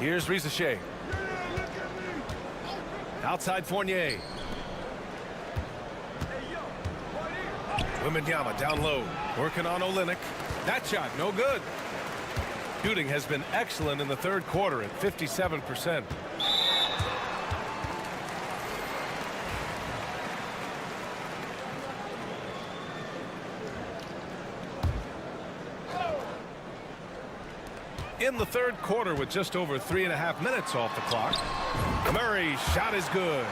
Here's Rizachet. Outside Fournier. Wembanyama down low. Working on Olynyk. That shot no good. Shooting has been excellent in the third quarter at 57%. In the third quarter with just over 3.5 minutes off the clock. Murray's shot is good.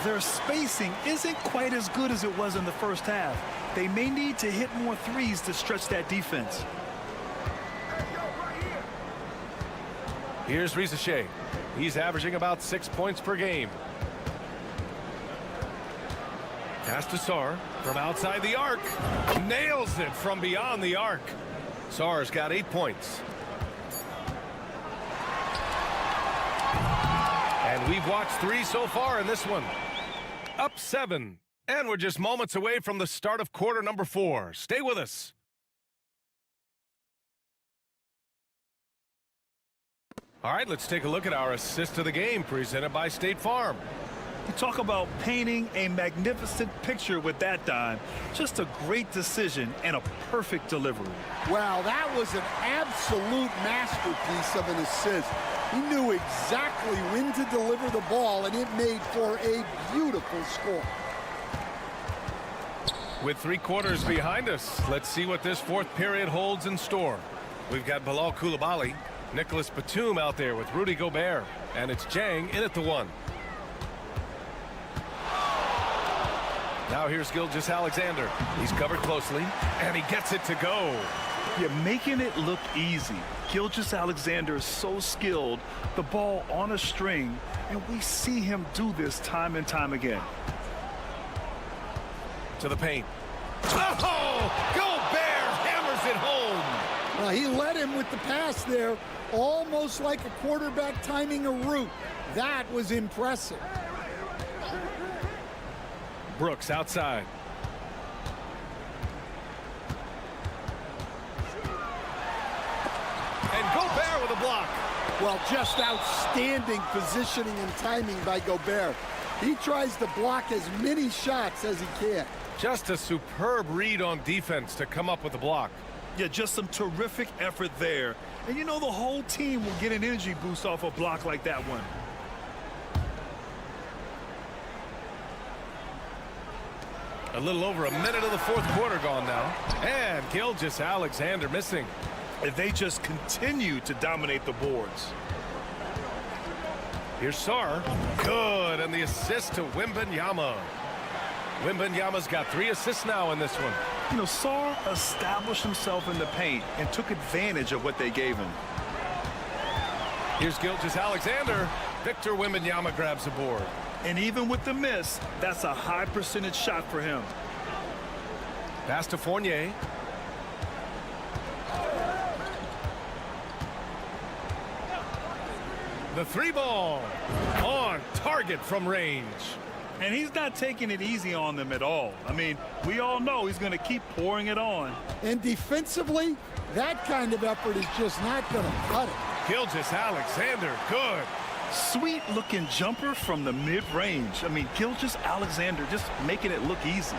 Their spacing isn't quite as good as it was in the first half. They may need to hit more threes to stretch that defense. Here's Rizachet. He's averaging about 6 points per game. Pass to Sarr from outside the arc. Nails it from beyond the arc. Sarr's got 8 points. And we've watched 3 so far in this one. Up 7. And we're just moments away from the start of quarter number 4. Stay with us. All right, let's take a look at our assist of the game presented by State Farm. You talk about painting a magnificent picture with that dime. Just a great decision and a perfect delivery. Wow, that was an absolute masterpiece of an assist. He knew exactly when to deliver the ball, and it made for a beautiful score. With 3 quarters behind us, let's see what this fourth period holds in store. We've got Bilal Coulibaly, Nicholas Batum out there with Rudy Gobert, and it's Jang in at the 1. Now here's Gilgeous-Alexander. He's covered closely, and he gets it to go. You're making it look easy. Gilgeous-Alexander is so skilled, the ball on a string, and we see him do this time and time again. To the paint. Oh! Gobert hammers it home! Well, he led him with the pass there, almost like a quarterback timing a route. That was impressive. Brooks outside. And Gobert with a block. Well, just outstanding positioning and timing by Gobert. He tries to block as many shots as he can. Just a superb read on defense to come up with the block. Yeah, just some terrific effort there. And you know the whole team will get an energy boost off a block like that one. A little over a minute of the fourth quarter gone now. And Gilgeous-Alexander missing. And they just continue to dominate the boards. Here's Sarr. Good, and the assist to Wembanyama. Wembanyama's got 3 assists now in this one. You know, Sarr established himself in the paint and took advantage of what they gave him. Here's Gilgeous-Alexander. Victor Wembanyama grabs the board. And even with the miss, that's a high percentage shot for him. Pass to Fournier. The 3-ball on target from range. And he's not taking it easy on them at all. I mean, we all know he's going to keep pouring it on. And defensively, that kind of effort is just not going to cut it. Gilgeous-Alexander, good. Sweet looking jumper from the mid-range. I mean, Gilgeous-Alexander just making it look easy.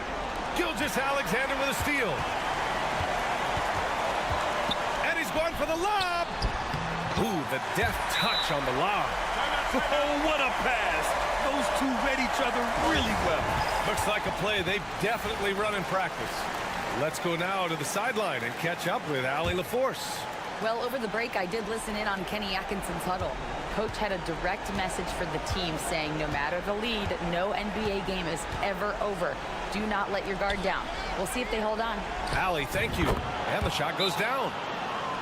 Gilgeous-Alexander with a steal. And he's going for the lob. Ooh, the deft touch on the lob. Oh, what a pass. Those two read each other really well. Looks like a play they've definitely run in practice. Let's go now to the sideline and catch up with Allie LaForce. Well, over the break, I did listen in on Kenny Atkinson's huddle. Coach had a direct message for the team saying no matter the lead, no NBA game is ever over. Do not let your guard down. We'll see if they hold on. Allie, thank you. And the shot goes down.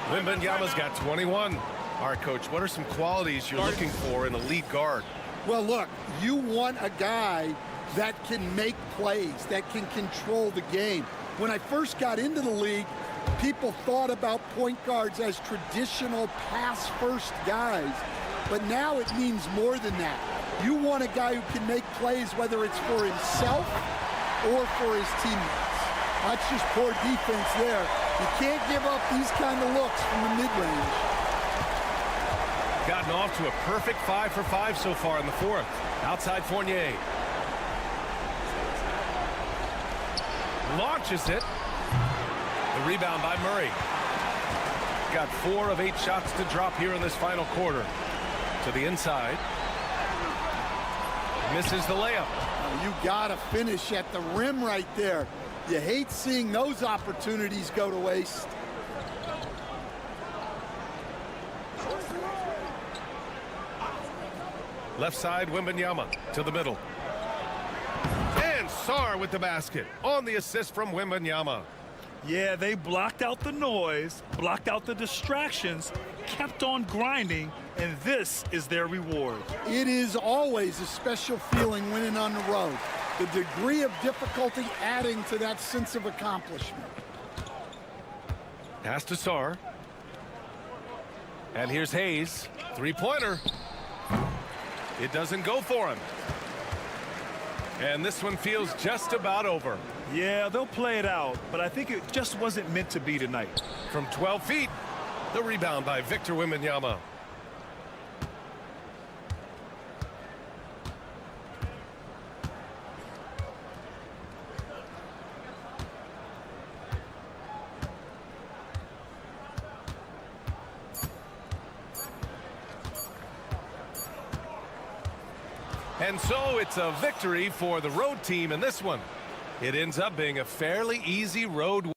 Wembanyama's got 21. All right, Coach, what are some qualities you're looking for in a lead guard? Well, look, you want a guy that can make plays, that can control the game. When I first got into the league, people thought about point guards as traditional pass-first guys. But now it means more than that. You want a guy who can make plays, whether it's for himself or for his teammates. That's just poor defense there. You can't give up these kind of looks from the mid-range. Gotten off to a perfect 5 for 5 so far in the fourth. Outside Fournier. Launches it. The rebound by Murray. Got 4 of 8 shots to drop here in this final quarter. To the inside. Misses the layup. You got to finish at the rim right there. You hate seeing those opportunities go to waste. Left side, Wembanyama to the middle. And Sarr with the basket on the assist from Wembanyama. Yeah, they blocked out the noise, blocked out the distractions, kept on grinding, and this is their reward. It is always a special feeling winning on the road. The degree of difficulty adding to that sense of accomplishment. Pass to Sarr. And here's Hayes. 3-pointer. It doesn't go for him. And this one feels just about over. Yeah, they'll play it out, but I think it just wasn't meant to be tonight. From 12 feet, the rebound by Victor Wembanyama. And so it's a victory for the road team in this one. It ends up being a fairly easy road.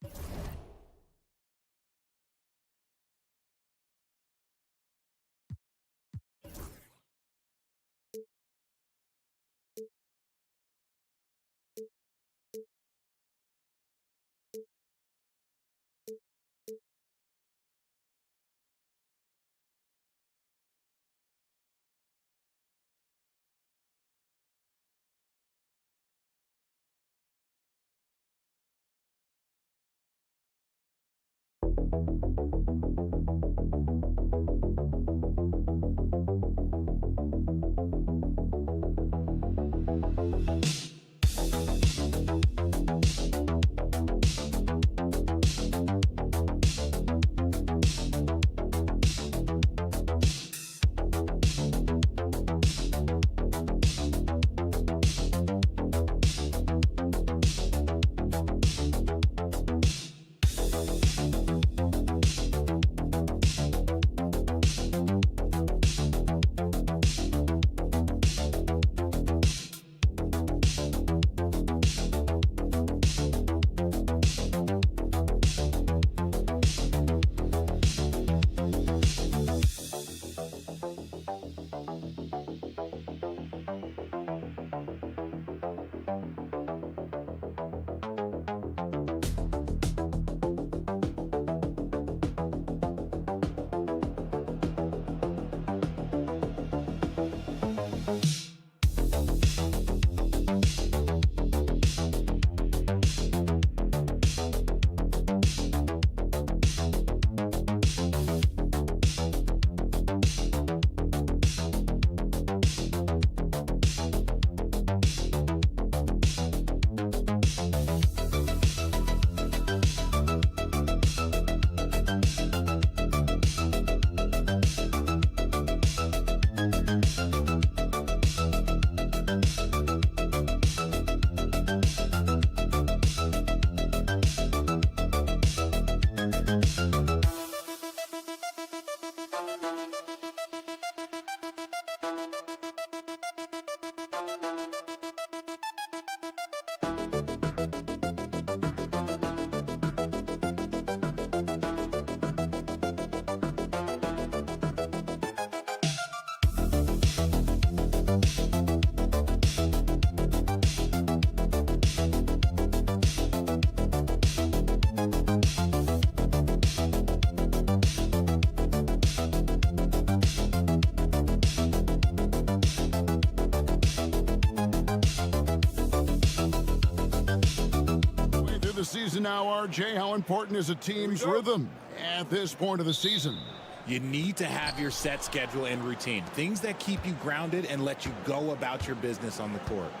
the season now, RJ. How important is a team's rhythm at this point of the season? You need to have your set schedule and routine. Things that keep you grounded and let you go about your business on the court.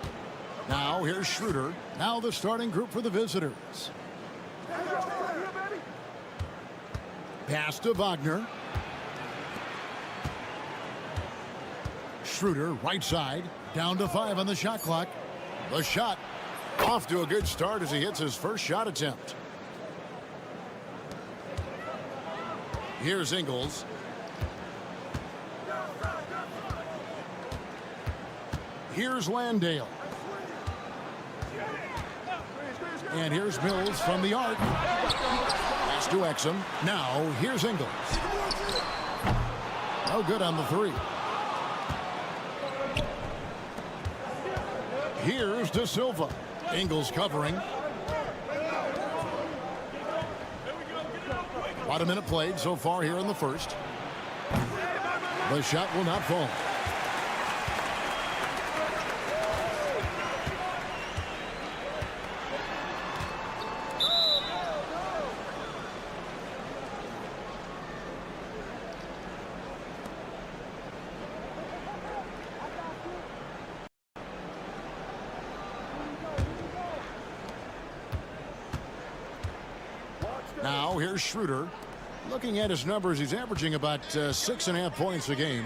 Now here's Schroeder. Now the starting group for the visitors. Pass to Wagner. Schroeder, right side. Down to 5 on the shot clock. The shot off to a good start as he hits his first shot attempt. Here's Ingles. Here's Landale. And here's Mills from the arc. Pass to Exum. Now here's Ingles. No good on the 3. Here's De Silva. Ingles covering. About a minute played so far here in the first. The shot will not fall. Now here's Schroeder. Looking at his numbers, he's averaging about 6.5 points a game.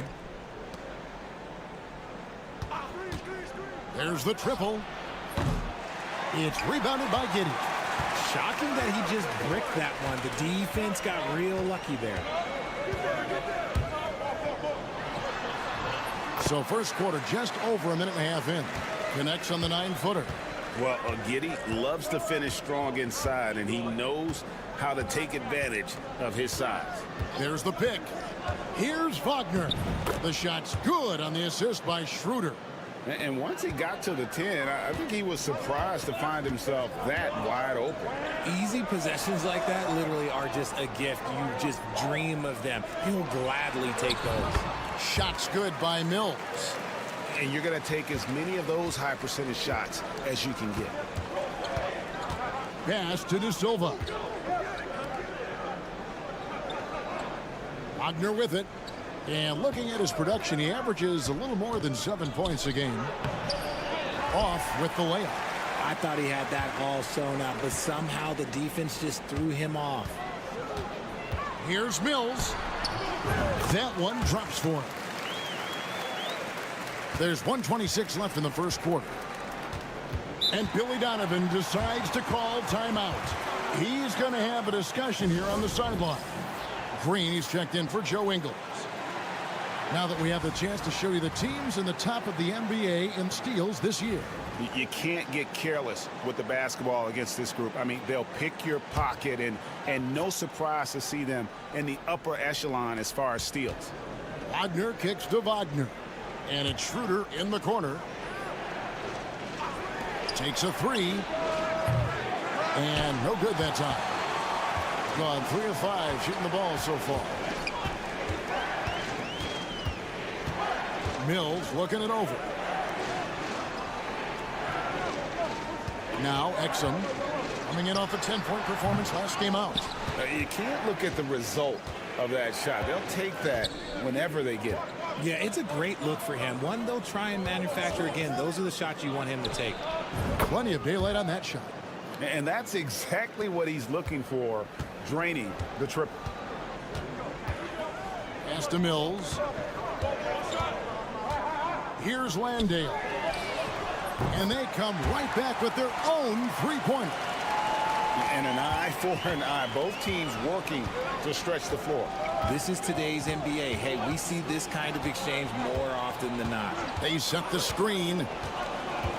There's the triple. It's rebounded by Giddey. Shocking that he just bricked that one. The defense got real lucky there. So first quarter just over a minute and a half in. Connects on the 9-footer. Well, Giddey loves to finish strong inside, and he knows how to take advantage of his size. There's the pick. Here's Wagner. The shot's good on the assist by Schroeder. And once he got to the 10, I think he was surprised to find himself that wide open. Easy possessions like that literally are just a gift. You just dream of them. He'll gladly take those. Shot's good by Mills. And you're going to take as many of those high percentage shots as you can get. Pass to De Silva. Wagner with it. And looking at his production, he averages a little more than 7 points a game. Off with the layup. I thought he had that all sewn up, but somehow the defense just threw him off. Here's Mills. That one drops for him. There's 1:26 left in the first quarter. And Billy Donovan decides to call timeout. He's going to have a discussion here on the sideline. Green, he's checked in for Joe Ingles. Now that we have the chance to show you the teams in the top of the NBA in steals this year. You can't get careless with the basketball against this group. I mean, they'll pick your pocket, and no surprise to see them in the upper echelon as far as steals. Wagner kicks to Wagner. And it's Schroeder in the corner. Takes a 3. And no good that time. Gone 3 of 5 shooting the ball so far. Mills looking it over. Now Exum coming in off a 10-point performance last game out. You can't look at the result of that shot. They'll take that whenever they get it. Yeah, it's a great look for him. One they'll try and manufacture again. Those are the shots you want him to take. Plenty of daylight on that shot. And that's exactly what he's looking for, draining the triple. Pass to Mills. Here's Landale. And they come right back with their own three-pointer. And an eye for an eye. Both teams working to stretch the floor. This is today's NBA. Hey, we see this kind of exchange more often than not. They set the screen.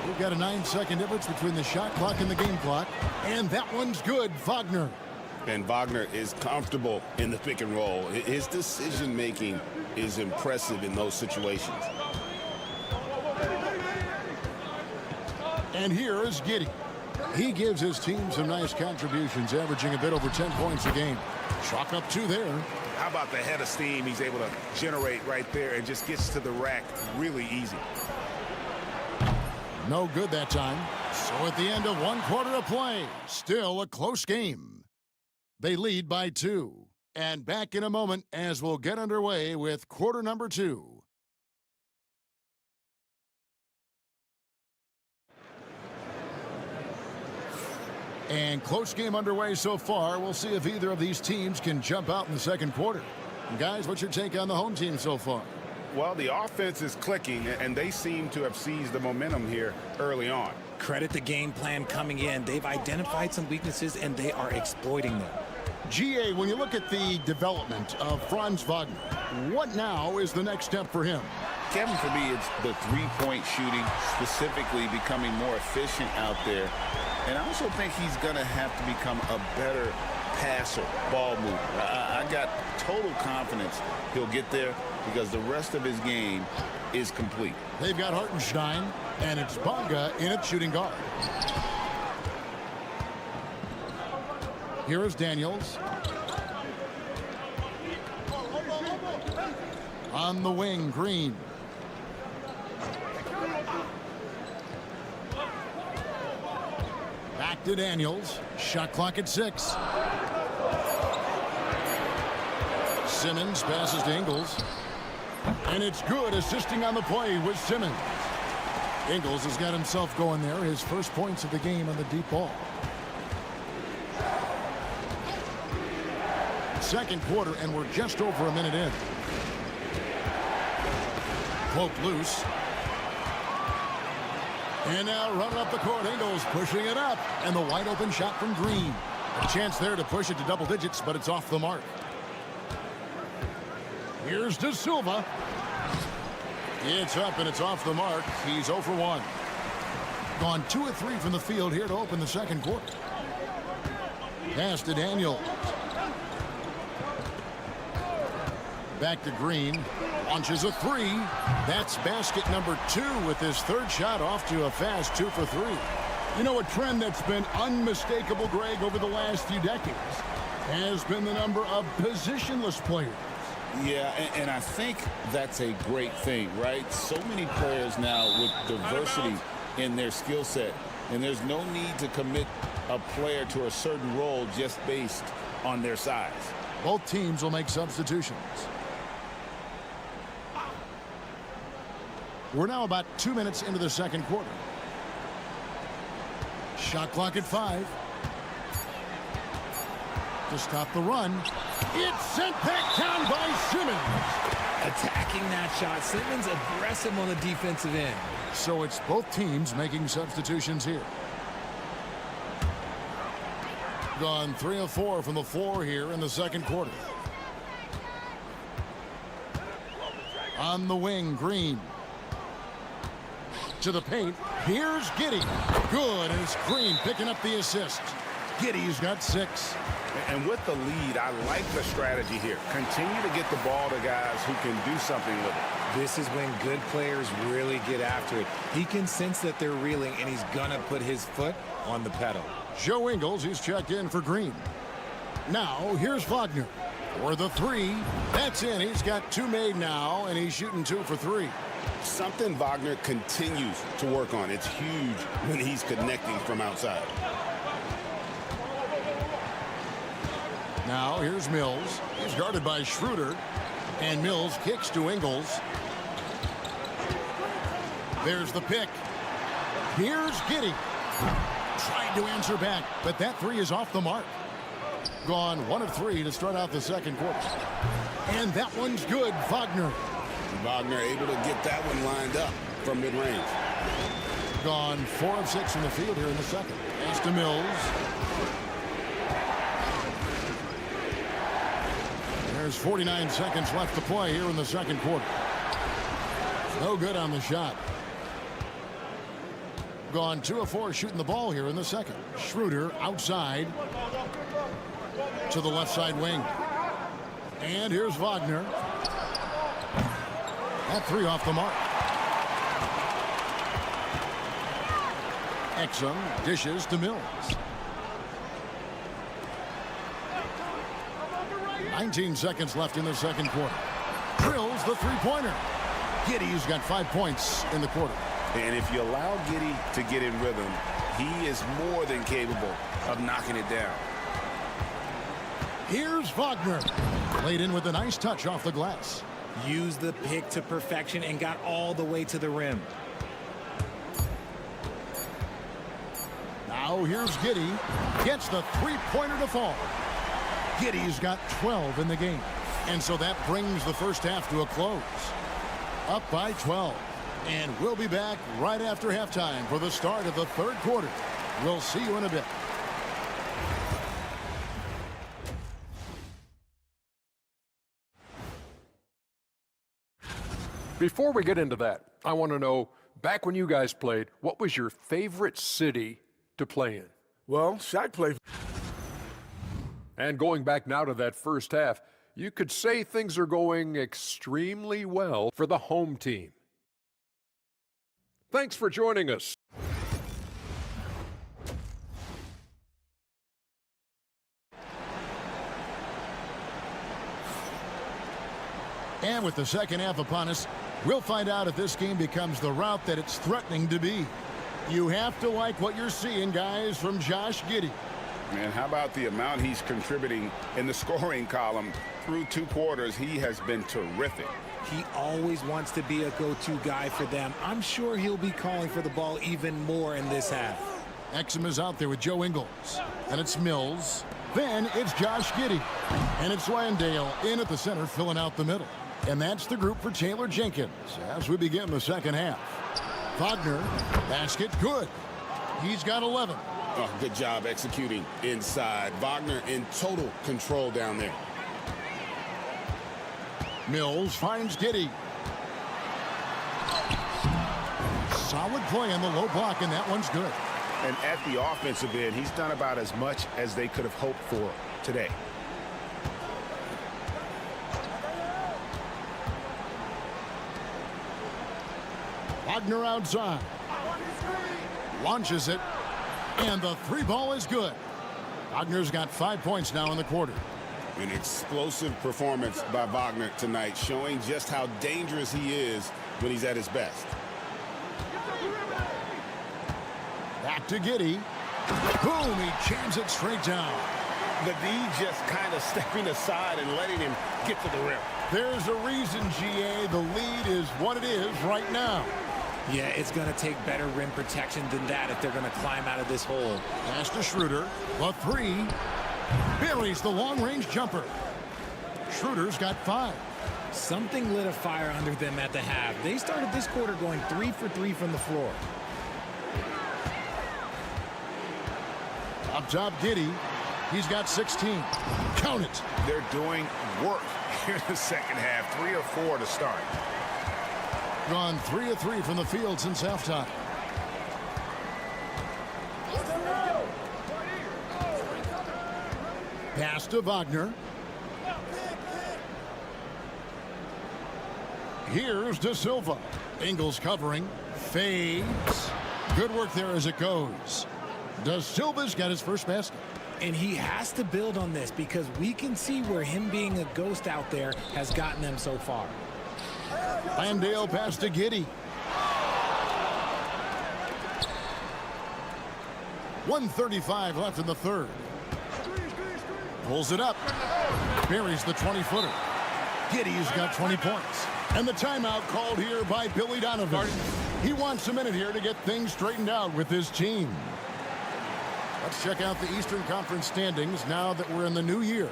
We've got a 9-second difference between the shot clock and the game clock. And that one's good, Wagner. And Wagner is comfortable in the pick and roll. His decision-making is impressive in those situations. And here is Giddey. He gives his team some nice contributions, averaging a bit over 10 points a game. Chalk up 2 there. How about the head of steam he's able to generate right there and just gets to the rack really easy. No good that time. So at the end of 1 quarter of play, still a close game. They lead by 2. And back in a moment as we'll get underway with quarter number 2. And close game underway so far. We'll see if either of these teams can jump out in the second quarter. And guys, what's your take on the home team so far? Well, the offense is clicking, and they seem to have seized the momentum here early on. Credit the game plan coming in. They've identified some weaknesses, and they are exploiting them. GA, when you look at the development of Franz Wagner, what now is the next step for him? Kevin, for me, it's the three-point shooting, specifically becoming more efficient out there. And I also think he's going to have to become a better passer, ball mover. I got total confidence he'll get there because the rest of his game is complete. They've got Hartenstein, and it's Bonga in at shooting guard. Here is Daniels. On the wing, Green. Back to Daniels. Shot clock at 6. Simmons passes to Ingles. And it's good, assisting on the play with Simmons. Ingles has got himself going there. His first points of the game on the deep ball. Second quarter, and we're just over a minute in. Poke loose. And now running up the court, Ingles pushing it up. And the wide open shot from Green. A chance there to push it to double digits, but it's off the mark. Here's De Silva. It's up and it's off the mark. He's 0 for 1. Gone 2 of 3 from the field here to open the second quarter. Pass to Daniel. Back to Green. Launches a 3. That's basket number 2 with his third shot off to a fast 2 for 3. You know, a trend that's been unmistakable, Greg, over the last few decades has been the number of positionless players. Yeah, and I think that's a great thing, right? So many players now with diversity in their skill set, and there's no need to commit a player to a certain role just based on their size. Both teams will make substitutions. We're now about 2 minutes into the second quarter. Shot clock at 5. To stop the run. It's sent back down by Simmons. Attacking that shot. Simmons aggressive on the defensive end. So it's both teams making substitutions here. Gone 3 of 4 from the floor here in the second quarter. On the wing, Green. To the paint. Here's Giddey. Good, and it's Green picking up the assist. Giddey's got 6. And with the lead, I like the strategy here. Continue to get the ball to guys who can do something with it. This is when good players really get after it. He can sense that they're reeling, and he's going to put his foot on the pedal. Joe Ingles, he's checked in for Green. Now, here's Wagner for the 3. That's in. He's got 2 made now, and he's shooting 2 for 3. Something Wagner continues to work on. It's huge when he's connecting from outside. Now, here's Mills. He's guarded by Schroeder. And Mills kicks to Ingles. There's the pick. Here's Giddey. Tried to answer back, but that 3 is off the mark. Gone 1 of 3 to start out the second quarter. And that one's good. Wagner. Wagner able to get that one lined up from mid-range. Gone 4 of 6 from the field here in the second. Pass to Mills. There's 49 seconds left to play here in the second quarter. No good on the shot. Gone 2 of 4 shooting the ball here in the second. Schroeder outside to the left side wing. And here's Wagner. That 3 off the mark. Exum dishes to Mills. 19 seconds left in the second quarter. Drills the 3-pointer. Giddey's got 5 points in the quarter. And if you allow Giddey to get in rhythm, He is more than capable of knocking it down. Here's Wagner. Laid in with a nice touch off the glass. Used the pick to perfection and got all the way to the rim. Now here's Giddey. Gets the three-pointer to fall. Giddey's got 12 in the game. And so that brings the first half to a close. Up by 12. And we'll be back right after halftime for the start of the third quarter. We'll see you in a bit. Before we get into that, I want to know, back when you guys played, what was your favorite city to play in? Well, Shaq played. And going back now to that first half, you could say things are going extremely well for the home team. Thanks for joining us. And with the second half upon us, we'll find out if this game becomes the route that it's threatening to be. You have to like what you're seeing, guys, from Josh Giddey. And how about the amount he's contributing in the scoring column? Through 2 quarters, he has been terrific. He always wants to be a go-to guy for them. I'm sure he'll be calling for the ball even more in this half. Exum is out there with Joe Ingles. And it's Mills. Then it's Josh Giddey. And it's Landale in at the center, filling out the middle. And that's the group for Taylor Jenkins as we begin the second half. Wagner, basket, good. He's got 11. Oh, good job executing inside. Wagner in total control down there. Mills finds Giddey. Solid play on the low block, and that one's good. And at the offensive end, he's done about as much as they could have hoped for today. Wagner outside. Launches it. And the three ball is good. Wagner's got 5 points now in the quarter. An explosive performance by Wagner tonight, showing just how dangerous he is when he's at his best. Back to Giddey. Boom, he jams it straight down. The D just kind of stepping aside and letting him get to the rim. There's a reason, GA, the lead is what it is right now. Yeah, it's going to take better rim protection than that if they're going to climb out of this hole. Pass to Schroeder. The three. Buries the long-range jumper. Schroeder's got 5. Something lit a fire under them at the half. They started this quarter going 3 for 3 from the floor. Up top, Giddey. He's got 16. Count it. They're doing work here in the second half. 3 or 4 to start. Gone 3 of 3 from the field since halftime. Pass to Wagner. Here's De Silva. Ingles covering. Fades. Good work there as it goes. De Silva's got his first basket. And he has to build on this because we can see where him being a ghost out there has gotten them so far. Landale pass to Giddey. 1:35 left in the third. Pulls it up. Buries the 20-footer. Giddey's got 20 points. And the timeout called here by Billy Donovan. He wants a minute here to get things straightened out with his team. Let's check out the Eastern Conference standings now that we're in the new year.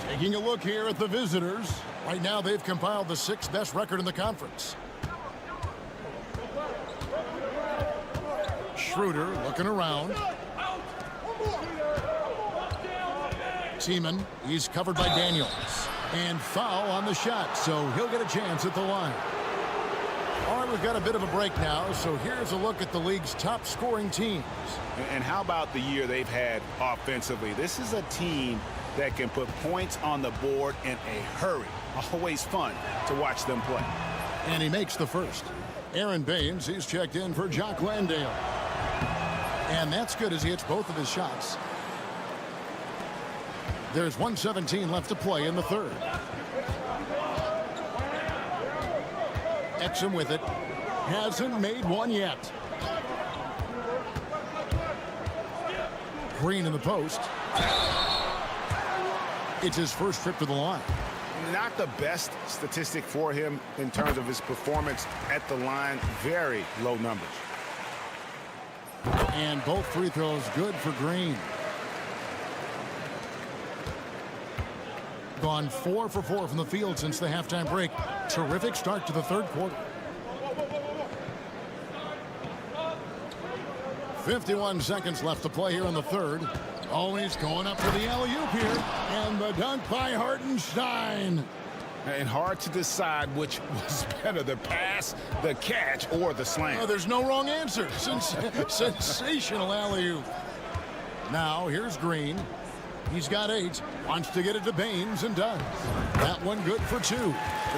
Taking a look here at the visitors. Right now, they've compiled the 6th best record in the conference. Schroeder looking around. Seaman, he's covered by Daniels. And foul on the shot, so he'll get a chance at the line. All right, we've got a bit of a break now, so here's a look at the league's top scoring teams. And how about the year they've had offensively? This is a team that can put points on the board in a hurry. Always fun to watch them play. And he makes the first. Aaron Baines, he's checked in for Jock Landale. And that's good as he hits both of his shots. There's 1:17 left to play in the third. Exum with it. Hasn't made one yet. Green in the post. It's his first trip to the line. Not the best statistic for him in terms of his performance at the line. Very low numbers. And both free throws good for Green. Gone 4 for 4 from the field since the halftime break. Terrific start to the third quarter. 51 seconds left to play here in the third. Always going up for the alley-oop here. And the dunk by Hartenstein. And hard to decide which was better, the pass, the catch, or the slam. Oh, there's no wrong answer. Sensational alley-oop. Now, here's Green. He's got 8. Wants to get it to Baines and does. That one good for 2.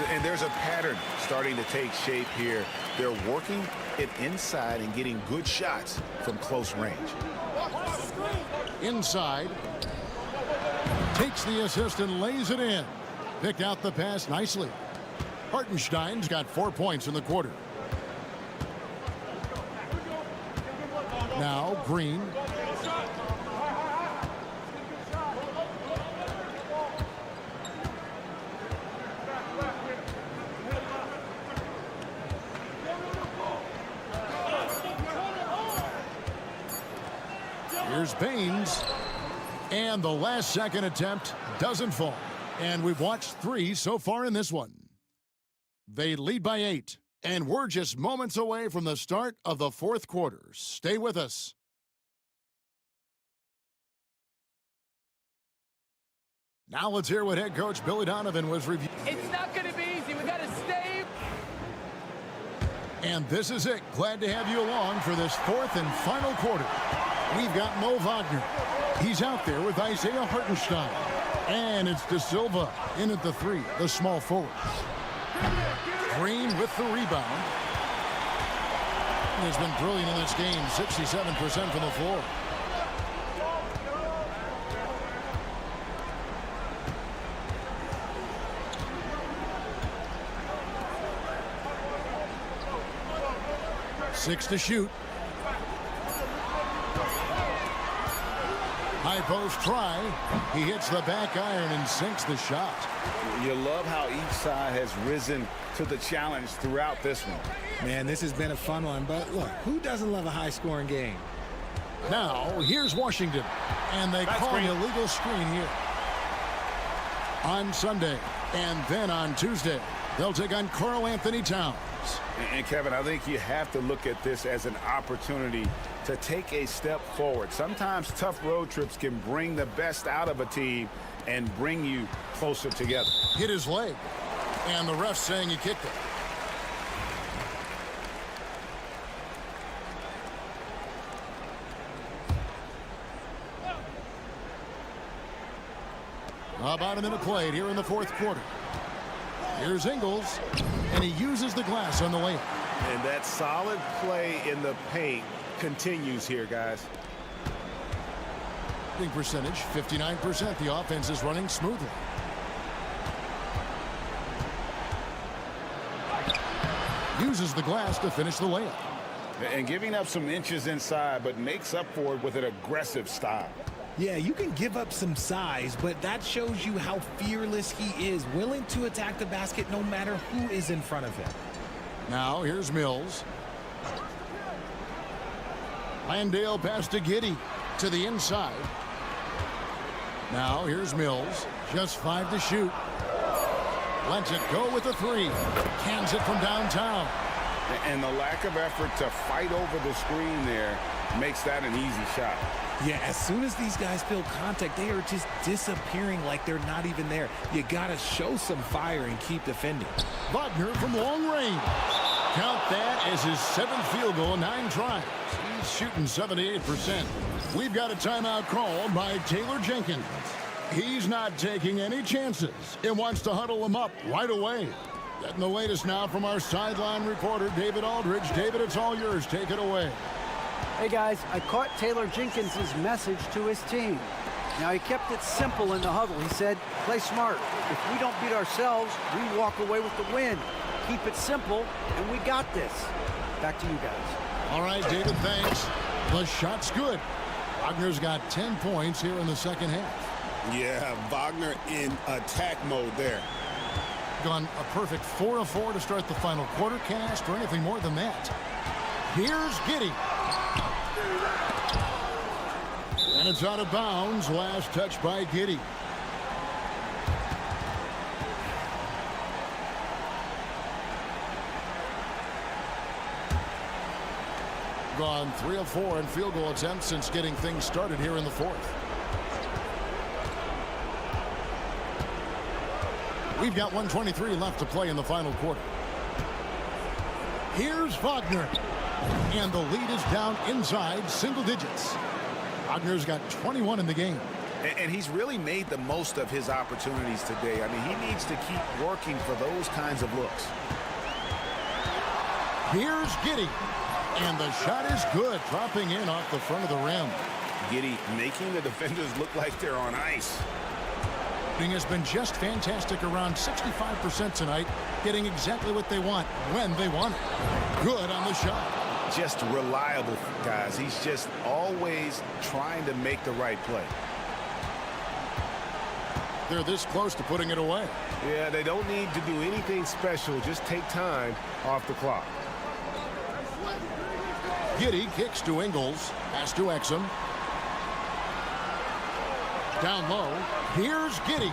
And there's a pattern starting to take shape here. They're working it inside and getting good shots from close range. Inside. Takes the assist and lays it in. Picked out the pass nicely. Hartenstein's got 4 points in the quarter. Now Green. Here's Baines. And the last second attempt doesn't fall. And we've watched 3 so far in this one. They lead by 8. And we're just moments away from the start of the fourth quarter. Stay with us. Now let's hear what head coach Billy Donovan was reviewing. It's not going to be easy. We got to stay. And this is it. Glad to have you along for this fourth and final quarter. We've got Mo Wagner. He's out there with Isaiah Hartenstein. And it's De Silva in at the 3, the small forward. Green with the rebound. He's been brilliant in this game, 67% from the floor. Six to shoot. High post try. He hits the back iron and sinks the shot. You love how each side has risen to the challenge throughout this one. Man, this has been a fun one, but look, who doesn't love a high-scoring game? Now, here's Washington, and they call an illegal screen here. On Sunday, and then on Tuesday, they'll take on Karl Anthony Towns. And Kevin, I think you have to look at this as an opportunity to take a step forward. Sometimes tough road trips can bring the best out of a team and bring you closer together. Hit his leg, and the ref saying he kicked it. About a minute played here in the fourth quarter. Here's Ingles, and he uses the glass on the layup. And that solid play in the paint continues here, guys. Shooting percentage, 59%. The offense is running smoothly. Uses the glass to finish the layup. And giving up some inches inside, but makes up for it with an aggressive style. Yeah, you can give up some size, but that shows you how fearless he is, willing to attack the basket no matter who is in front of him. Now here's Mills. Landale pass to Giddey to the inside. Now here's Mills. Just 5 to shoot. Lets it go with a 3. Cans it from downtown. And the lack of effort to fight over the screen there makes that an easy shot. Yeah, as soon as these guys feel contact, they are just disappearing like they're not even there. You got to show some fire and keep defending. Wagner from long range. Count that as his 7th field goal in 9 tries. He's shooting 78%. We've got a timeout called by Taylor Jenkins. He's not taking any chances. He wants to huddle him up right away. Getting the latest now from our sideline reporter, David Aldridge. David, it's all yours. Take it away. Hey guys, I caught Taylor Jenkins' message to his team. Now he kept it simple in the huddle. He said, play smart. If we don't beat ourselves, we walk away with the win. Keep it simple, and we got this. Back to you guys. All right, David, thanks. The shot's good. Wagner's got 10 points here in the second half. Yeah, Wagner in attack mode there. Gone a perfect 4 of 4 to start the final quarter. Can't ask for anything more than that. Here's Giddey. And it's out of bounds. Last touch by Giddey. Gone 3 of 4 in field goal attempts since getting things started here in the fourth. We've got 1:23 left to play in the final quarter. Here's Wagner. And the lead is down inside single digits. Wagner's got 21 in the game. And he's really made the most of his opportunities today. I mean, he needs to keep working for those kinds of looks. Here's Giddey. And the shot is good, dropping in off the front of the rim. Giddey making the defenders look like they're on ice. He has been just fantastic, around 65% tonight, getting exactly what they want when they want it. Good on the shot. Just reliable, guys. He's just always trying to make the right play. They're this close to putting it away. Yeah, they don't need to do anything special. Just take time off the clock. Giddey kicks to Ingles. Pass to Exum. Down low. Here's Giddey.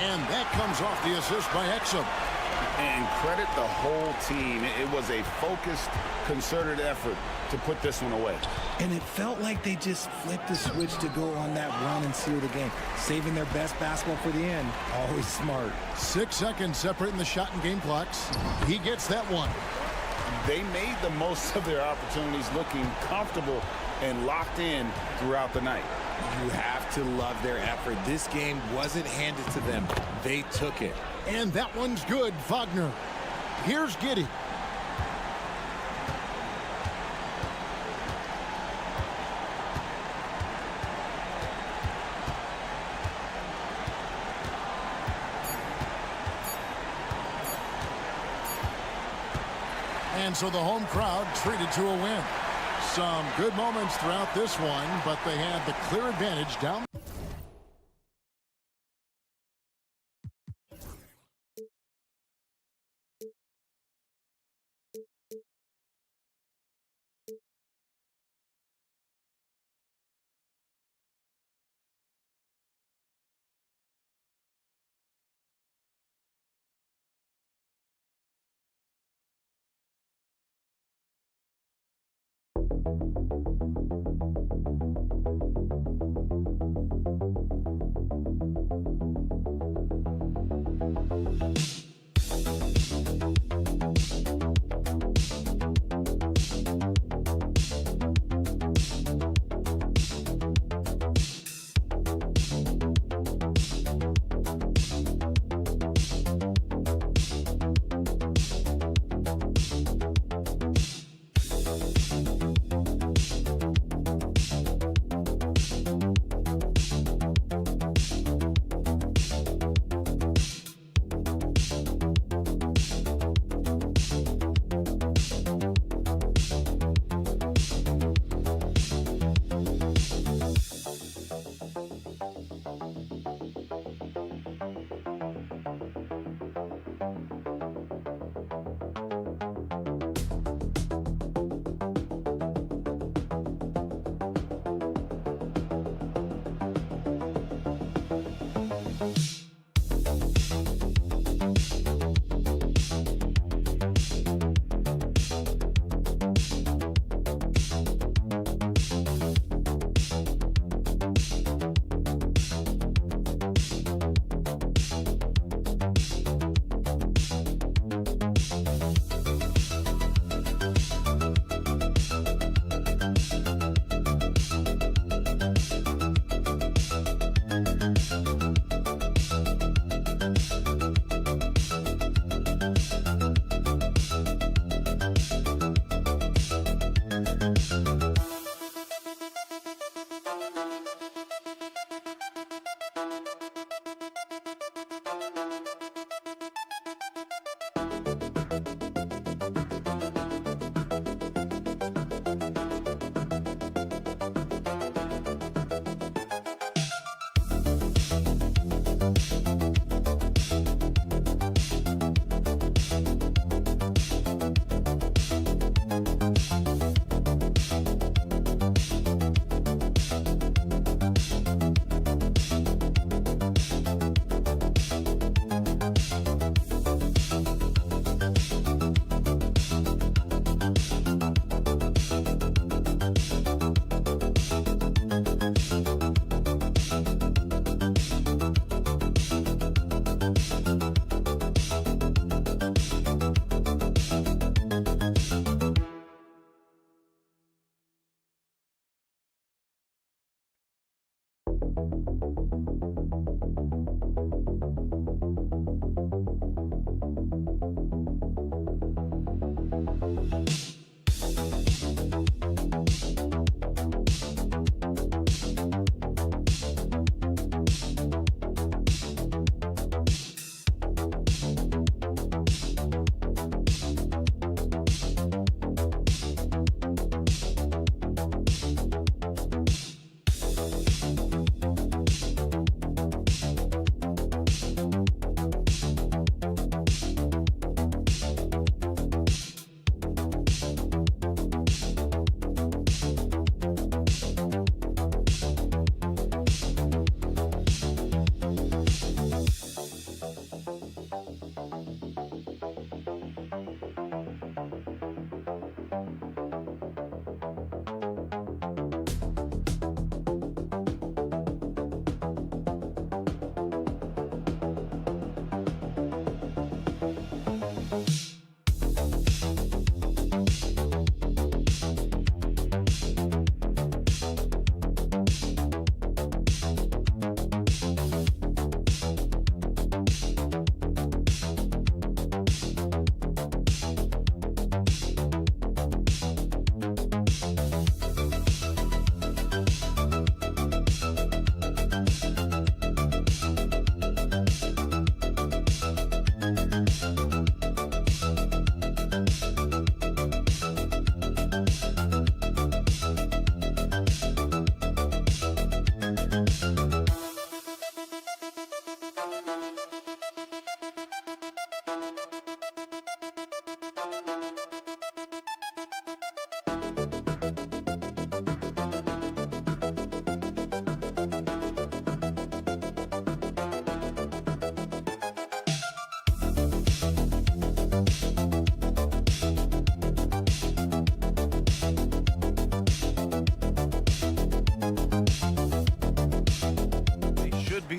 And that comes off the assist by Exum. And credit the whole team. It was a focused, concerted effort to put this one away. And it felt like they just flipped the switch to go on that run and seal the game. Saving their best basketball for the end. Always smart. 6 seconds separating the shot and game clocks. He gets that one. They made the most of their opportunities, looking comfortable and locked in throughout the night. You have to love their effort. This game wasn't handed to them. They took it. And that one's good, Wagner. Here's Giddey. And so the home crowd treated to a win. Some good moments throughout this one, but they had the clear advantage down.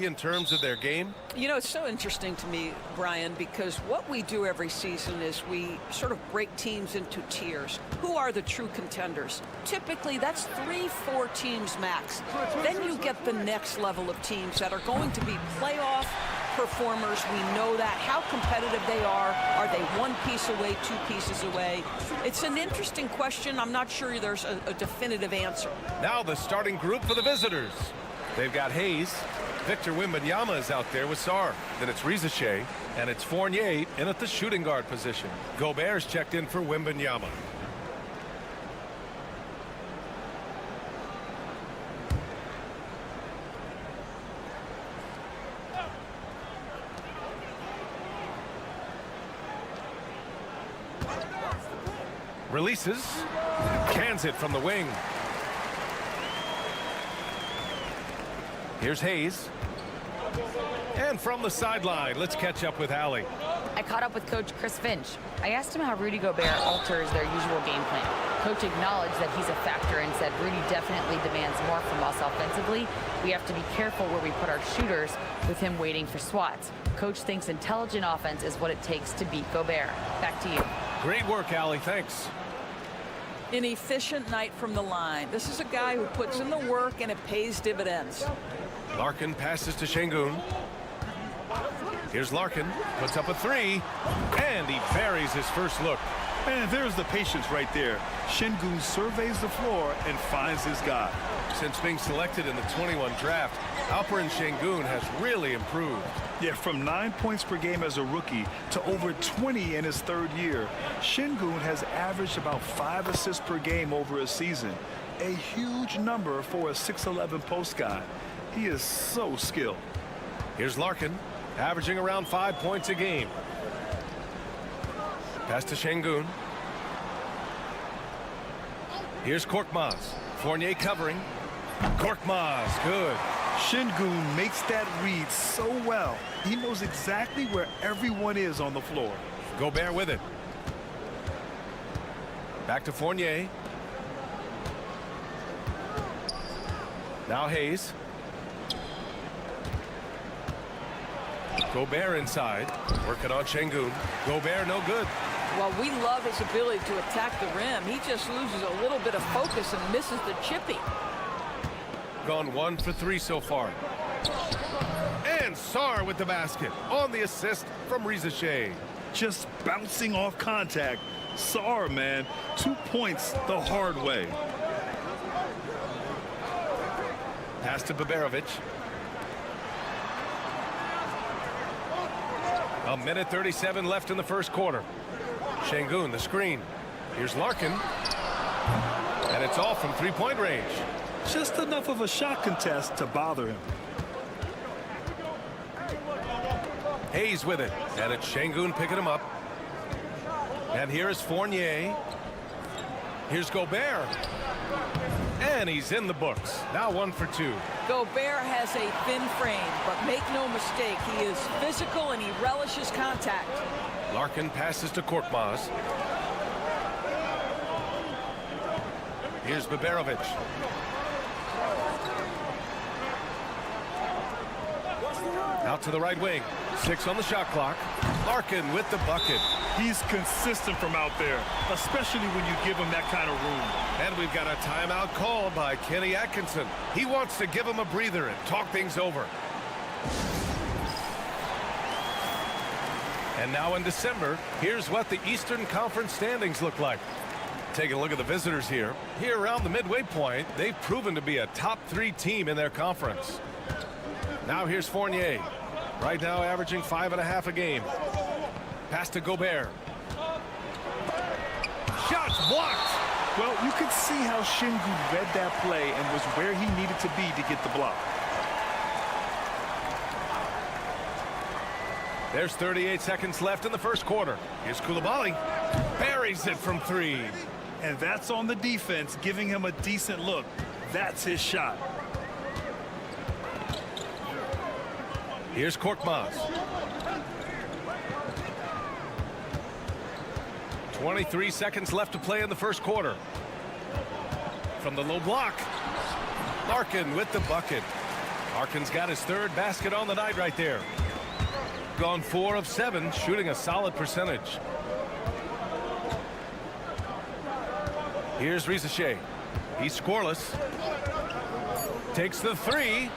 In terms of their game? You know, it's so interesting to me, Brian, because what we do every season is we sort of break teams into tiers. Who are the true contenders? Typically, that's 3-4 teams max. Then you get the next level of teams that are going to be playoff performers. We know that. How competitive they are. Are they one piece away, two pieces away? It's an interesting question. I'm not sure there's a definitive answer. Now the starting group for the visitors. They've got Hayes. Victor Wembanyama is out there with Sarr. Then it's Rizachet, and it's Fournier in at the shooting guard position. Gobert's checked in for Wembanyama. Releases. Cans it from the wing. Here's Hayes. And from the sideline, let's catch up with Allie. I caught up with Coach Chris Finch. I asked him how Rudy Gobert alters their usual game plan. Coach acknowledged that he's a factor and said Rudy definitely demands more from us offensively. We have to be careful where we put our shooters with him waiting for swats. Coach thinks intelligent offense is what it takes to beat Gobert. Back to you. Great work, Allie. Thanks. An efficient night from the line. This is a guy who puts in the work and it pays dividends. Larkin passes to Şengün. Here's Larkin, puts up a three, and he buries his first look. And there's the patience right there. Şengün surveys the floor and finds his guy. Since being selected in the 21 draft, Alperen Şengün has really improved. Yeah, from 9 points per game as a rookie to over 20 in his third year. Şengün has averaged about 5 assists per game over a season. A huge number for a 6'11 post guy. He is so skilled. Here's Larkin, averaging around 5 points a game. Pass to Şengün. Here's Korkmaz. Fournier covering. Korkmaz, good. Şengün makes that read so well. He knows exactly where everyone is on the floor. Gobert with it. Back to Fournier. Now Hayes. Gobert inside, working on Şengün. Gobert no good. Well, we love his ability to attack the rim. He just loses a little bit of focus and misses the chippy. Gone 1 for 3 so far. And Sarr with the basket on the assist from Riza-Shea. Just bouncing off contact. Sarr, man, 2 points the hard way. Pass to Baberovic. A minute 37 left in the first quarter. Şengün, the screen. Here's Larkin. And it's all from three-point range. Just enough of a shot contest to bother him. Hayes with it. And it's Şengün picking him up. And here is Fournier. Here's Gobert. And he's in the books. Now 1 for 2. Gobert has a thin frame, but make no mistake, he is physical and he relishes contact. Larkin passes to Korkmaz. Here's Baberovic. Out to the right wing. 6 on the shot clock. Larkin with the bucket. He's consistent from out there, especially when you give him that kind of room. And we've got a timeout called by Kenny Atkinson. He wants to give him a breather and talk things over. And now in December, here's what the Eastern Conference standings look like. Taking a look at the visitors here. Here around the midway point, they've proven to be a top 3 team in their conference. Now here's Fournier. Right now averaging 5.5 a game. Pass to Gobert. Shots blocked. Well, you could see how Şengün read that play and was where he needed to be to get the block. There's 38 seconds left in the first quarter. Here's Coulibaly. Buries it from 3. And that's on the defense, giving him a decent look. That's his shot. Here's Korkmaz. 23 seconds left to play in the first quarter. From the low block. Larkin with the bucket. Larkin's got his 3rd basket on the night right there. Gone 4 of 7, shooting a solid percentage. Here's Riza-Shea. He's scoreless. Takes the 3.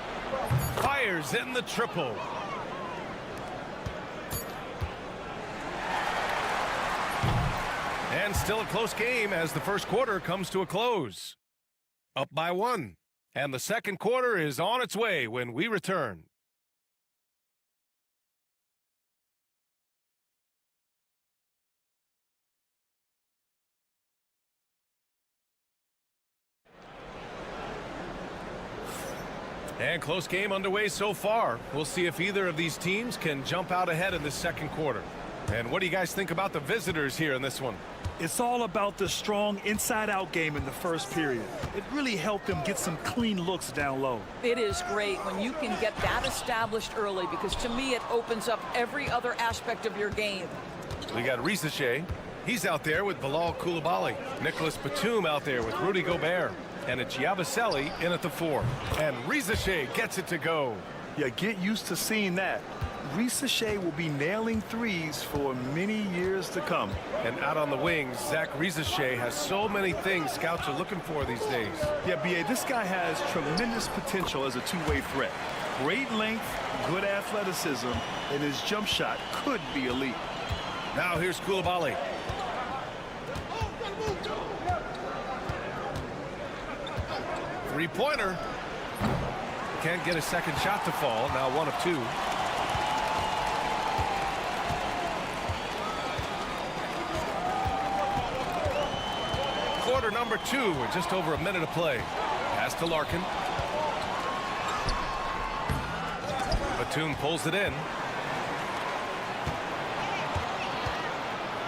Fires in the triple. And still a close game as the first quarter comes to a close. Up by 1. And the second quarter is on its way when we return. And close game underway so far. We'll see if either of these teams can jump out ahead in this second quarter. And what do you guys think about the visitors here in this one? It's all about the strong inside-out game in the first period. It really helped them get some clean looks down low. It is great when you can get that established early because to me it opens up every other aspect of your game. We got Riza-Shea. He's out there with Bilal Coulibaly. Nicholas Batum out there with Rudy Gobert. And it's Yabusele in at the 4. And Riza-Shea gets it to go. Yeah, get used to seeing that. Riza-Shea will be nailing threes for many years to come. And out on the wings, Zach Riza-Shea has so many things scouts are looking for these days. Yeah, B.A., this guy has tremendous potential as a two-way threat. Great length, good athleticism, and his jump shot could be elite. Now here's Coulibaly. Three-pointer. Can't get a second shot to fall. Now 1 of 2. Quarter number 2 with just over a minute of play. Pass to Larkin. Batum pulls it in.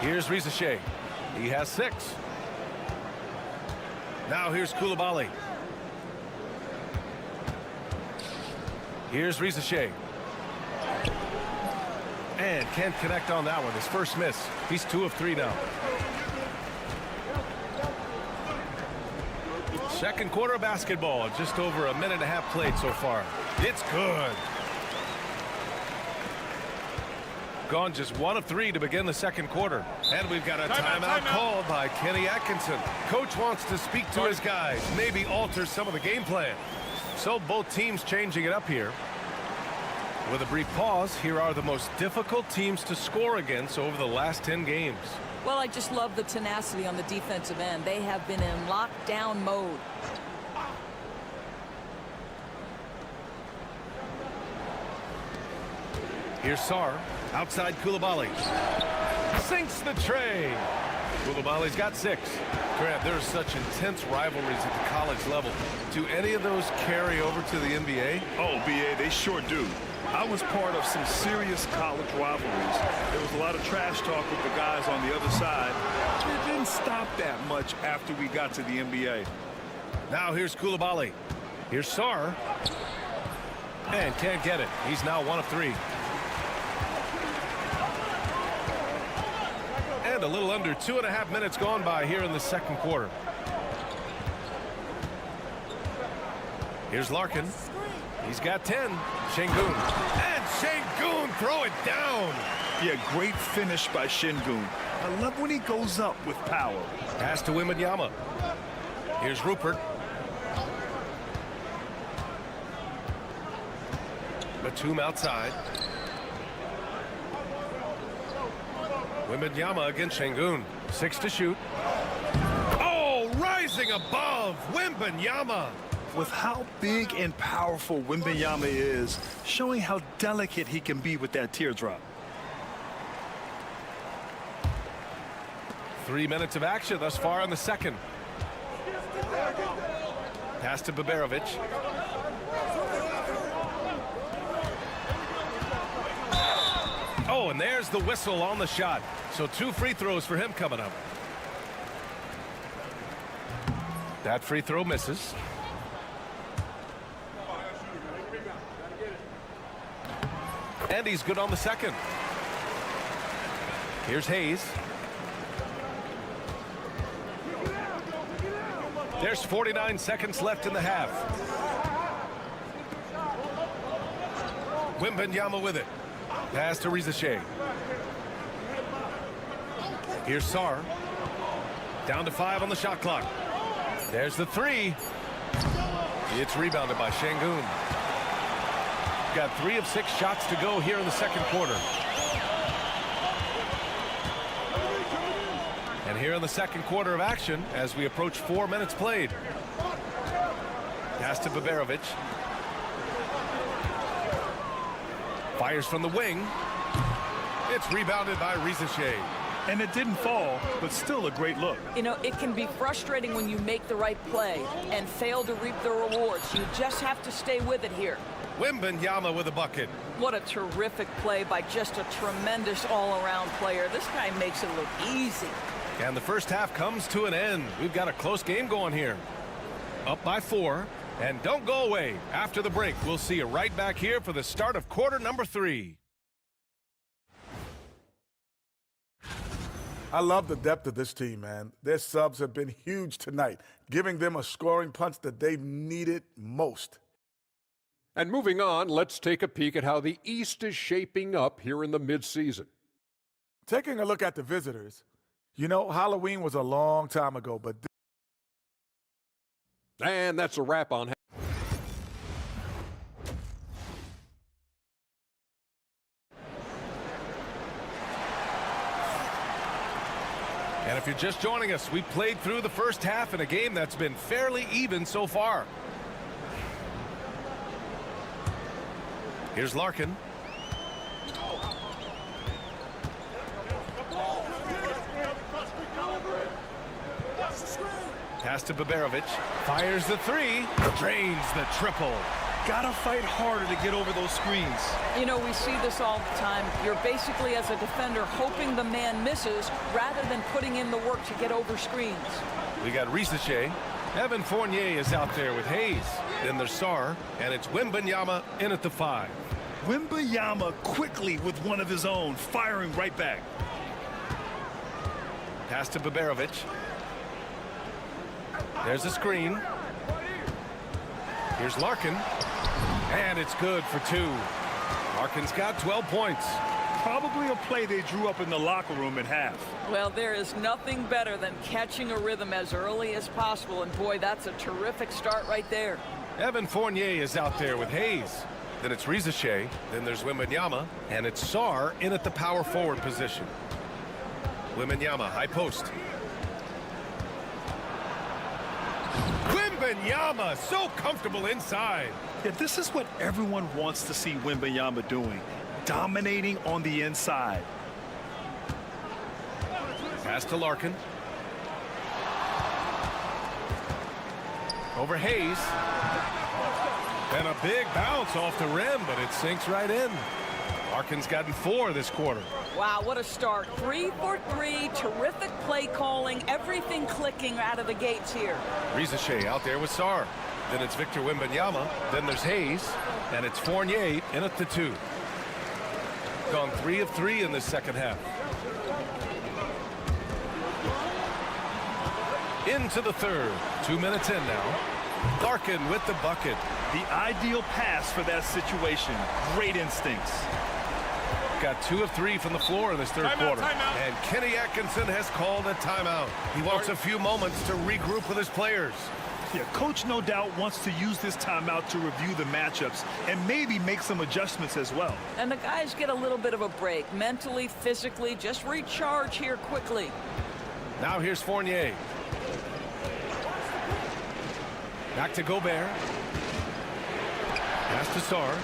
Here's Riza-Shea. He has 6. Now here's Coulibaly. Here's Riza-Shea. And can't connect on that one. His first miss. He's 2 of 3 now. Second quarter of basketball. Just over a minute and a half played so far. It's good. Gone just 1 of 3 to begin the second quarter. And we've got a timeout called by Kenny Atkinson. Coach wants to speak to his guys, maybe alter some of the game plan. So both teams changing it up here. With a brief pause, here are the most difficult teams to score against over the last 10 games. Well, I just love the tenacity on the defensive end. They have been in lockdown mode. Here's Sar, outside Koulibaly. Sinks the tray. Koulibaly's got 6. Grant, there's such intense rivalries at the college level. Do any of those carry over to the NBA? Oh, BA, they sure do. I was part of some serious college rivalries. There was a lot of trash talk with the guys on the other side. It didn't stop that much after we got to the NBA. Now here's Koulibaly. Here's Sar. And can't get it. He's now 1 of 3. And a little under 2.5 minutes gone by here in the second quarter. Here's Larkin. He's got 10. Şengün. And Şengün throw it down. Yeah, great finish by Şengün. I love when he goes up with power. Pass to Wembanyama. Here's Rupert. Batum outside. Wembanyama against Şengün. 6 to shoot. Oh, rising above. Wembanyama. With how big and powerful Wembanyama is, showing how delicate he can be with that teardrop. 3 minutes of action thus far in the second. Pass to Baberovic. Oh, and there's the whistle on the shot. So 2 free throws for him coming up. That free throw misses. And he's good on the second. Here's Hayes. There's 49 seconds left in the half. Wembanyama with it. Pass to Rizache. Here's Sar. Down to 5 on the shot clock. There's the 3. It's rebounded by Şengün. Got 3 of 6 shots to go here in the second quarter. And here in the second quarter of action as we approach 4 minutes played. Pass to Baberovic. Fires from the wing. It's rebounded by Rizache. And it didn't fall, but still a great look. You know, it can be frustrating when you make the right play and fail to reap the rewards. You just have to stay with it here. Wembanyama with a bucket. What a terrific play by just a tremendous all-around player. This guy makes it look easy. And the first half comes to an end. We've got a close game going here. Up by 4. And don't go away. After the break, we'll see you right back here for the start of quarter number 3. I love the depth of this team, man. Their subs have been huge tonight, giving them a scoring punch that they've needed most. And moving on, let's take a peek at how the East is shaping up here in the midseason. Taking a look at the visitors, you know, Halloween was a long time ago, but... And that's a wrap on... And if you're just joining us, we played through the first half in a game that's been fairly even so far. Here's Larkin. Pass to Baberovic. Fires the 3. Drains the triple. Gotta fight harder to get over those screens. You know, we see this all the time. You're basically, as a defender, hoping the man misses rather than putting in the work to get over screens. We got Rizache. Evan Fournier is out there with Hayes. Then there's Sar, and it's Wembanyama in at the 5. Wembanyama quickly with one of his own, firing right back. Pass to Baberovic. There's a screen. Here's Larkin. And it's good for 2. Larkin's got 12 points. Probably a play they drew up in the locker room at half. Well, there is nothing better than catching a rhythm as early as possible. And boy, that's a terrific start right there. Evan Fournier is out there with Hayes. Then it's Rizashea. Then there's Wembanyama. And it's Sarr in at the power forward position. Wembanyama, high post. Wembanyama, so comfortable inside. Yeah, this is what everyone wants to see Wembanyama doing. Dominating on the inside. Pass to Larkin. Over Hayes. And a big bounce off the rim, but it sinks right in. Larkin's gotten 4 this quarter. Wow, what a start. 3 for 3. Terrific play calling. Everything clicking out of the gates here. Rizashea out there with Sarr. Then it's Victor Wembanyama. Then there's Hayes. And it's Fournier in at the 2. Gone 3 of 3 in this second half. Into the third. 2 minutes in now. Larkin with the bucket. The ideal pass for that situation. Great instincts. Got 2 of 3 from the floor in this third quarter. And Kenny Atkinson has called a timeout. He wants a few moments to regroup with his players. Yeah, coach no doubt wants to use this timeout to review the matchups and maybe make some adjustments as well. And the guys get a little bit of a break. Mentally, physically, just recharge here quickly. Now here's Fournier. Back to Gobert. Pass to Sarr.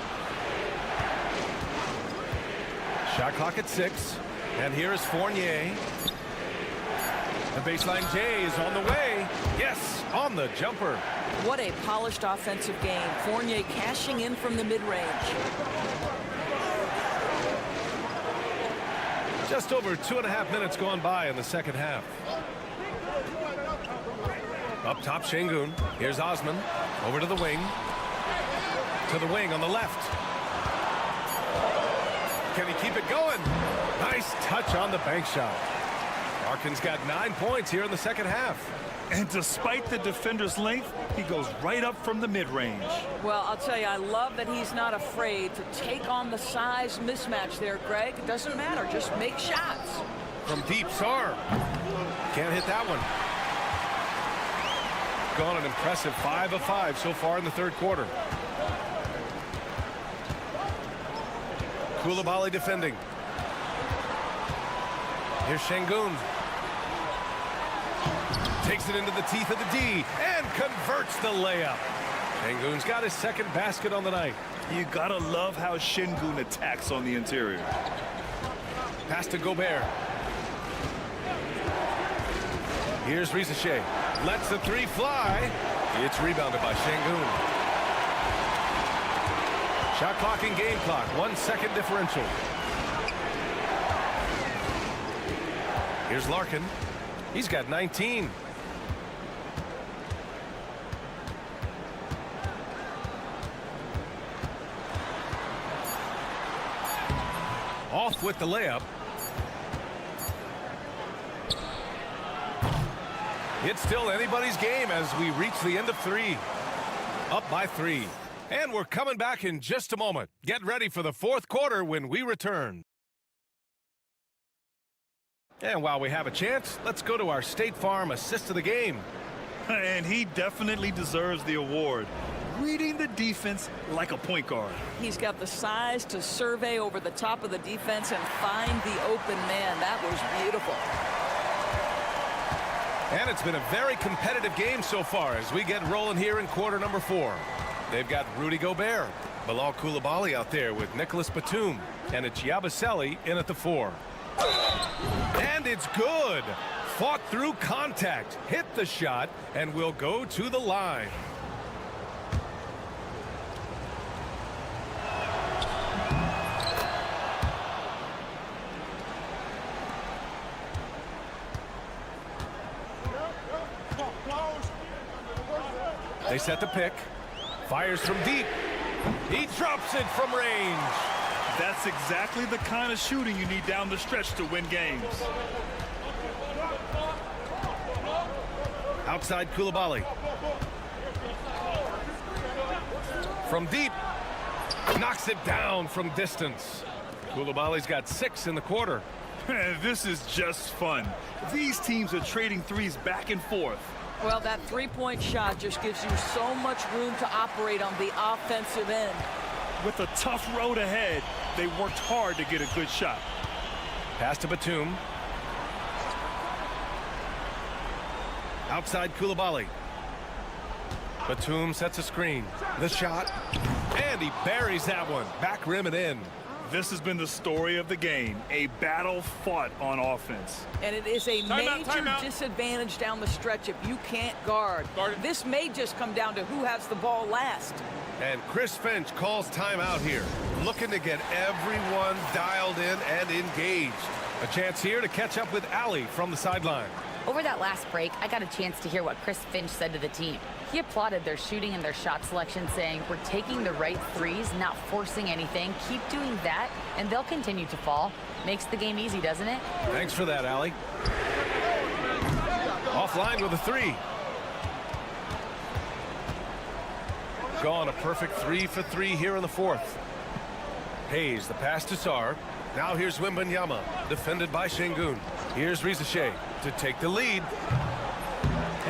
Shot clock at 6. And here is Fournier. The baseline J is on the way. Yes, on the jumper. What a polished offensive game. Fournier cashing in from the mid-range. Just over 2.5 minutes gone by in the second half. Up top, Şengün. Here's Osman. Over to the wing. To the wing on the left. Can he keep it going? Nice touch on the bank shot. Larkin's got 9 points here in the second half. And despite the defender's length, he goes right up from the mid-range. Well, I'll tell you, I love that he's not afraid to take on the size mismatch there, Greg. It doesn't matter. Just make shots. From deep, Sarr. Can't hit that one. Gone an impressive 5 of 5 so far in the third quarter. Coulibaly defending. Here's Şengün. Takes it into the teeth of the D and converts the layup. Şengün's got his second basket on the night. You gotta love how Şengün attacks on the interior. Pass to Gobert. Here's Rizashea. Lets the 3 fly. It's rebounded by Şengün. Shot clock and game clock. 1 second differential. Here's Larkin. He's got 19. Off with the layup. It's still anybody's game as we reach the end of 3. Up by 3. And we're coming back in just a moment. Get ready for the fourth quarter when we return. And while we have a chance, let's go to our State Farm assist of the game. And he definitely deserves the award. Reading the defense like a point guard. He's got the size to survey over the top of the defense and find the open man. That was beautiful. And it's been a very competitive game so far as we get rolling here in quarter number 4. They've got Rudy Gobert, Bilal Coulibaly out there with Nicholas Batum, and it's Yabusele in at the 4. And it's good. Fought through contact, hit the shot, and will go to the line. They set the pick. Fires from deep. He drops it from range. That's exactly the kind of shooting you need down the stretch to win games. Outside Coulibaly. From deep. Knocks it down from distance. Coulibaly's got 6 in the quarter. This is just fun. These teams are trading threes back and forth. Well, that three-point shot just gives you so much room to operate on the offensive end. With a tough road ahead, they worked hard to get a good shot. Pass to Batum. Outside Koulibaly. Batum sets a screen. The shot. And he buries that one. Back rim and in. This has been the story of the game. A battle fought on offense. And it is a major disadvantage down the stretch if you can't guard. This may just come down to who has the ball last. And Chris Finch calls timeout here. Looking to get everyone dialed in and engaged. A chance here to catch up with Allie from the sideline. Over that last break, I got a chance to hear what Chris Finch said to the team. He applauded their shooting and their shot selection, saying, "We're taking the right threes, not forcing anything. Keep doing that, and they'll continue to fall." Makes the game easy, doesn't it? Thanks for that, Allie. Offline with a three. Gone a perfect 3 for 3 here in the fourth. Hayes, the pass to Sarr. Now here's Wembanyama, defended by Şengün. Here's Rizache to take the lead.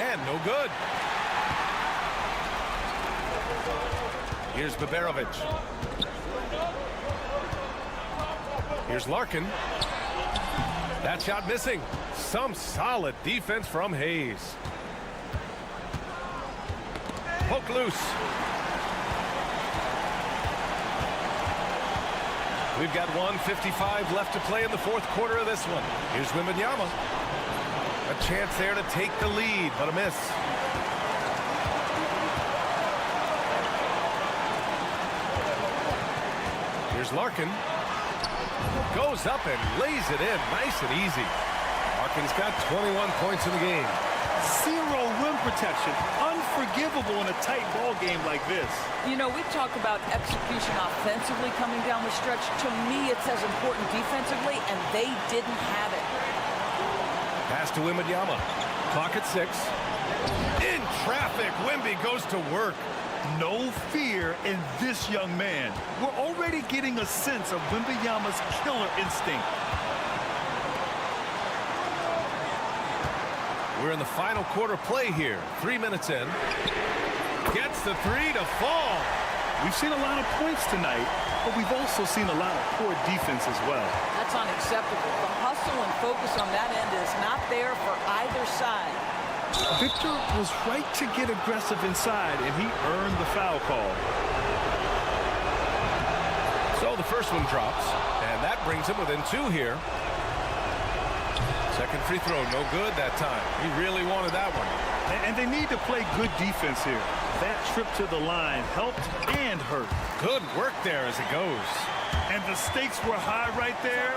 And no good. Here's Baberovic. Here's Larkin. That shot missing. Some solid defense from Hayes. Poke loose. We've got 1:55 left to play in the fourth quarter of this one. Here's Wembanyama. A chance there to take the lead, but a miss. Here's Larkin. Goes up and lays it in. Nice and easy. Larkin's got 21 points in the game. Zero rim protection. Unforgivable in a tight ball game like this. You know, we talk about execution offensively coming down the stretch. To me, it's as important defensively, and they didn't have it. Pass to Wembanyama. Clock at 6. In traffic, Wemby goes to work. No fear in this young man. We're already getting a sense of Wembanyama's killer instinct. We're in the final quarter play here. 3 minutes in. Gets the three to fall. We've seen a lot of points tonight, but we've also seen a lot of poor defense as well. That's unacceptable. The hustle and focus on that end is not there for either side. Victor was right to get aggressive inside, and he earned the foul call. So the first one drops, and that brings him within 2 here. Second free throw, no good that time. He really wanted that one. And they need to play good defense here. That trip to the line helped and hurt. Good work there as it goes. And the stakes were high right there.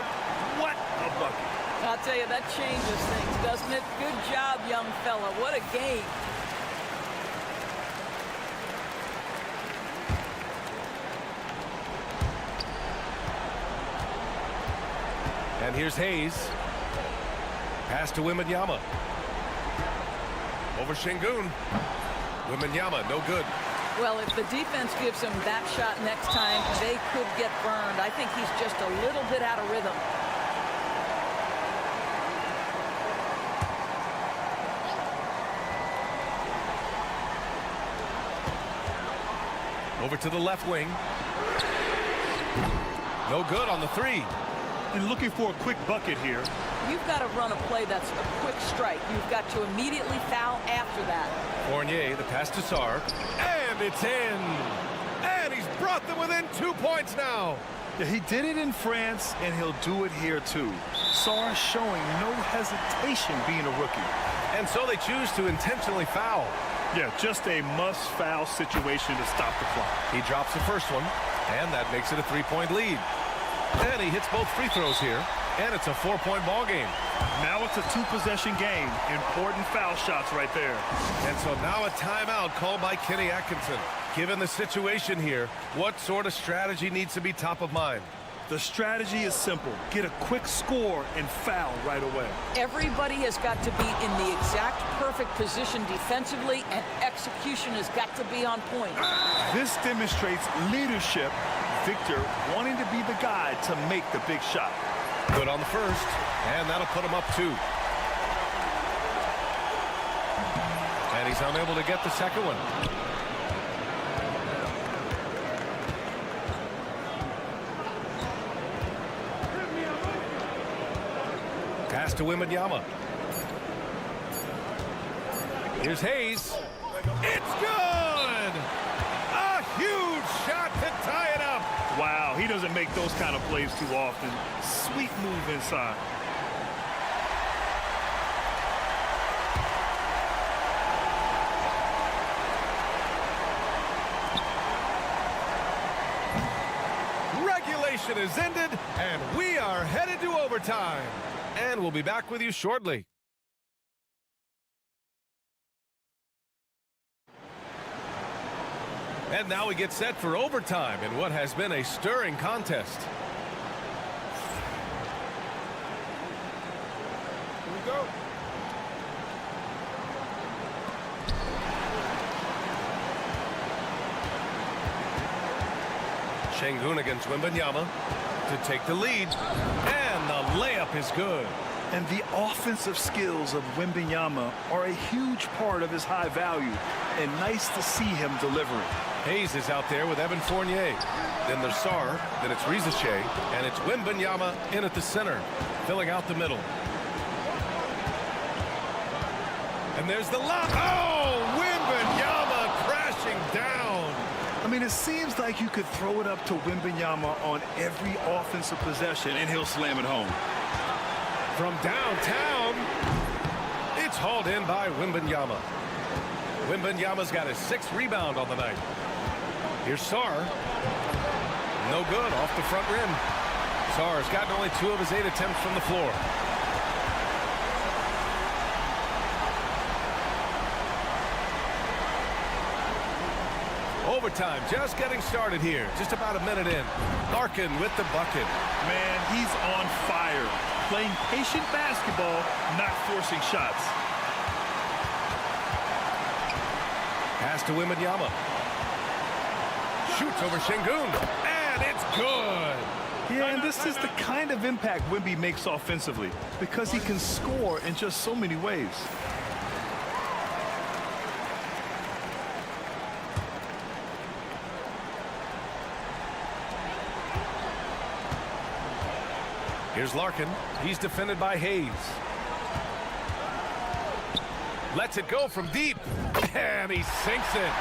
What a bucket. I'll tell you, that changes things, doesn't it? Good job, young fella. What a game. And here's Hayes. Pass to Wembanyama. Over Şengün. Wembanyama, no good. Well, if the defense gives him that shot next time, they could get burned. I think he's just a little bit out of rhythm. Over to the left wing. No good on the three. And looking for a quick bucket here. You've got to run a play that's a quick strike. You've got to immediately foul after that. Fournier, the pass to Sarr. And it's in. And he's brought them within 2 points now. Yeah, he did it in France, and he'll do it here too. Sarr showing no hesitation being a rookie. And so they choose to intentionally foul. Yeah, just a must-foul situation to stop the clock. He drops the first one, and that makes it a 3-point lead. And he hits both free throws here, and it's a 4-point ball game. Now it's a 2-possession game. Important foul shots right there. And so now a timeout called by Kenny Atkinson. Given the situation here, what sort of strategy needs to be top of mind? The strategy is simple. Get a quick score and foul right away. Everybody has got to be in the exact perfect position defensively, and execution has got to be on point. This demonstrates leadership. Victor wanting to be the guy to make the big shot. Good on the first, and that'll put him up 2. And he's unable to get the second one. Pass to Wembanyama. Here's Hayes. It's good! A huge shot to tie it up. Wow, he doesn't make those kind of plays too often. Sweet move inside. Regulation is ended, and we are headed to overtime. And we'll be back with you shortly. And now we get set for overtime in what has been a stirring contest. Here we go. Şengün against Wembanyama to take the lead. And the layup is good. And the offensive skills of Wembanyama are a huge part of his high value. And nice to see him delivering. Hayes is out there with Evan Fournier. Then there's Sarr, then it's Rizache, and it's Wembanyama in at the center, filling out the middle. And there's the lob. Oh, Wembanyama crashing down. I mean, it seems like you could throw it up to Wembanyama on every offensive possession, and he'll slam it home. From downtown, it's hauled in by Wembanyama. Wembanyama's got his 6th rebound on the night. Here's Sarr. No good off the front rim. Sarr's gotten only 2 of his 8 attempts from the floor. Overtime just getting started here. Just about a minute in. Larkin with the bucket. Man, he's on fire. Playing patient basketball, not forcing shots. Pass to Wembanyama. Shoots over Şengün. And it's good. Yeah, and this is the kind of impact Wemby makes offensively because he can score in just so many ways. Here's Larkin. He's defended by Hayes. Lets it go from deep. And he sinks it.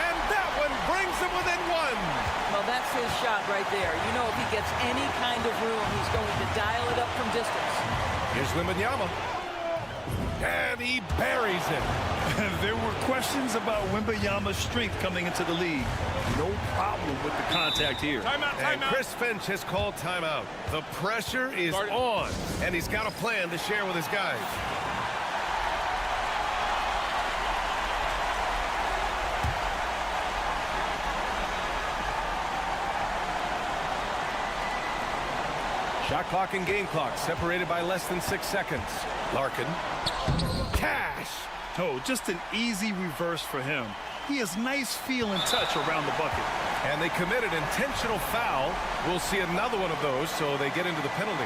And that one brings him within 1. Well, that's his shot right there. You know, if he gets any kind of room, he's going to dial it up from distance. Here's Wembanyama. And he buries it. There were questions about Wembanyama's strength coming into the league. No problem with the contact here. Timeout, timeout. And Chris Finch has called timeout. The pressure is on, and he's got a plan to share with his guys. Shot clock and game clock separated by less than 6 seconds. Larkin. Cash. Oh, just an easy reverse for him. He has nice feel and touch around the bucket. And they committed intentional foul. We'll see another one of those, so they get into the penalty.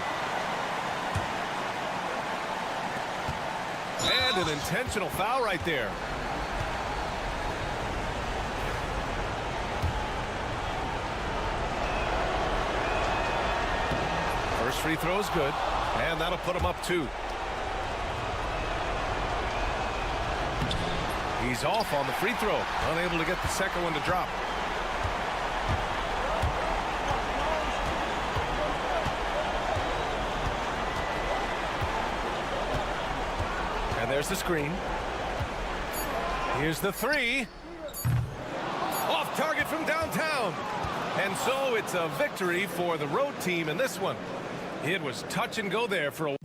And an intentional foul right there. First free throw is good, and that'll put him up 2. He's off on the free throw, unable to get the second one to drop. And there's the screen. Here's the 3. Off target from downtown. And so it's a victory for the road team in this one. It was touch and go there for a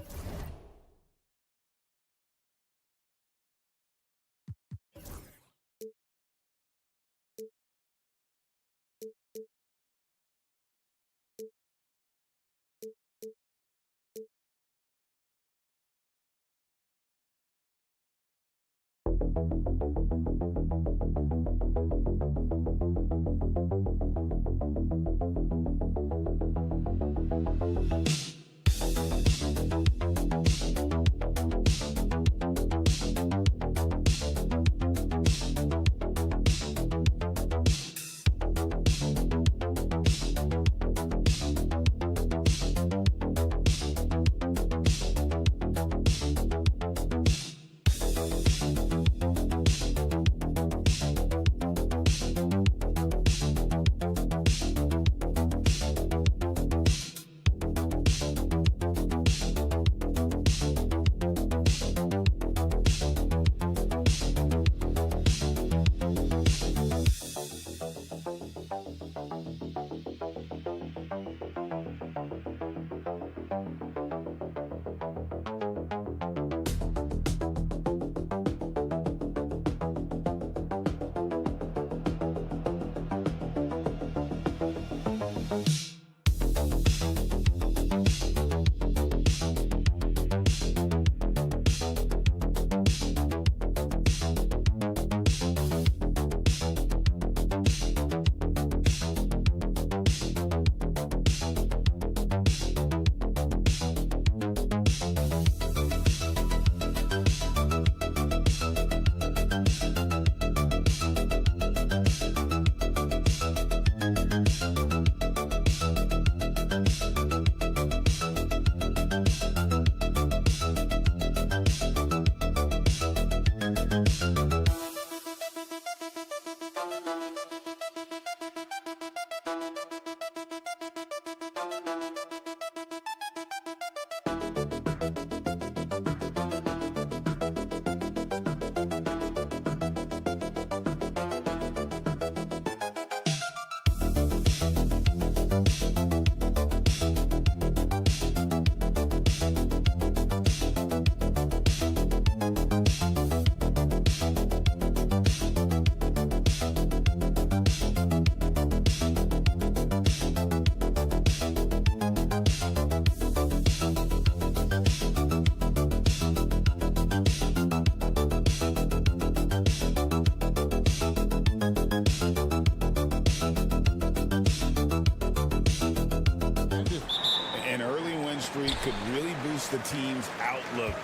could really boost the team's outlook,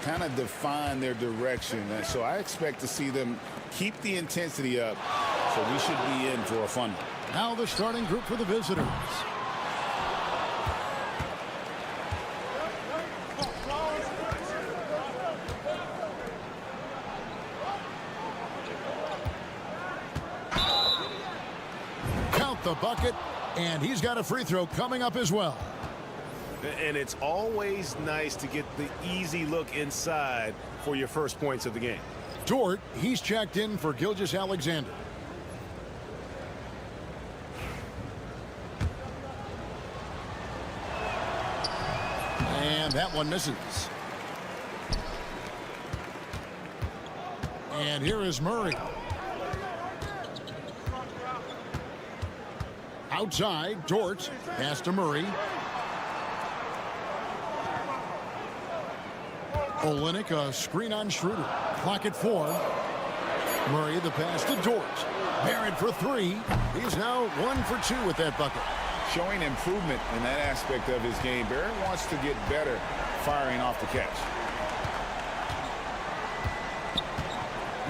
kind of define their direction. And so I expect to see them keep the intensity up. So we should be in for a fun one. Now the starting group for the visitors. Count the bucket, and he's got a free throw coming up as well. And it's always nice to get the easy look inside for your first points of the game. Dort, he's checked in for Gilgeous-Alexander. And that one misses. And here is Murray. Outside, Dort, pass to Murray. Olynyk, a screen on Schroeder. Clock at 4. Murray, the pass to Dort. Barrett for 3. He's now 1 for 2 with that bucket. Showing improvement in that aspect of his game. Barrett wants to get better firing off the catch.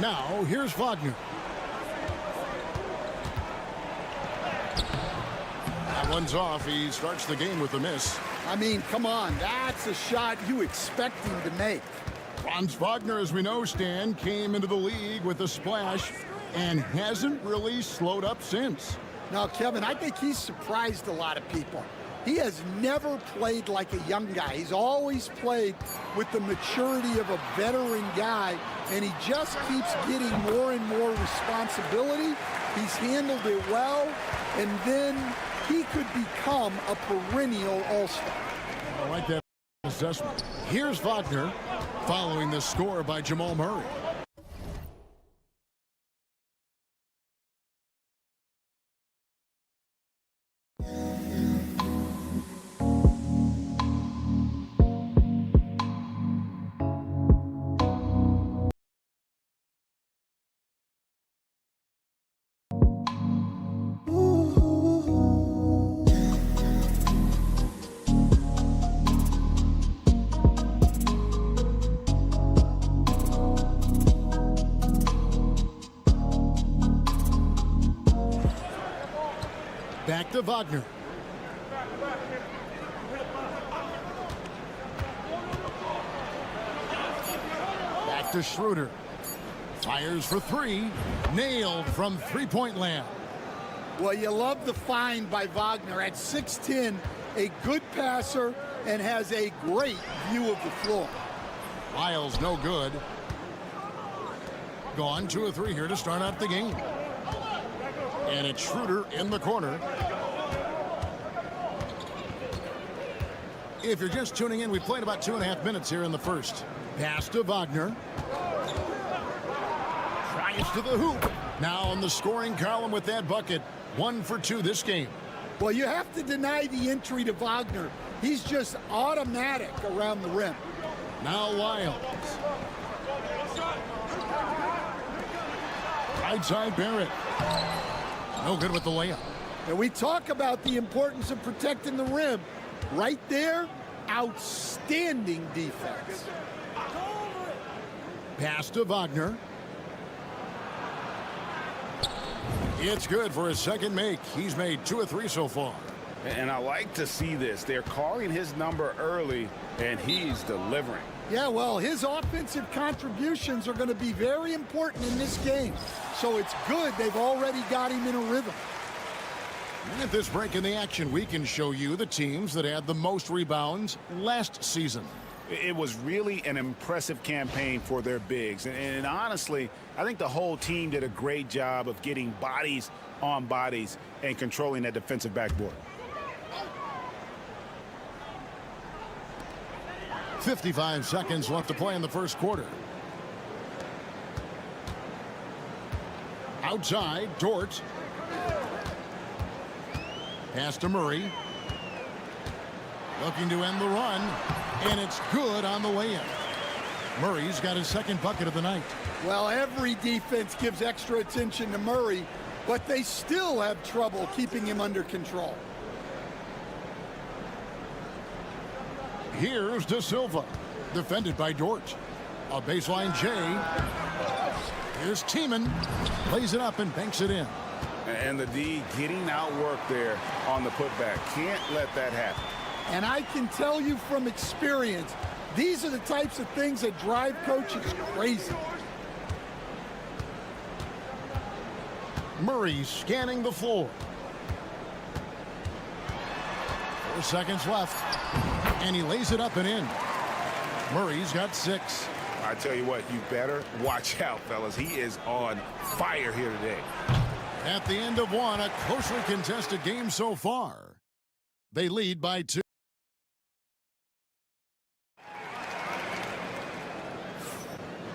Now, here's Wagner. That one's off. He starts the game with a miss. I mean, come on. That's a shot you expect him to make. Franz Wagner, as we know, Stan, came into the league with a splash and hasn't really slowed up since. Now, Kevin, I think he's surprised a lot of people. He has never played like a young guy. He's always played with the maturity of a veteran guy, and he just keeps getting more and more responsibility. He's handled it well, and then he could become a perennial all-star. I like that assessment. Here's Wagner following the score by Jamal Murray. Back to Wagner. Back to Schroeder. Fires for 3. Nailed from three-point land. Well, you love the find by Wagner at 6'10", a good passer, and has a great view of the floor. Lyles no good. Gone 2 of 3 here to start out the game. And it's Schroeder in the corner. If you're just tuning in, we played about 2.5 minutes here in the first. Pass to Wagner. Drives to the hoop. Now on the scoring column with that bucket. 1 for 2 this game. Well, you have to deny the entry to Wagner. He's just automatic around the rim. Now Lyles. Right side Barrett. No good with the layup. And we talk about the importance of protecting the rim. Right there, outstanding defense. Pass to Wagner. It's good for his second make. He's made 2 of 3 so far. And I like to see this. They're calling his number early, and he's delivering. Yeah, well, his offensive contributions are going to be very important in this game. So it's good they've already got him in a rhythm. And at this break in the action, we can show you the teams that had the most rebounds last season. It was really an impressive campaign for their bigs. And honestly, I think the whole team did a great job of getting bodies on bodies and controlling that defensive backboard. 55 seconds left to play in the first quarter. Outside, Dort. Pass to Murray. Looking to end the run, and it's good on the way in. Murray's got his second bucket of the night. Well, every defense gives extra attention to Murray, but they still have trouble keeping him under control. Here's De Silva, defended by Dort. A baseline J. Here's Tiemann, plays it up and banks it in. And the D getting outworked there on the putback. Can't let that happen. And I can tell you from experience, these are the types of things that drive coaches crazy. Murray scanning the floor. 4 seconds left. And he lays it up and in. Murray's got 6. I tell you what, you better watch out, fellas. He is on fire here today. At the end of one, a closely contested game so far. They lead by 2.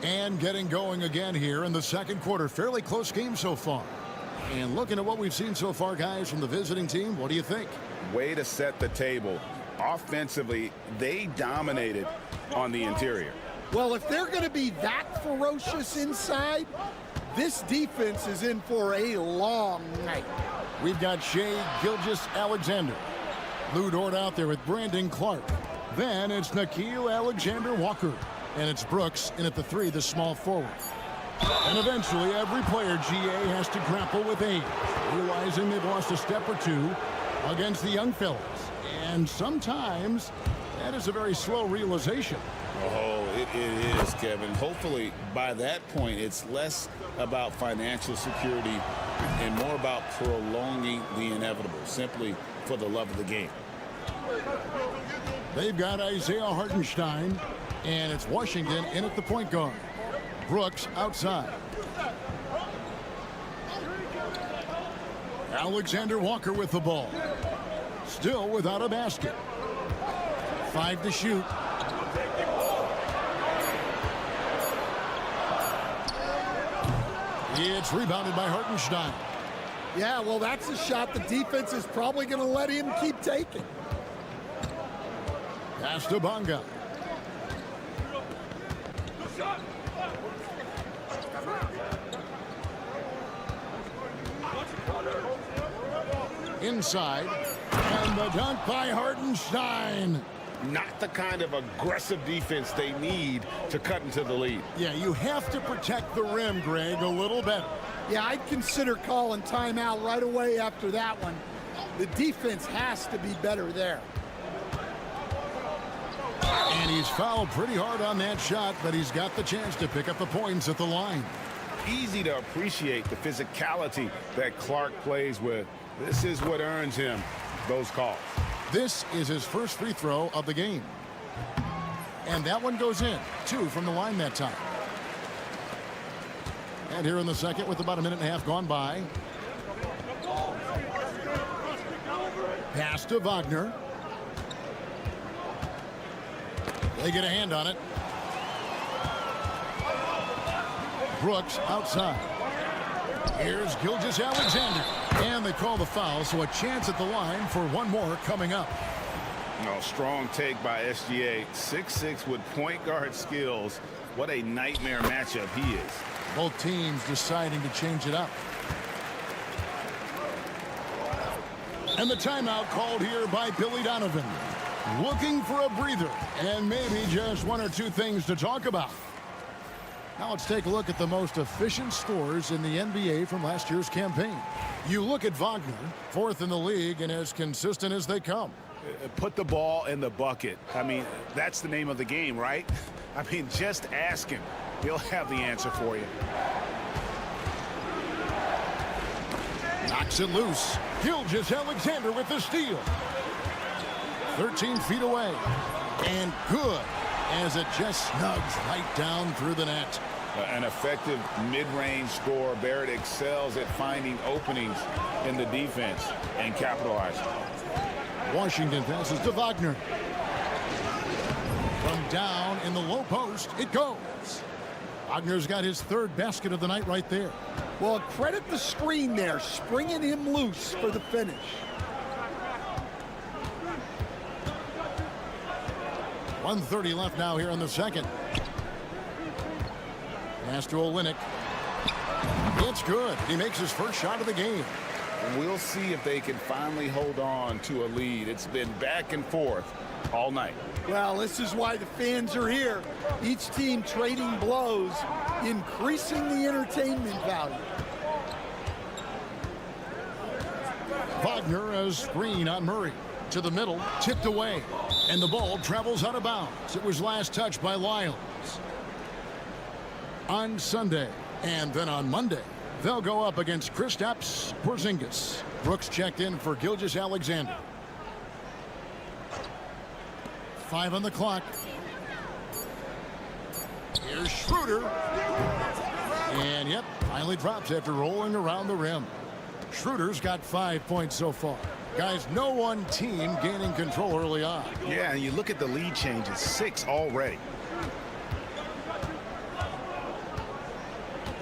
And getting going again here in the second quarter. Fairly close game so far. And looking at what we've seen so far, guys, from the visiting team, what do you think? Way to set the table. Offensively, they dominated on the interior. Well, if they're going to be that ferocious inside, this defense is in for a long night. We've got Shea Gilgeous-Alexander. Lou Dort out there with Brandon Clark. Then it's Nickeil Alexander-Walker. And it's Brooks in at the 3, the small forward. And eventually every player, GA, has to grapple with age, realizing they've lost a step or two against the young fellas. And sometimes that is a very slow realization. Oh, it is, Kevin. Hopefully by that point it's less about financial security and more about prolonging the inevitable, simply for the love of the game. They've got Isaiah Hartenstein, and it's Washington in at the point guard. Brooks outside. Alexander Walker with the ball. Still without a basket. 5 to shoot. It's rebounded by Hartenstein. Yeah, well, that's a shot the defense is probably going to let him keep taking. Pass to Bonga. Inside, and the dunk by Hartenstein. Not the kind of aggressive defense they need to cut into the lead. Yeah, you have to protect the rim, Greg, a little better. Yeah, I'd consider calling timeout right away after that one. The defense has to be better there. And he's fouled pretty hard on that shot, but he's got the chance to pick up the points at the line. Easy to appreciate the physicality that Clark plays with. This is what earns him those calls. This is his first free throw of the game. And that one goes in. 2 from the line that time. And here in the second with about a minute and a half gone by. Pass to Wagner. They get a hand on it. Brooks outside. Here's Gilgeous-Alexander. And they call the foul, so a chance at the line for one more coming up. Strong take by SGA. 6'6" with point guard skills. What a nightmare matchup he is. Both teams deciding to change it up. And the timeout called here by Billy Donovan. Looking for a breather and maybe just 1 or 2 things to talk about. Now let's take a look at the most efficient scorers in the NBA from last year's campaign. You look at Wagner, 4th in the league and as consistent as they come. Put the ball in the bucket. I mean, that's the name of the game, right? I mean, just ask him. He'll have the answer for you. Knocks it loose. Gilgeous-Alexander with the steal. 13 feet away. And good as it just snugs right down through the net. An effective mid-range scorer. Barrett excels at finding openings in the defense and capitalizing. Washington passes to Wagner. From down in the low post, it goes. Wagner's got his 3rd basket of the night right there. Well, credit the screen there, springing him loose for the finish. .130 left now here in the second. Pass to Olynyk. It's good. He makes his first shot of the game. we'll see if they can finally hold on to a lead. It's been back and forth all night. Well, this is why the fans are here. Each team trading blows, increasing the entertainment value. Wagner, a screen on Murray. To the middle, tipped away. And the ball travels out of bounds. It was last touched by Lyles. On Sunday, and then on Monday, they'll go up against Kristaps Porzingis. Brooks checked in for Gilgeous-Alexander. 5 on the clock. Here's Schroeder. And yep, finally drops after rolling around the rim. Schroeder's got 5 points so far. Guys, no one team gaining control early on. Yeah, and you look at the lead changes, 6 already.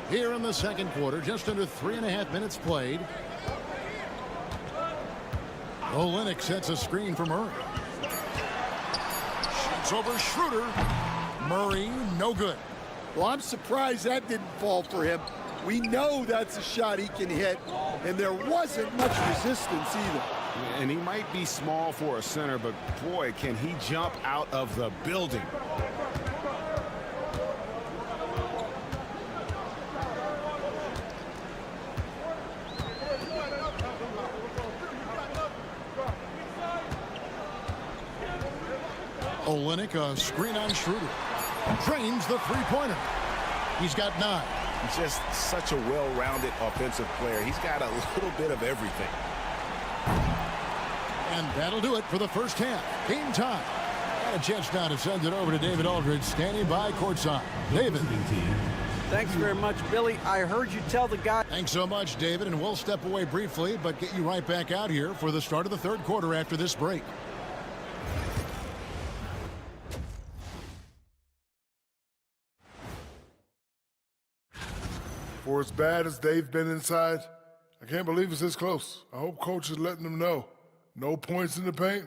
Here in the second quarter, just under 3.5 minutes played. Olynyk sets a screen for Murray. Shoots over Schroeder. Murray, no good. Well, I'm surprised that didn't fall for him. We know that's a shot he can hit, and there wasn't much resistance either. And he might be small for a center, but boy, can he jump out of the building. Olynyk, a screen on Schroeder. Drains the three-pointer. He's got 9. He's just such a well-rounded offensive player. He's got a little bit of everything. And that'll do it for the first half. Game time. Got a chance now to send it over to David Aldridge, standing by courtside. David. Thanks very much, Billy. I heard you tell the guy. Thanks so much, David, and we'll step away briefly, but get you right back out here for the start of the third quarter after this break. For as bad as they've been inside, I can't believe it's this close. I hope coach is letting them know. No points in the paint.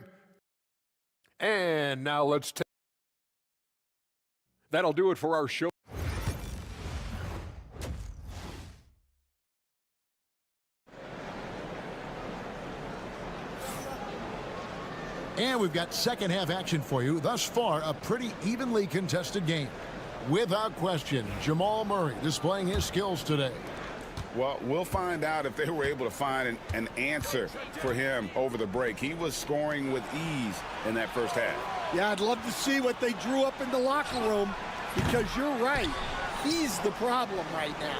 And now let's take. That'll do it for our show. And we've got second half action for you. Thus far, a pretty evenly contested game. Without question, Jamal Murray displaying his skills today. Well, we'll find out if they were able to find an answer for him over the break. He was scoring with ease in that first half. Yeah, I'd love to see what they drew up in the locker room, because you're right. He's the problem right now.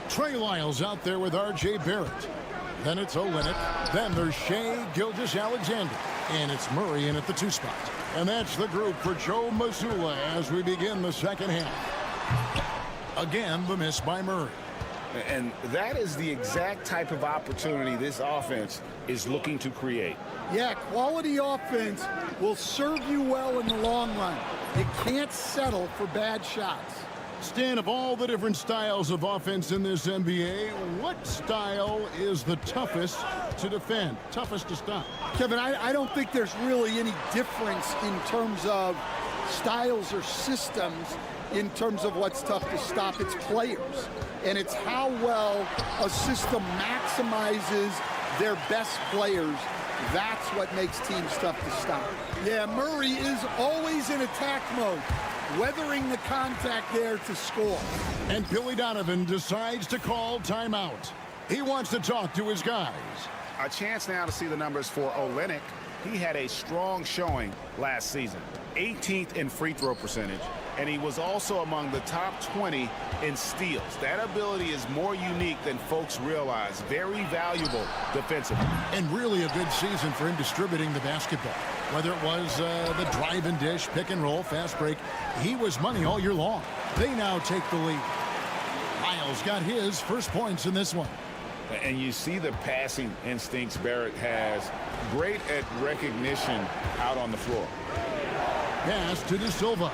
Trey Lyles out there with R.J. Barrett. Then it's Olynyk. Then there's Shai Gilgeous-Alexander. And it's Murray in at the 2 spot. And that's the group for Joe Mazzulla as we begin the second half. Again, the miss by Murray. And that is the exact type of opportunity this offense is looking to create. Yeah, quality offense will serve you well in the long run. You can't settle for bad shots. Stan, of all the different styles of offense in this NBA, what style is the toughest to defend, toughest to stop? Kevin, I don't think there's really any difference in terms of styles or systems in terms of what's tough to stop. It's players, and it's how well a system maximizes their best players. That's what makes teams tough to stop. Yeah, Murray is always in attack mode, weathering the contact there to score. And Billy Donovan decides to call timeout. He wants to talk to his guys. A chance now to see the numbers for Olynyk. He had a strong showing last season, 18th in free throw percentage, and he was also among the top 20 in steals. That ability is more unique than folks realize. Very valuable defensively. And really a good season for him distributing the basketball. Whether it was the drive and dish, pick and roll, fast break, he was money all year long. They now take the lead. Lyles got his first points in this one. And you see the passing instincts Barrett has. Great at recognition out on the floor. Pass to De Silva.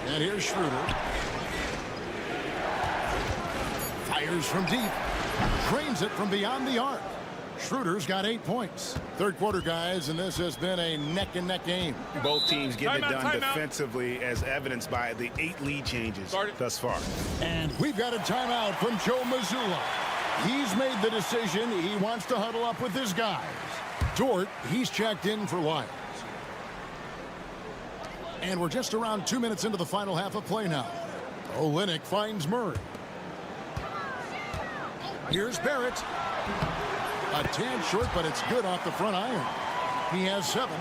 And here's Schroeder. Fires from deep. Drains it from beyond the arc. Schroeder's got 8 points. Third quarter, guys, and this has been a neck-and-neck game. Both teams getting it done defensively, as evidenced by the 8 lead changes thus far. And we've got a timeout from Joe Mazzulla. He's made the decision. He wants to huddle up with his guys. Dort, he's checked in for Lyons. And we're just around 2 minutes into the final half of play now. Olynyk finds Murray. Here's Barrett. A tad short, but it's good off the front iron. He has 7.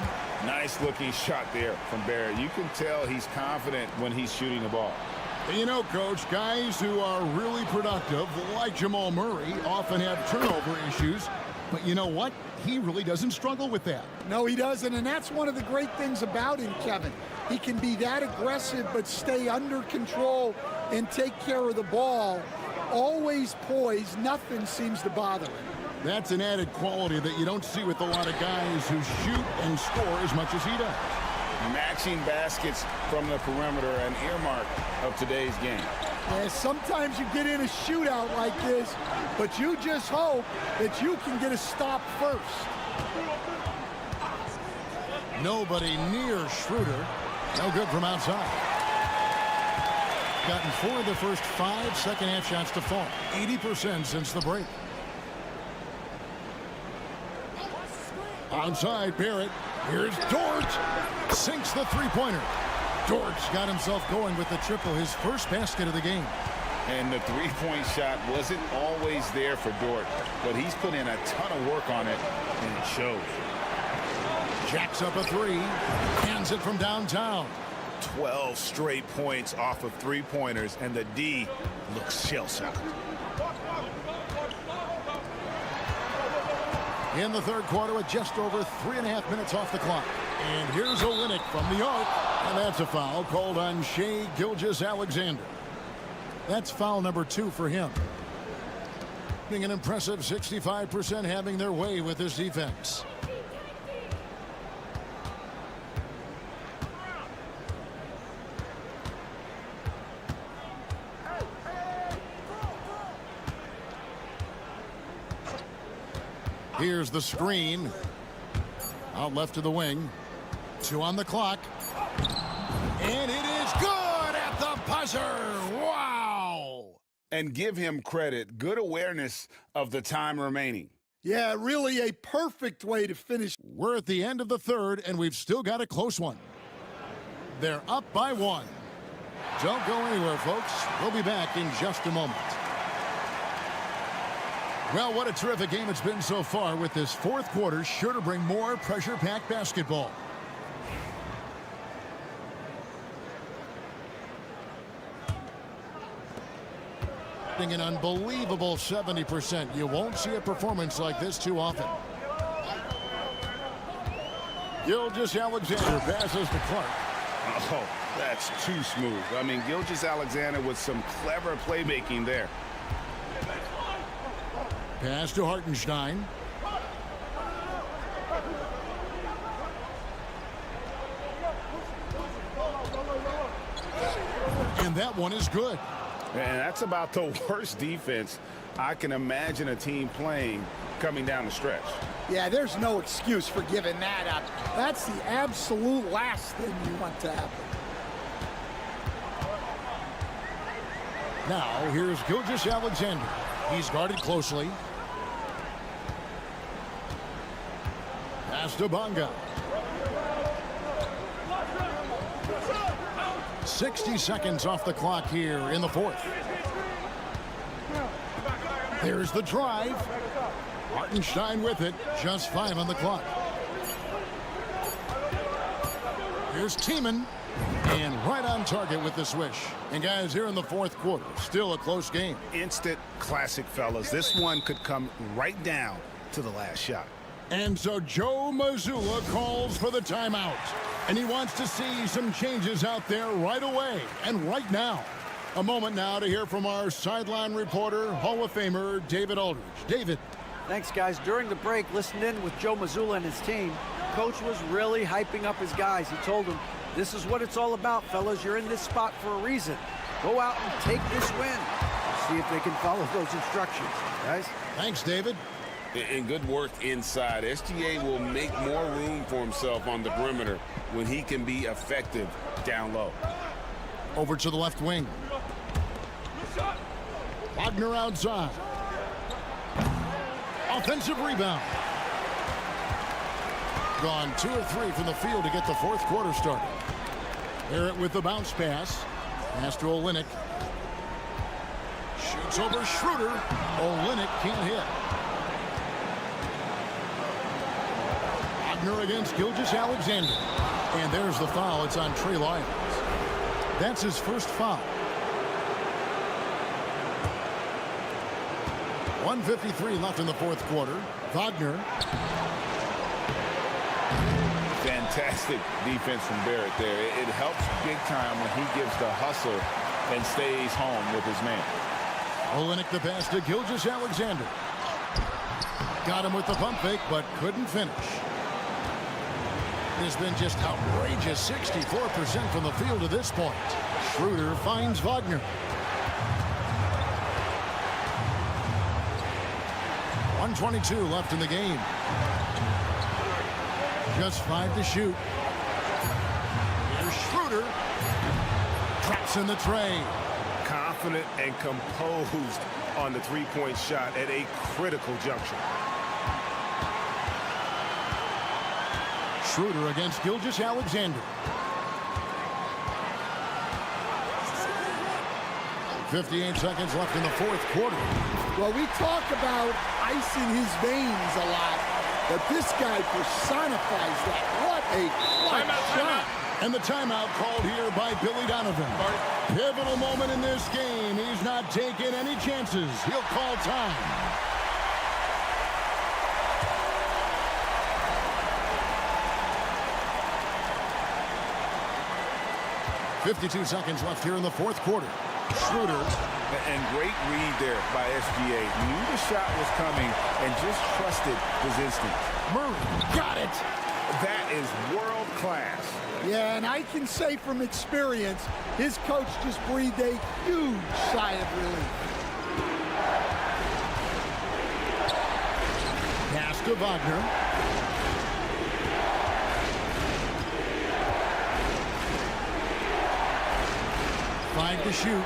Nice looking shot there from Barrett. You can tell he's confident when he's shooting the ball. You know, Coach, guys who are really productive, like Jamal Murray, often have turnover issues. But you know what? He really doesn't struggle with that. No, he doesn't, and that's one of the great things about him, Kevin. He can be that aggressive but stay under control and take care of the ball. Always poised. Nothing seems to bother him. That's an added quality that you don't see with a lot of guys who shoot and score as much as he does. Matching baskets from the perimeter, an earmark of today's game. Yeah, sometimes you get in a shootout like this, but you just hope that you can get a stop first. Nobody near Schroeder. No good from outside. Gotten 4 of the first 5 second-half shots to fall. 80% since the break. Onside, Barrett. Here's Dort. Sinks the three-pointer. Dort's got himself going with the triple, his first basket of the game. And the three-point shot wasn't always there for Dort, but he's put in a ton of work on it, and it shows. Jacks up a 3. Hands it from downtown. 12 straight points off of three-pointers, and the D looks shell-shocked. In the third quarter with just over 3.5 minutes off the clock. And here's Olynyk from the arc. And that's a foul called on Shai Gilgeous-Alexander. That's foul number 2 for him. Being an impressive 65% having their way with this defense. Here's the screen. Out left to the wing. 2 on the clock. And it is good at the buzzer. Wow. And give him credit. Good awareness of the time remaining. Yeah, really a perfect way to finish. We're at the end of the third, and we've still got a close one. They're up by 1. Don't go anywhere, folks. We'll be back in just a moment. Well, what a terrific game it's been so far, with this fourth quarter sure to bring more pressure-packed basketball. An unbelievable 70%. You won't see a performance like this too often. Gilgeous-Alexander passes to Clark. Oh, that's too smooth. I mean, Gilgeous-Alexander with some clever playmaking there. Pass to Hartenstein. And that one is good. And that's about the worst defense I can imagine a team playing coming down the stretch. Yeah, there's no excuse for giving that up. That's the absolute last thing you want to happen. Now, here's Gilgeous-Alexander. He's guarded closely. Pass to Bonga. 60 seconds off the clock here in the fourth. There's the drive. Hartenstein with it. Just 5 on the clock. Here's Tiemann. And right on target with the swish. And guys, here in the fourth quarter, still a close game. Instant classic, fellas. This one could come right down to the last shot. And so Joe Mazzulla calls for the timeout. And he wants to see some changes out there right away and right now. A moment now to hear from our sideline reporter, Hall of Famer David Aldridge. David. Thanks, guys. During the break, listened in with Joe Mazzulla and his team. Coach was really hyping up his guys. He told them, this is what it's all about, fellas. You're in this spot for a reason. Go out and take this win. See if they can follow those instructions, guys. Thanks, David. And good work inside. SGA will make more room for himself on the perimeter when he can be effective down low. Over to the left wing. Wagner outside. Offensive rebound. Gone 2 or 3 from the field to get the fourth quarter started. Barrett with the bounce pass. Pass to Olynyk. Shoots over Schroeder. Olynyk can't hit. Wagner against Gilgeous-Alexander. And there's the foul. It's on Trey Lyons. That's his first foul. 1:53 left in the fourth quarter. Wagner. Fantastic defense from Barrett there. It helps big time when he gives the hustle and stays home with his man. Olynyk the pass to Gilgeous-Alexander. Got him with the pump fake, but couldn't finish. It's been just outrageous. 64% from the field to this point. Schroeder finds Wagner. 1:22 left in the game. Just 5 to shoot. Here's Schroeder. Drops in the tray. Confident and composed on the three-point shot at a critical juncture. Schroeder against Gilgeous-Alexander. 58 seconds left in the fourth quarter. Well, we talk about ice in his veins a lot, but this guy personifies that. What a clutch shot. And the timeout called here by Billy Donovan. Pivotal moment in this game. He's not taking any chances. He'll call time. .52 seconds left here in the fourth quarter. Schroeder. And great read there by SGA. Knew the shot was coming and just trusted his instinct. Murray got it. That is world class. Yeah, and I can say from experience, his coach just breathed a huge sigh of relief. Pass to Wagner. Five to shoot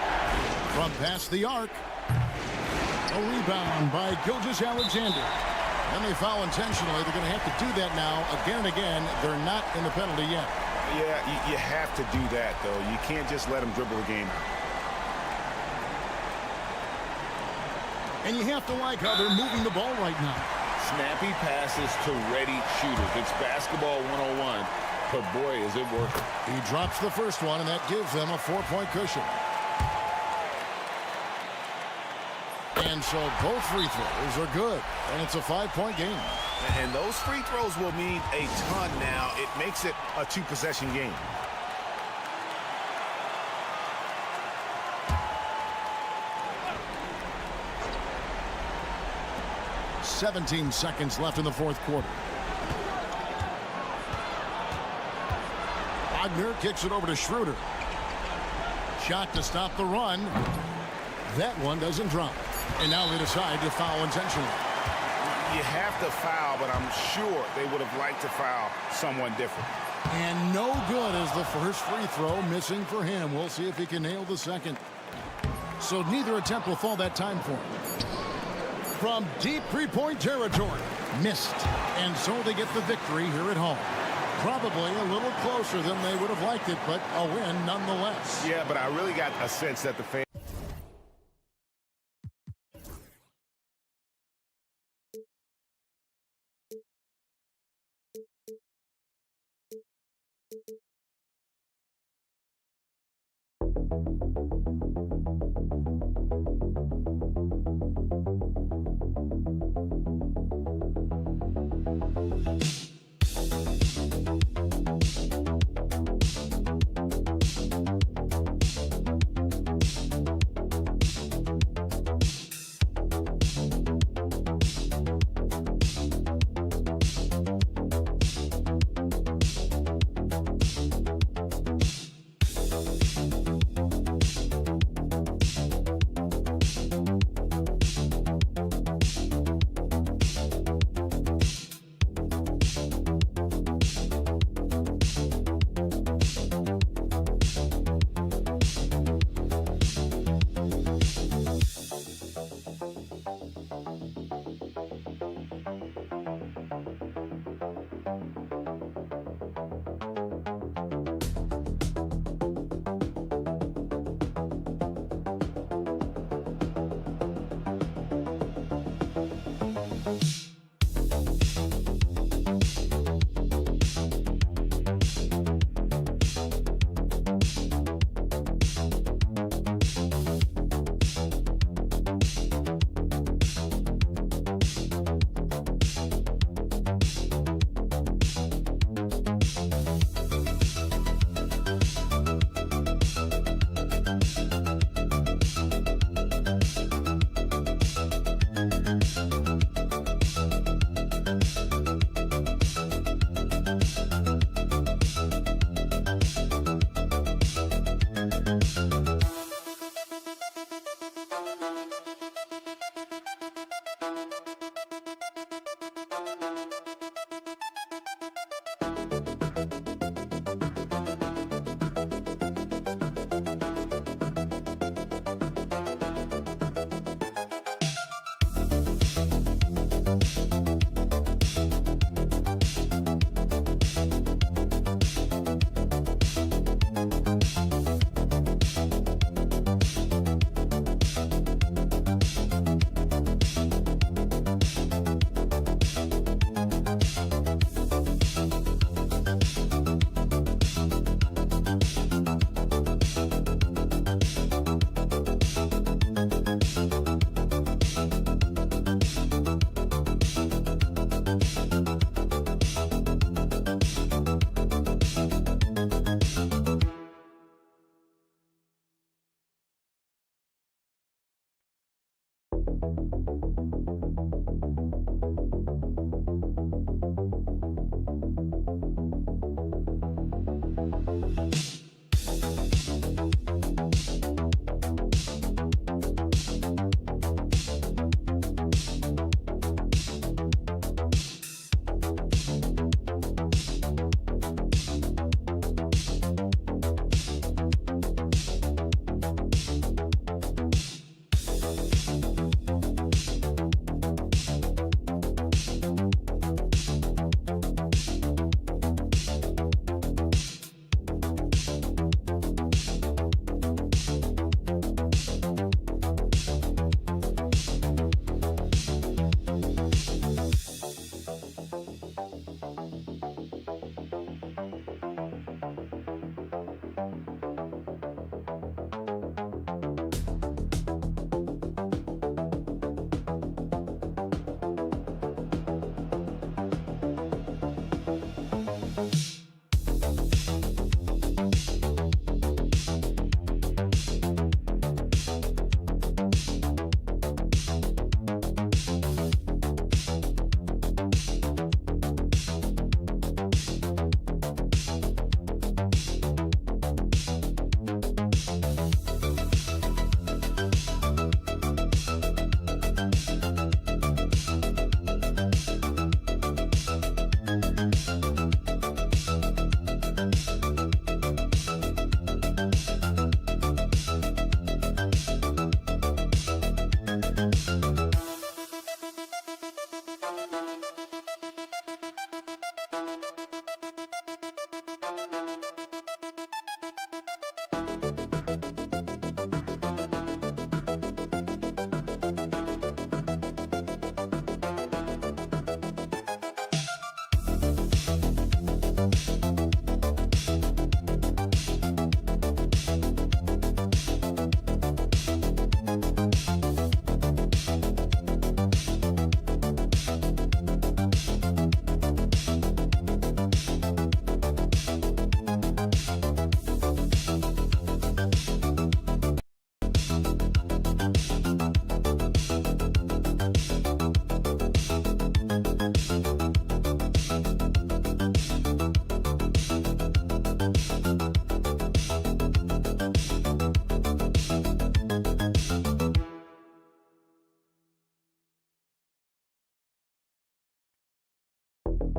from past the arc. A rebound by Gilgeous-Alexander. And they foul intentionally. They're going to have to do that now again and again. They're not in the penalty yet. Yeah, you have to do that, though. You can't just let them dribble the game out. And you have to like how they're moving the ball right now. Snappy passes to ready shooters. It's basketball 101. But boy, is it working. He drops the first one, and that gives them a 4-point cushion. And so both free throws are good, and it's a 5-point game. And those free throws will mean a ton now. It makes it a 2-possession game. .17 seconds left in the fourth quarter. Wagner kicks it over to Schroeder. Shot to stop the run. That one doesn't drop. And now they decide to foul intentionally. You have to foul, but I'm sure they would have liked to foul someone different. And no good as the first free throw missing for him. We'll see if he can nail the second. So neither attempt will fall that time for him. From deep three-point territory. Missed. And so they get the victory here at home. Probably a little closer than they would have liked it, but a win nonetheless. Yeah, but I really got a sense that the fans...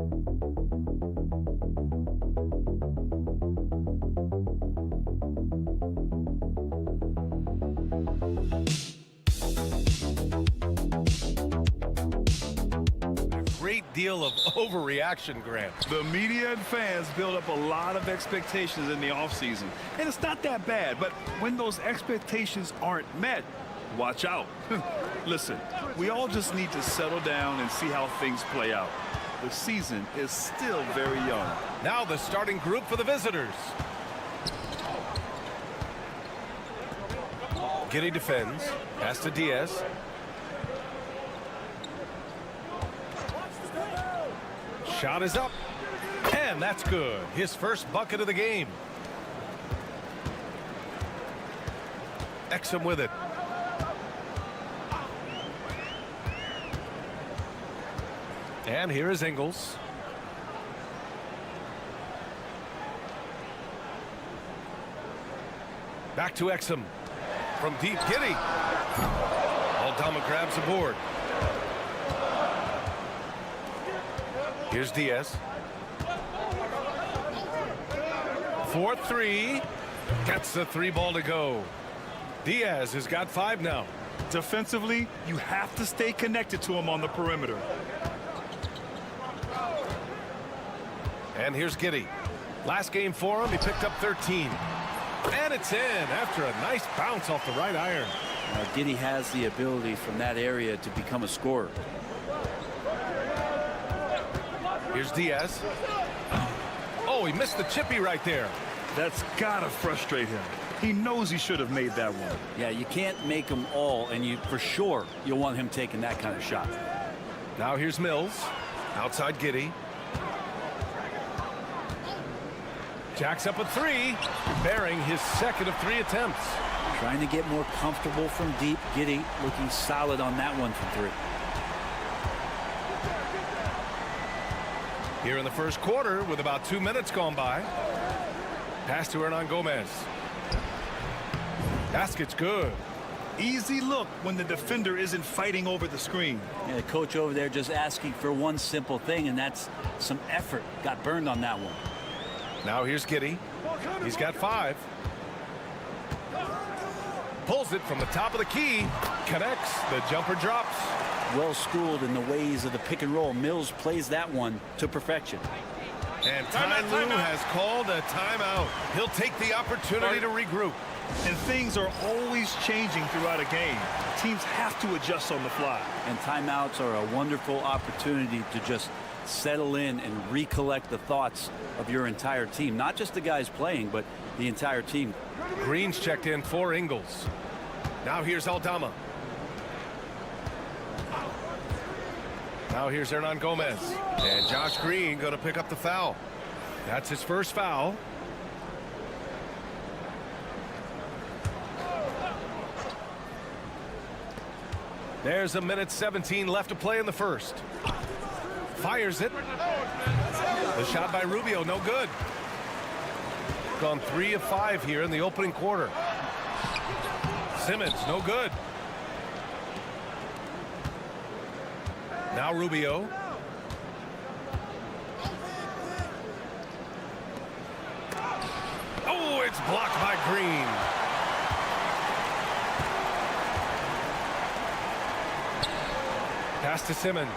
Great deal of overreaction, Grant. The media and fans build up a lot of expectations in the offseason. And it's not that bad, but when those expectations aren't met, watch out. Listen, we all just need to settle down and see how things play out. The season is still very young. Now the starting group for the visitors. Giddy defends. Pass to Diaz. Shot is up. And that's good. His first bucket of the game. Exum with it. And here is Ingles. Back to Exum. From deep, Giddy. Aldama grabs the board. Here's Diaz. 4-3. Gets the 3-ball to go. Diaz has got 5 now. Defensively, you have to stay connected to him on the perimeter. And here's Giddy. Last game for him, he picked up 13. And it's in after a nice bounce off the right iron. Giddy has the ability from that area to become a scorer. Here's Diaz. Oh, he missed the chippy right there. That's gotta frustrate him. He knows he should have made that one. Yeah, you can't make them all, and you for sure you'll want him taking that kind of shot. Now here's Mills. Outside Giddy. Jacks up a 3, bearing his second of 3 attempts. Trying to get more comfortable from deep. Giddy looking solid on that one from 3. Here in the first quarter with about 2 minutes gone by. Pass to Hernan Gomez. Basket's good. Easy look when the defender isn't fighting over the screen. Yeah, the coach over there just asking for one simple thing, and that's some effort. Got burned on that one. Now here's Giddy. He's got 5. Pulls it from the top of the key. Connects. The jumper drops. Well schooled in the ways of the pick and roll. Mills plays that one to perfection. And Ty Lue has called a timeout. He'll take the opportunity to regroup. And things are always changing throughout a game. Teams have to adjust on the fly. And timeouts are a wonderful opportunity to just settle in and recollect the thoughts of your entire team. Not just the guys playing, but the entire team. Green's checked in for Ingles. Now here's Aldama. Now here's Hernan Gomez. And Josh Green going to pick up the foul. That's his first foul. There's a minute 17 left to play in the first. Fires it. The shot by Rubio, no good. Gone 3 of 5 here in the opening quarter. Simmons, no good. Now Rubio. Oh, it's blocked by Green. Pass to Simmons.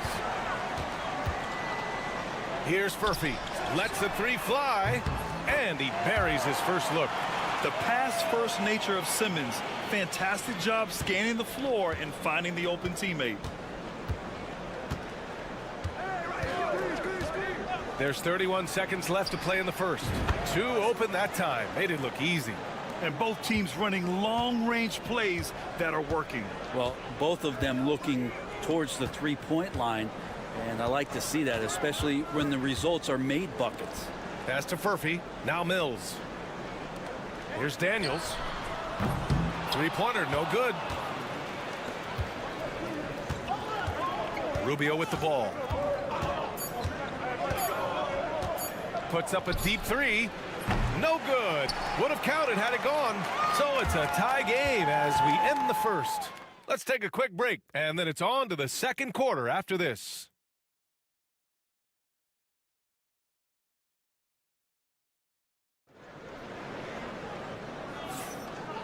Here's Furphy. Lets the 3 fly. And he buries his first look. The pass-first nature of Simmons. Fantastic job scanning the floor and finding the open teammate. There's 31 seconds left to play in the first. 2 open that time. Made it look easy. And both teams running long-range plays that are working. Well, both of them looking towards the 3-point line. And I like to see that, especially when the results are made buckets. Pass to Furphy. Now Mills. Here's Daniels. 3-pointer, no good. Rubio with the ball. Puts up a deep 3. No good. Would have counted had it gone. So it's a tie game as we end the first. Let's take a quick break, and then it's on to the second quarter after this.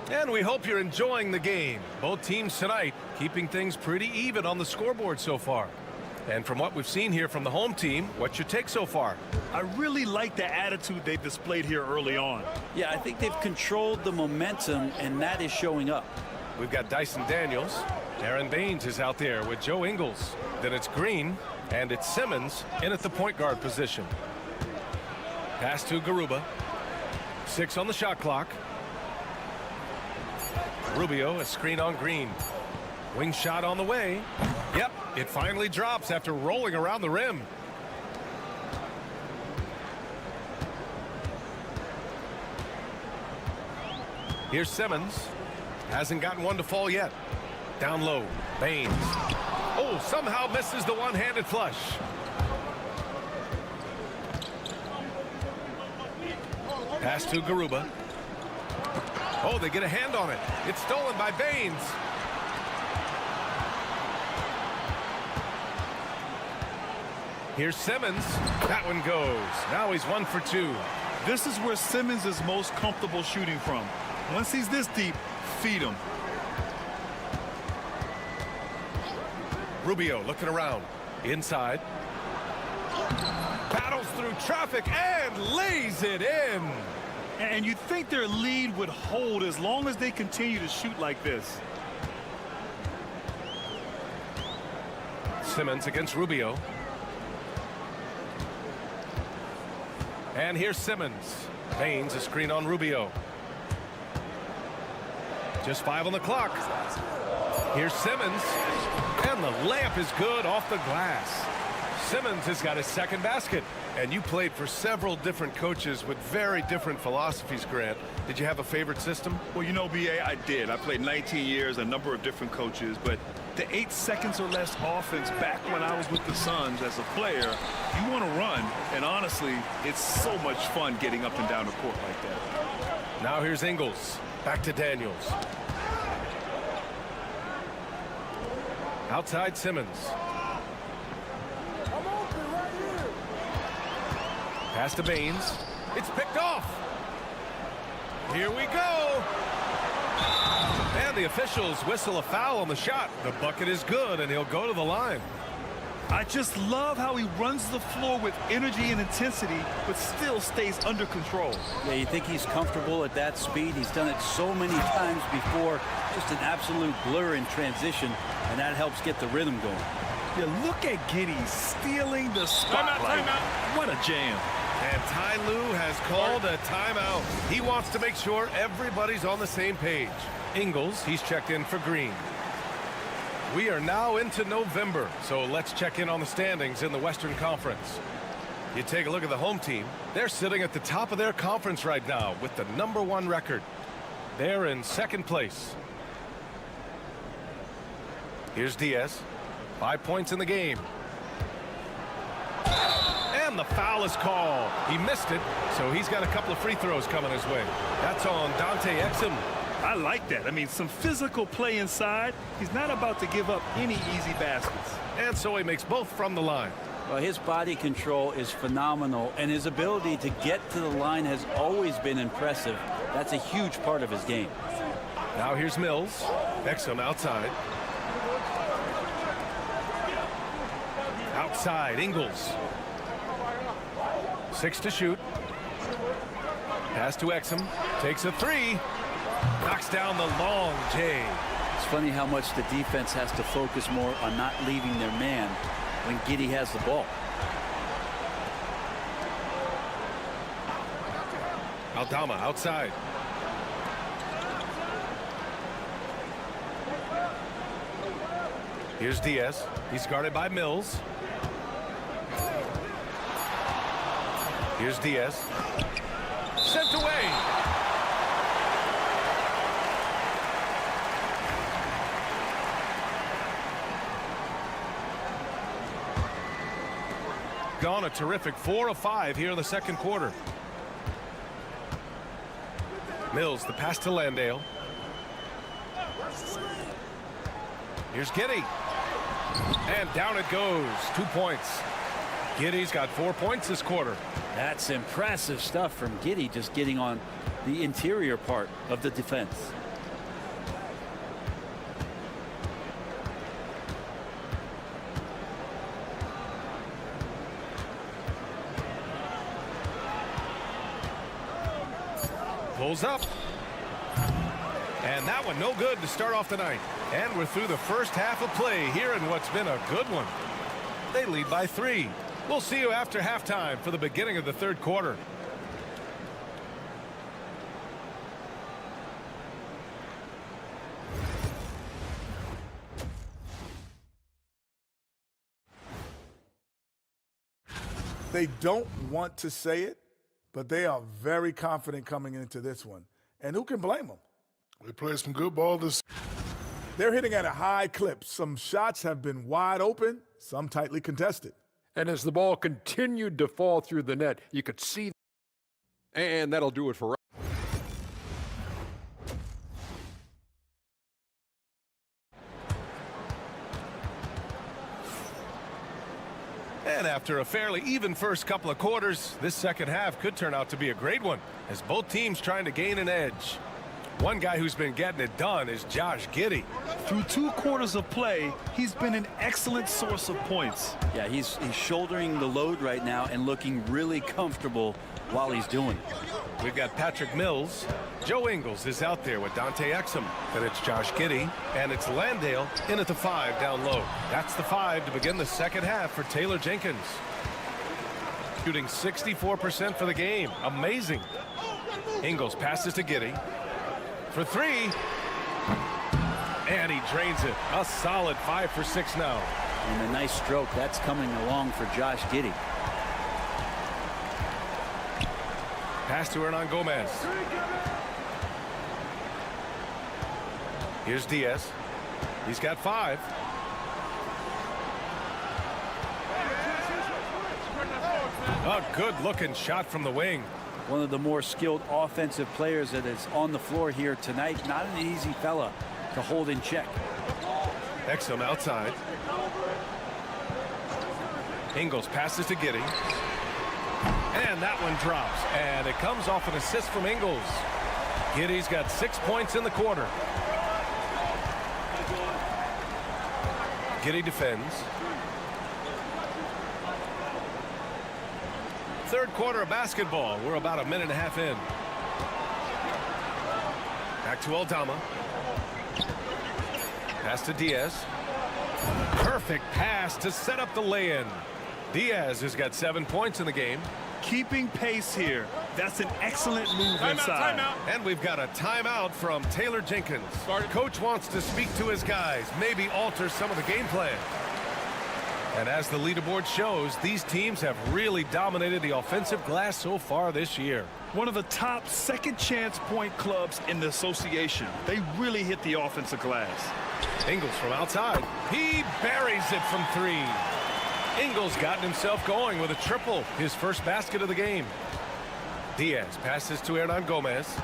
And we hope you're enjoying the game. Both teams tonight keeping things pretty even on the scoreboard so far. And from what we've seen here from the home team, what's your take so far? I really like the attitude they've displayed here early on. Yeah, I think they've controlled the momentum, and that is showing up. We've got Dyson Daniels. Aaron Baines is out there with Joe Ingles. Then it's Green, and it's Simmons in at the point guard position. Pass to Garuba. 6 on the shot clock. Rubio, a screen on Green. Wing shot on the way. Yep, it finally drops after rolling around the rim. Here's Simmons. Hasn't gotten one to fall yet. Down low, Baines. Oh, somehow misses the one-handed flush. Pass to Garuba. Oh, they get a hand on it. It's stolen by Baines. Here's Simmons. That one goes. Now he's 1 for 2. This is where Simmons is most comfortable shooting from. Once he's this deep, feed him. Rubio looking around. Inside. Battles through traffic and lays it in. And you'd think their lead would hold as long as they continue to shoot like this. Simmons against Rubio. And here's Simmons. Baines a screen on Rubio. Just 5 on the clock. Here's Simmons. And the layup is good off the glass. Simmons has got his second basket. And you played for several different coaches with very different philosophies, Grant. Did you have a favorite system? Well, you know, B.A., I did. I played 19 years, a number of different coaches, but the 8 seconds or less offense back when I was with the Suns as a player, you want to run, and honestly, it's so much fun getting up and down the court like that. Now here's Ingles. Back to Daniels. Outside Simmons. Pass to Baines. It's picked off. Here we go. And the officials whistle a foul on the shot. The bucket is good, and he'll go to the line. I just love how he runs the floor with energy and intensity, but still stays under control. Yeah, you think he's comfortable at that speed. He's done it so many times before. Just an absolute blur in transition, and that helps get the rhythm going. Yeah, look at Giddey stealing the spotlight. What a jam. And Ty Lue has called a timeout. He wants to make sure everybody's on the same page. Ingles, he's checked in for Green. We are now into November, so let's check in on the standings in the Western Conference. You take a look at the home team. They're sitting at the top of their conference right now with the #1 record. They're in second place. Here's Diaz. 5 points in the game. And the foul is called. He missed it, so he's got a couple of free throws coming his way. That's on Dante Exum. I like that. I mean, some physical play inside. He's not about to give up any easy baskets. And so he makes both from the line. Well, his body control is phenomenal, and his ability to get to the line has always been impressive. That's a huge part of his game. Now here's Mills. Exum outside. Outside, Ingles. 6 to shoot. Pass to Exum. Takes a 3. Knocks down the long J. It's funny how much the defense has to focus more on not leaving their man when Giddey has the ball. Aldama outside. Here's Diaz. He's guarded by Mills. Here's Diaz. Sent away. Gone a terrific 4 of 5 here in the second quarter. Mills, the pass to Landale. Here's Giddey. And down it goes. 2 points. Giddey's got 4 points this quarter. That's impressive stuff from Giddey, just getting on the interior part of the defense. Pulls up. And that one no good to start off the night. And we're through the first half of play here in what's been a good one. They lead by 3. We'll see you after halftime for the beginning of the third quarter. They don't want to say it, but they are very confident coming into this one. And who can blame them? They played some good ball this. They're hitting at a high clip. Some shots have been wide open, some tightly contested. And as the ball continued to fall through the net, you could see. And that'll do it for us. And after a fairly even first couple of quarters, this second half could turn out to be a great one as both teams trying to gain an edge. One guy who's been getting it done is Josh Giddey. Through 2 quarters of play, he's been an excellent source of points. Yeah, he's shouldering the load right now and looking really comfortable while he's doing it. We've got Patrick Mills. Joe Ingles is out there with Dante Exum. Then it's Josh Giddey, and it's Landale in at the 5 down low. That's the 5 to begin the second half for Taylor Jenkins. Shooting 64% for the game. Amazing. Ingles passes to Giddey for 3. And he drains it. A solid 5 for 6 now. And a nice stroke. That's coming along for Josh Giddey. Pass to Hernan Gomez. Here's Diaz. He's got 5. A good-looking shot from the wing. One of the more skilled offensive players that is on the floor here tonight. Not an easy fella to hold in check. Exum outside. Ingles passes to Giddey. And that one drops. And it comes off an assist from Ingles. Giddey's got 6 points in the quarter. Giddey defends. Third quarter of basketball. We're about a minute and a half in. Back to Aldama. Pass to Diaz. Perfect pass to set up the lay-in. Diaz has got 7 points in the game. Keeping pace here. That's an excellent move inside. Timeout. And we've got a timeout from Taylor Jenkins. Coach wants to speak to his guys, maybe alter some of the game plan. And as the leaderboard shows, these teams have really dominated the offensive glass so far this year. One of the top second chance point clubs in the association. They really hit the offensive glass. Ingles from outside. He buries it from 3. Ingles gotten himself going with a triple, his first basket of the game. Diaz passes to Hernan Gomez.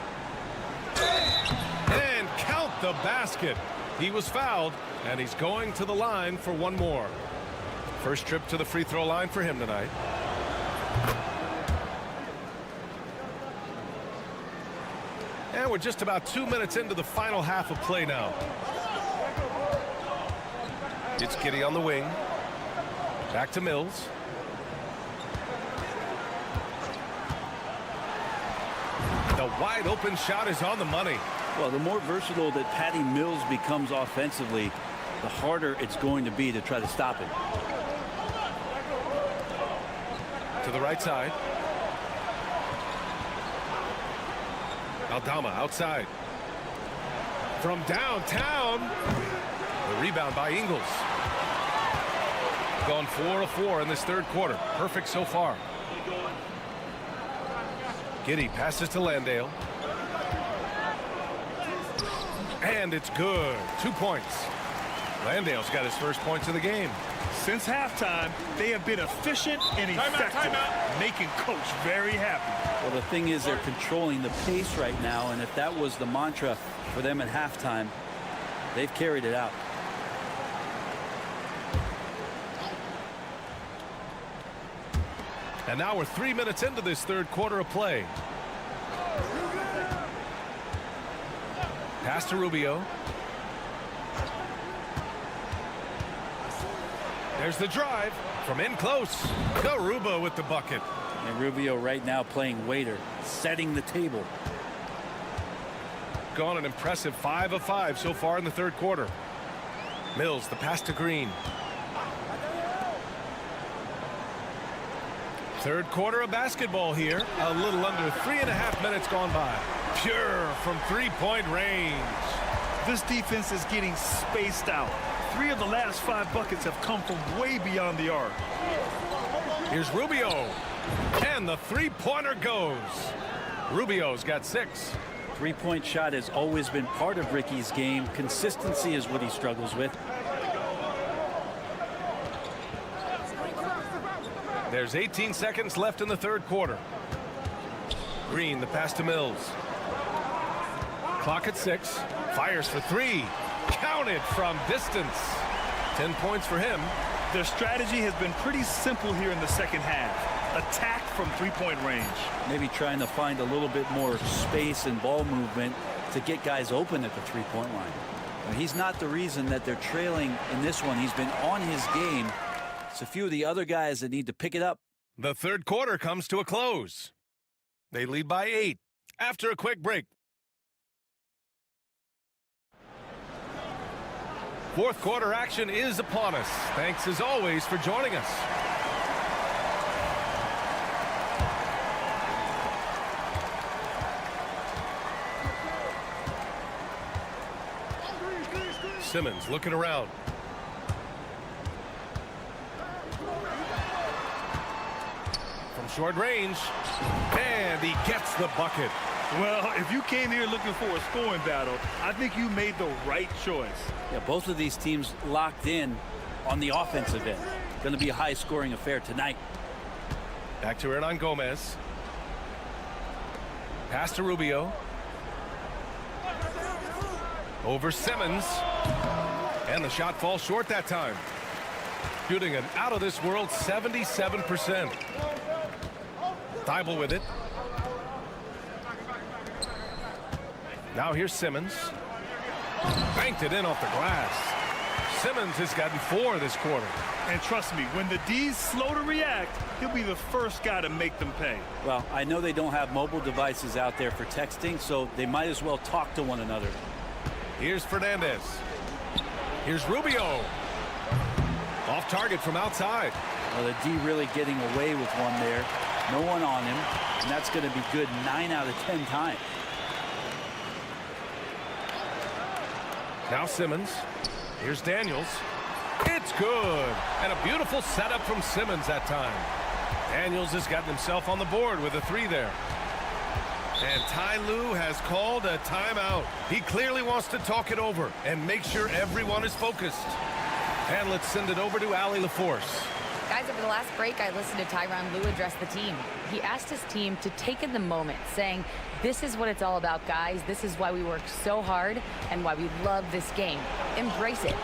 And count the basket. He was fouled, and he's going to the line for one more. First trip to the free throw line for him tonight. And we're just about 2 minutes into the final half of play now. It's Giddey on the wing. Back to Mills. The wide open shot is on the money. Well, the more versatile that Patty Mills becomes offensively, the harder it's going to be to try to stop him. To the right side. Aldama outside. From downtown. The rebound by Ingles. Gone 4 of 4 in this third quarter. Perfect so far. Giddey passes to Landale. And it's good. 2 points. Landale's got his first points of the game. Since halftime, they have been efficient and effective, making Coach very happy. Well, the thing is they're controlling the pace right now, and if that was the mantra for them at halftime, they've carried it out. And now we're 3 minutes into this third quarter of play. Pass to Rubio. There's the drive from in close. Garuba with the bucket. And Rubio right now playing waiter, setting the table. gone an impressive 5 of 5 so far in the third quarter. Mills, the pass to Green. Third quarter of basketball here. A little under 3.5 minutes gone by. Pure from three-point range. This defense is getting spaced out. 3 of the last 5 buckets have come from way beyond the arc. Here's Rubio. And the three-pointer goes. Rubio's got 6. Three-point shot has always been part of Ricky's game. Consistency is what he struggles with. There's 18 seconds left in the third quarter. Green, the pass to Mills. Clock at 6. Fires for 3. Counted from distance. 10 points for him. Their strategy has been pretty simple here in the second half. Attack from three-point range. Maybe trying to find a little bit more space and ball movement to get guys open at the three-point line. And he's not the reason that they're trailing in this one. He's been on his game. It's a few of the other guys that need to pick it up. The third quarter comes to a close. They lead by 8 after a quick break. Fourth quarter action is upon us. Thanks as always for joining us. Simmons looking around. From short range, and he gets the bucket. Well, if you came here looking for a scoring battle, I think you made the right choice. Yeah, both of these teams locked in on the offensive end. Going to be a high-scoring affair tonight. Back to Hernan Gomez. Pass to Rubio. Over Simmons. And the shot falls short that time. Shooting an out-of-this-world 77%. Thibault with it. Now here's Simmons. Banked it in off the glass. Simmons has gotten 4 this quarter. And trust me, when the D's slow to react, he'll be the first guy to make them pay. Well, I know they don't have mobile devices out there for texting, so they might as well talk to one another. Here's Fernandez. Here's Rubio. Off target from outside. Well, the D really getting away with one there. No one on him, and that's going to be good 9 out of 10 times. Now Simmons. Here's Daniels. It's good. And a beautiful setup from Simmons that time. Daniels has gotten himself on the board with a 3 there. And Ty Lue has called a timeout. He clearly wants to talk it over and make sure everyone is focused. And let's send it over to Allie LaForce. Guys, over the last break, I listened to Tyronn Lue address the team. He asked his team to take in the moment, saying, this is what it's all about, guys. This is why we work so hard and why we love this game. Embrace it.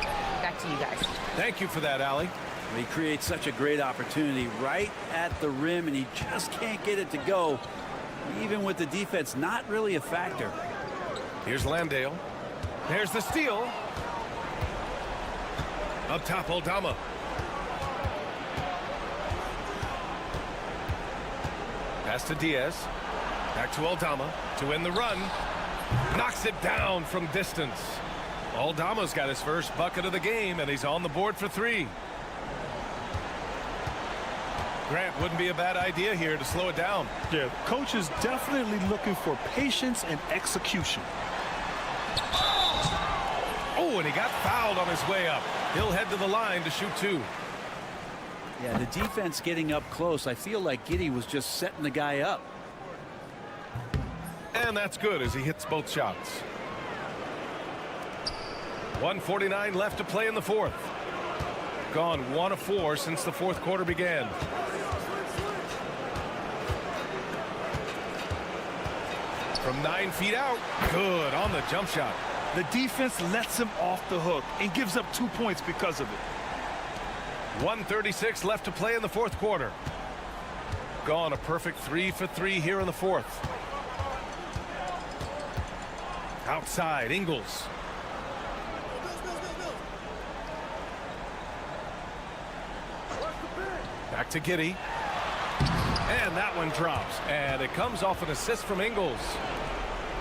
Back to you guys. Thank you for that, Allie. He creates such a great opportunity right at the rim, and he just can't get it to go. Even with the defense not really a factor. Here's Landale. There's the steal. Up top, Aldama. Pass to Diaz. Back to Aldama to win the run. Knocks it down from distance. Aldama's got his first bucket of the game, and he's on the board for 3. Grant, wouldn't be a bad idea here to slow it down. Yeah, coach is definitely looking for patience and execution. Oh, and he got fouled on his way up. He'll head to the line to shoot 2. Yeah, the defense getting up close. I feel like Giddey was just setting the guy up. And that's good as he hits both shots. 1:49 left to play in the fourth. Gone 1 of 4 since the fourth quarter began. From 9 feet out. Good on the jump shot. The defense lets him off the hook and gives up 2 points because of it. 1:36 left to play in the fourth quarter. Gone a perfect 3 for 3 here in the fourth. Outside, Ingles. Back to Giddey. And that one drops. And it comes off an assist from Ingles.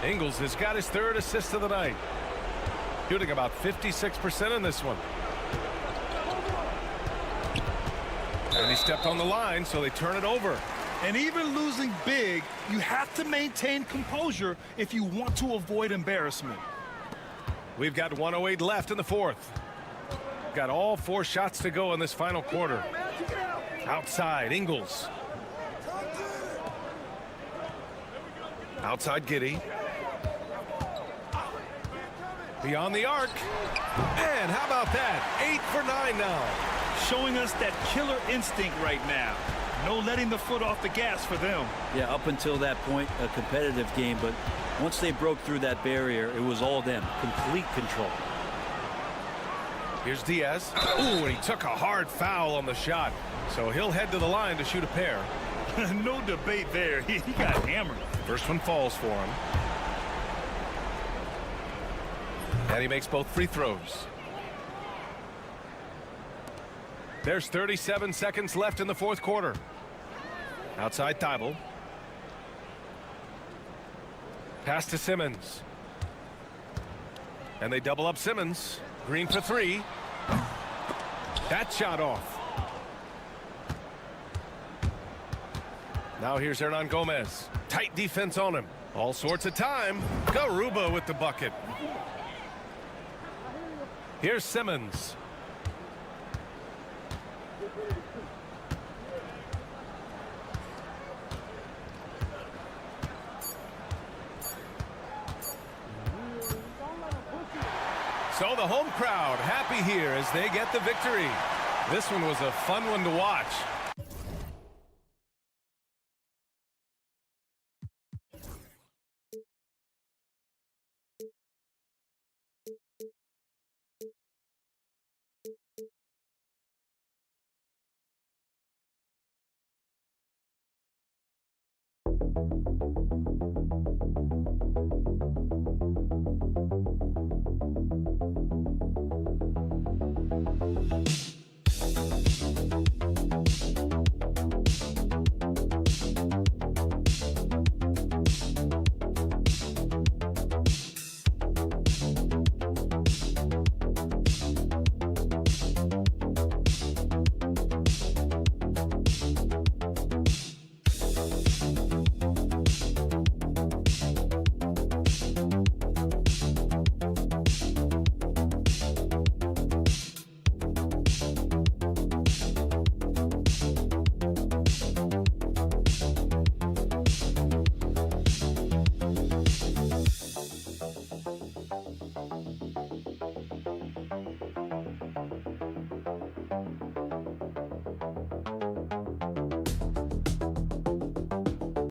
Ingles has got his 3rd assist of the night. Shooting about 56% in this one. And he stepped on the line, so they turn it over. And even losing big, you have to maintain composure if you want to avoid embarrassment. We've got 1:08 left in the 4th. Got all 4 shots to go in this final quarter. Outside, Ingles. Outside, Giddey. Beyond the arc. And how about that? 8 for 9 now. Showing us that killer instinct right now. No letting the foot off the gas for them. Yeah, up until that point, a competitive game, but once they broke through that barrier, it was all them. Complete control. Here's Diaz. Ooh, and he took a hard foul on the shot. So he'll head to the line to shoot a pair. No debate there. He got hammered. First one falls for him. And he makes both free throws. There's 37 seconds left in the 4th quarter. Outside Thibault. Pass to Simmons. And they double up Simmons. Green for 3. That shot off. Now here's Hernan Gomez. Tight defense on him. All sorts of time. Garuba with the bucket. Here's Simmons. So the home crowd happy here as they get the victory. This one was a fun one to watch.